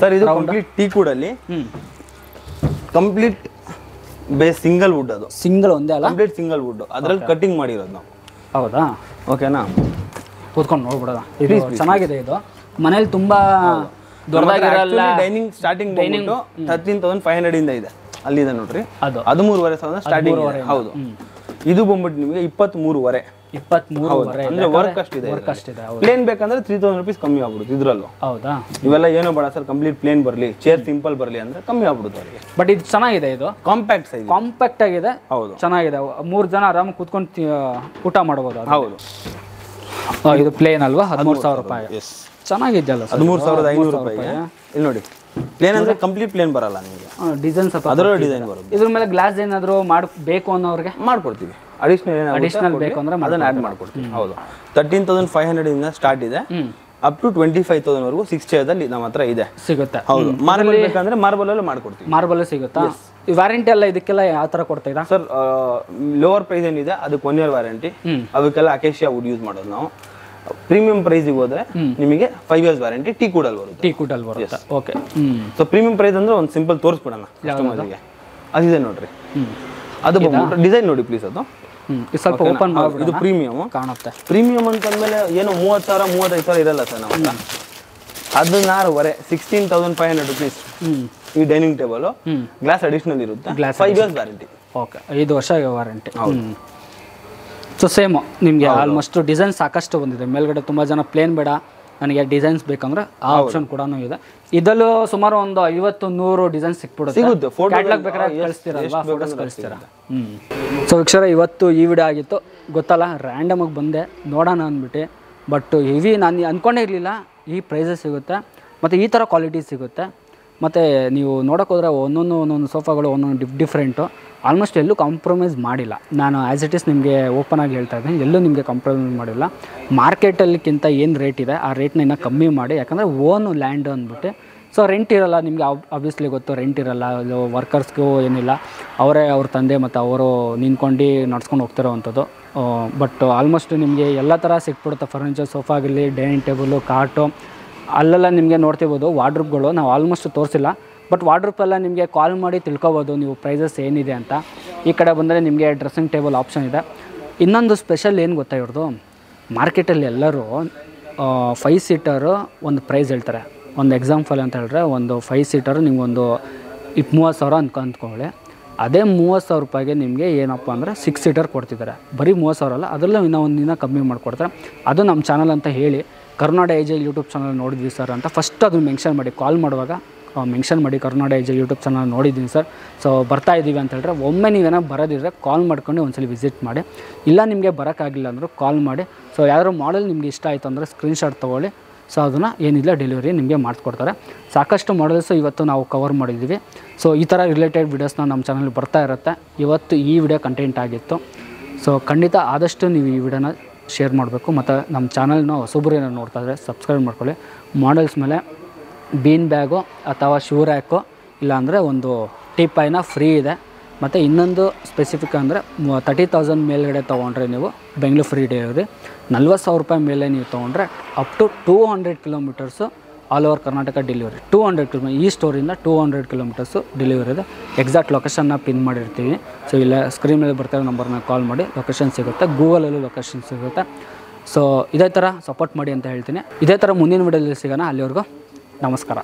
ಸರ್. ಇದು ಕಂಪ್ಲೀಟ್ ಟೀ ಕೂಡಲ್ಲಿ ಕಂಪ್ಲೀಟ್ ಬೇಸ್ ಸಿಂಗಲ್ ವುಡ್. ಅದು ಸಿಂಗಲ್ ಒಂದೇ ಅಲ್ಲ, ಕಂಪ್ಲೀಟ್ ಸಿಂಗಲ್ ವುಡ್. ಅದ್ರಲ್ಲಿ ಕಟಿಂಗ್ ಮಾಡಿರೋದು ನಾವು. ಹೌದಾ? ಓಕೆನಾ? ಕೂತ್ಕೊಂಡು ನೋಡ್ಬಿಡೋಣ. ಇದು ಚೆನ್ನಾಗಿದೆ. ಇದು ಮನೇಲಿ ತುಂಬಾ ದೊಡ್ಡದಾಗಿರಲ್ಲ. ಡೈನಿಂಗ್ ಸ್ಟಾರ್ಟಿಂಗ್ ಡೈನಿಂಗ್ 13,500 ಇಂದ ಇದೆ. ಅಲ್ಲಿದೆ ನೋಡ್ರಿ, ಅದು 13,500 ಸ್ಟಾರ್ಟಿಂಗ್. ಹೌದು, ಇದು ಬಂದ್ಬಿಟ್ಟು ನಿಮಗೆ 23,500. 23,500 ಅಂದ್ರೆ ವರ್ಕ್ ಅಷ್ಟಿದೆ. ಪ್ಲೇನ್ ಬೇಕಂದ್ರೆ 3,000 ರೂಪೀಸ್ ಕಮ್ಮಿ ಆಗ್ಬಿಡುತ್ತೆ ಇದ್ರಲ್ಲೂ. ಹೌದಾ? ಇವೆಲ್ಲ ಏನೋ ಬೇಡ ಸರ್, ಕಂಪ್ಲೀಟ್ ಪ್ಲೇನ್ ಬರಲಿ, ಚೇರ್ ಸಿಂಪಲ್ ಬರಲಿ ಅಂದ್ರೆ ಕಮ್ಮಿ ಆಗ್ಬಿಡುತ್ತೆ ಅವರಿಗೆ. ಬಟ್ ಇದು ಚೆನ್ನಾಗಿದೆ. ಇದು ಕಾಂಪ್ಯಾಕ್ಟ್ ಸೈಜ್, ಕಾಂಪ್ಯಾಕ್ಟ್ ಆಗಿದೆ. ಹೌದು, ಚೆನ್ನಾಗಿದೆ. 3 ಜನ ಆರಾಮಾಗಿ ಕೂತ್ಕೊಂಡು ಊಟ ಮಾಡಬಹುದು. ಹೌದು. ಇದು ಪ್ಲೇನ್ ಅಲ್ವಾ? 13,000 ರೂಪಾಯಿ. ಚೆನ್ನಾಗಿದೆಯಲ್ಲ, 13,500 ರೂಪಾಯಿಗೆ. ಇಲ್ಲಿ ನೋಡಿ, ಪ್ಲೇನ್ ಅಂದ್ರೆ ಕಂಪ್ಲೀಟ್ ಪ್ಲೇನ್ ಬರಲ್ಲ ನಿಮಗೆ, ಡಿಸೈನ್ಸ್ ಅದರಲ್ಲೂ ಡಿಸೈನ್ ಬರುತ್ತೆ. ಇದ್ರ ಮೇಲೆ ಗ್ಲಾಸ್ ಏನಾದರೂ ಬೇಕು ಅನ್ನೋರಿಗೆ ಮಾಡ್ಕೊಡ್ತೀವಿ. ಅಡಿಷನಲ್ ಬೇಕು ಅಂದ್ರೆ ಅದನ್ನ ಆಡ್ ಮಾಡ್ಕೊಡ್ತೀವಿ. ಹೌದು, 13,500 ಇಂದ ಸ್ಟಾರ್ಟ್ ಇದೆ, ಅಪ್ ಟು 25,000 ವರೆಗೂ 6 ಚೇರ್ಸ್ ಅಲ್ಲಿ ನಮ್ಮ ಹತ್ರ ಇದೆ, ಸಿಗುತ್ತೆ. ಹೌದು, ಮಾರ್ಬಲ್ ಬೇಕಂದ್ರೆ ಮಾರ್ಬಲ್ ಅಲ್ಲೂ ಮಾಡ್ಕೊಡ್ತೀವಿ. ಮಾರ್ಬಲ್ ಸಿಗುತ್ತಾ? ವಾರಂಟಿ ಎಲ್ಲ ಇದಕ್ಕೆಲ್ಲ ಯಾವ ತರ ಕೊಡ್ತೀರಾ ಸರ್? ಲೋವರ್ ಪ್ರೈಸ್ ಏನಿದೆ ಅದಕ್ಕೆ 1 ಇಯರ್ ವಾರಂಟಿ. ಅದಕ್ಕೆಲ್ಲ ಅಕೇಶಿಯಾ ವುಡ್ ಯೂಸ್ ಮಾಡೋದು ನಾವು. ಪ್ರೀಮಿಯಂ ಪ್ರೈಸಿಗೆ ಹೋದ್ರೆ ನಿಮಗೆ 5 ಇಯರ್ಸ್ ವಾರಂಟಿ ಟೀ ಕೂಡಲ್ಲಿ ಬರುತ್ತೆ. ಟೀ ಕೂಡಲ್ಲಿ ಬರುತ್ತೆ. ಓಕೆ. ಸೊ ಪ್ರೀಮಿಯಂ ಪ್ರೈಸ್ ಅಂದ್ರೆ ಒಂದು ಸಿಂಪಲ್ ತೋರಿಸ್ಬಿಡೋಣ ಕಸ್ಟಮರ್ಗೆ. ಅದಿದೆ ನೋಡ್ರಿ, ಅದು ಬಂದ್ಬಿಟ್ಟು ಡಿಸೈನ್ ನೋಡಿ ಪ್ಲೀಸ್. ಅದು ಸ್ವಲ್ಪ ಓಪನ್ ಮಾಡ್ಬಿಡಿ. ಇದು ಪ್ರೀಮಿಯಂ ಕಾಣುತ್ತೆ. ಪ್ರೀಮಿಯಂ ಅಂತಂದ್ಮೇಲೆ ಏನು 30,000 35,000 ಇರಲ್ಲ ಸರ್ ನಮ್ಮ ಹತ್ರ. 16,500 16,500 ರೂಪೀಸ್ ಈ ಡೈನಿಂಗ್ ಟೇಬಲ್. ಗ್ಲಾಸ್ ಅಡಿಷನಲ್ ಇರುತ್ತೆ, 5 ಇಯರ್ಸ್ ವಾರಂಟಿ. ಓಕೆ, 5 ವರ್ಷ ವಾರಂಟಿ. ಸೊ ಸೇಮ್ ನಿಮಗೆ ಆಲ್ಮೋಸ್ಟ್ ಡಿಸೈನ್ ಸಾಕಷ್ಟು ಬಂದಿದೆ. ಮೇಲ್ಗಡೆ ತುಂಬ ಜನ ಪ್ಲೇನ್ ಬೇಡ, ನನಗೆ ಡಿಸೈನ್ಸ್ ಬೇಕಂದ್ರೆ ಆ ಆಪ್ಷನ್ ಕೂಡ ಇದೆ. ಇದರಲ್ಲೂ ಸುಮಾರು ಒಂದು 50-100 ಡಿಸೈನ್ ಸಿಕ್ಬಿಡುತ್ತೆ. ಕ್ಯಾಟ್ಲಾಗ್ ಬೇಕಾದ್ರೆ ಕಳಿಸ್ತೀರಲ್ವಾ, ಫೋಟೋಸ್ ಕಳಿಸ್ತೀರಾ? ಸೊ ವೀಕ್ಷರ, ಇವತ್ತು ಈ ವಿಡಿಯೋ ಆಗಿತ್ತು. ಗೊತ್ತಲ್ಲ, ರ್ಯಾಂಡಮ್ ಆಗಿ ಬಂದೆ ನೋಡೋಣ ಅಂದ್ಬಿಟ್ಟು ಬಟ್ ಹೆವಿ ನಾನು ಅಂದ್ಕೊಂಡೇ ಇರಲಿಲ್ಲ ಈ ಪ್ರೈಸಸ್ ಸಿಗುತ್ತೆ ಮತ್ತು ಈ ಥರ ಕ್ವಾಲಿಟಿ ಸಿಗುತ್ತೆ. ಮತ್ತು ನೀವು ನೋಡೋಕೆ ಹೋದರೆ ಒಂದೊಂದು ಸೋಫಾಗಳು ಒಂದೊಂದು ಡಿಫ್ರೆಂಟು. ಆಲ್ಮೋಸ್ಟ್ ಎಲ್ಲೂ ಕಾಂಪ್ರಮೈಸ್ ಮಾಡಿಲ್ಲ. ನಾನು ಆ್ಯಸ್ ಇಟ್ ಈಸ್ ನಿಮಗೆ ಓಪನ್ ಆಗಿ ಹೇಳ್ತಾ ಇದ್ದೀನಿ, ಎಲ್ಲೂ ನಿಮಗೆ ಕಾಂಪ್ರಮೈಸ್ ಮಾಡಿಲ್ಲ. ಮಾರ್ಕೆಟಲ್ಲಿಕ್ಕಿಂತ ಏನು ರೇಟ್ ಇದೆ ಆ ರೇಟ್ನ ಇನ್ನೂ ಕಮ್ಮಿ ಮಾಡಿ, ಯಾಕಂದರೆ ಓನು ಲ್ಯಾಂಡ್ ಅಂದ್ಬಿಟ್ಟು ಸೊ ರೆಂಟ್ ಇರೋಲ್ಲ ನಿಮಗೆ. ಆಬ್ವಿಯಸ್ಲಿ ಗೊತ್ತು, ರೆಂಟ್ ಇರೋಲ್ಲ, ಅದು ವರ್ಕರ್ಸ್ಗೂ ಏನಿಲ್ಲ, ಅವರೇ ಅವ್ರ ತಂದೆ ಮತ್ತು ಅವರು ನಿಂತ್ಕೊಂಡು ನಡ್ಸ್ಕೊಂಡು ಹೋಗ್ತಿರೋ ಅಂಥದ್ದು. ಬಟ್ ಆಲ್ಮೋಸ್ಟ್ ನಿಮಗೆ ಎಲ್ಲ ಥರ ಸಿಕ್ಬಿಡುತ್ತೆ. ಫರ್ನಿಚರ್, ಸೋಫಾ ಆಗಲಿ, ಡೈನಿಂಗ್ ಟೇಬಲು, ಕಾರ್ಟು, ಅಲ್ಲೆಲ್ಲ ನಿಮಗೆ ನೋಡ್ತಿರ್ಬೋದು. ವಾರ್ಡ್ರೂಬ್ಗಳು ನಾವು ಆಲ್ಮೋಸ್ಟ್ ತೋರಿಸಿಲ್ಲ, ಬಟ್ ವಾರ್ಡ್ರೂಪೆಲ್ಲ ನಿಮಗೆ ಕಾಲ್ ಮಾಡಿ ತಿಳ್ಕೊಬೋದು ನೀವು ಪ್ರೈಸಸ್ ಏನಿದೆ ಅಂತ. ಈ ಕಡೆ ಬಂದರೆ ನಿಮಗೆ ಡ್ರೆಸ್ಸಿಂಗ್ ಟೇಬಲ್ ಆಪ್ಷನ್ ಇದೆ. ಇನ್ನೊಂದು ಸ್ಪೆಷಲ್ ಏನು ಗೊತ್ತಾ ಇವ್ರದ್ದು, ಮಾರ್ಕೆಟಲ್ಲಿ ಎಲ್ಲರೂ 5 ಸೀಟರು ಒಂದು ಪ್ರೈಸ್ ಹೇಳ್ತಾರೆ. ಒಂದು ಎಕ್ಸಾಂಪಲ್ ಅಂತ ಹೇಳಿದ್ರೆ, ಒಂದು 5 ಸೀಟರು ನಿಮಗೊಂದು 30,000 ಅಂದ್ಕೊಳ್ಳಿ. ಅದೇ 30,000 ರೂಪಾಯಿಗೆ ನಿಮಗೆ ಏನಪ್ಪ ಅಂದರೆ 6 ಸೀಟರ್ ಕೊಡ್ತಿದ್ದಾರೆ. ಬರೀ 30,000 ಅಲ್ಲ, ಅದರಲ್ಲೂ ಇನ್ನೂ ಕಮ್ಮಿ ಮಾಡಿಕೊಡ್ತಾರೆ. ಅದು ನಮ್ಮ ಚಾನಲ್ ಅಂತ ಹೇಳಿ, ಕರುನಾಡ ಏಜಲ್ ಯೂಟ್ಯೂಬ್ ಚಾನಲ್ ನೋಡಿದ್ವಿ ಸರ್ ಅಂತ ಫಸ್ಟ್ ಅದನ್ನು ಮೆನ್ಷನ್ ಮಾಡಿ, ಕಾಲ್ ಮಾಡುವಾಗ ಮೆನ್ಷನ್ ಮಾಡಿ, ಕರುನಾಡ ಏಜಲ್ ಯೂಟ್ಯೂಬ್ ಚಾನಲ್ ನೋಡಿದ್ದೀನಿ ಸರ್, ಸೊ ಬರ್ತಾ ಇದ್ದೀವಿ ಅಂತ ಹೇಳಿದ್ರೆ, ಒಮ್ಮೆ ನೀವೇನೋ ಬರೋದಿದ್ರೆ ಕಾಲ್ ಮಾಡ್ಕೊಂಡು ಒಂದ್ಸಲ ವಿಸಿಟ್ ಮಾಡಿ. ಇಲ್ಲ ನಿಮಗೆ ಬರೋಕ್ಕಾಗಿಲ್ಲ ಅಂದರೂ ಕಾಲ್ ಮಾಡಿ. ಸೊ ಯಾವ್ದಾದ್ರು ಮಾಡೆಲ್ ನಿಮಗೆ ಇಷ್ಟ ಆಯಿತು ಅಂದರೆ ಸ್ಕ್ರೀನ್ಶಾಟ್ ತೊಗೊಳ್ಳಿ. ಸೊ ಅದನ್ನು ಏನಿಲ್ಲ ಡೆಲಿವರಿ ನಿಮಗೆ ಮಾಡಿಸ್ಕೊಡ್ತಾರೆ. ಸಾಕಷ್ಟು ಮಾಡೆಲ್ಸು ಇವತ್ತು ನಾವು ಕವರ್ ಮಾಡಿದ್ದೀವಿ. ಸೊ ಈ ಥರ ರಿಲೇಟೆಡ್ ವೀಡಿಯೋಸ್ನ ನಮ್ಮ ಚಾನಲ್ ಬರ್ತಾ ಇರುತ್ತೆ. ಇವತ್ತು ಈ ವಿಡಿಯೋ ಕಂಟೆಂಟ್ ಆಗಿತ್ತು. ಸೊ ಖಂಡಿತ ಆದಷ್ಟು ನೀವು ಈ ವಿಡಿಯೋನ ಶೇರ್ ಮಾಡಬೇಕು. ಮತ್ತು ನಮ್ಮ ಚಾನಲ್ನ ಹೊಸೊಬ್ಬರು ಏನೋ ನೋಡ್ತಾ ಇದ್ದರೆ ಸಬ್ಸ್ಕ್ರೈಬ್ ಮಾಡ್ಕೊಳ್ಳಿ. ಮಾಡೆಲ್ಸ್ ಮೇಲೆ ಬೀನ್ ಬ್ಯಾಗು ಅಥವಾ ಶೂ ರ್ಯಾಕು, ಇಲ್ಲಾಂದರೆ ಒಂದು ಟೀಪಾಯ್ನ ಫ್ರೀ ಇದೆ. ಮತ್ತು ಇನ್ನೊಂದು ಸ್ಪೆಸಿಫಿಕ್ ಅಂದರೆ 30,000 ಮೇಲ್ಗಡೆ ತೊಗೊಂಡ್ರೆ ನೀವು ಬೆಂಗಳೂರು ಫ್ರೀ ಡೆಲಿವರಿ. 40,000 ರೂಪಾಯಿ ಮೇಲೆ ನೀವು ತೊಗೊಂಡ್ರೆ up to 200 kilometres all over Karnataka delivery. 200 kilometre, ಈ ಸ್ಟೋರಿಂದ 200 ಕಿಲೋಮೀಟರ್ಸು ಡೆಲಿವರಿ ಇದೆ. ಎಕ್ಸಾಕ್ಟ್ ಲೊಕೇಶನ್ನ ಪಿನ್ ಮಾಡಿರ್ತೀವಿ. ಸೊ ಇಲ್ಲ ಸ್ಕ್ರೀನ್ ಮೇಲೆ ಬರ್ತಿರೋ ನಂಬರ್ನ ಕಾಲ್ ಮಾಡಿ, ಲೊಕೇಶನ್ ಸಿಗುತ್ತೆ, ಗೂಗಲಲ್ಲೂ ಲೊಕೇಶನ್ ಸಿಗುತ್ತೆ. ಸೊ ಇದೇ ಥರ ಸಪೋರ್ಟ್ ಮಾಡಿ ಅಂತ ಹೇಳ್ತೀನಿ. ಇದೇ ಥರ ಮುಂದಿನ ವಿಡಿಯೋದಲ್ಲಿ ಸಿಗೋಣ. ಅಲ್ಲಿವರೆಗೂ ನಮಸ್ಕಾರ.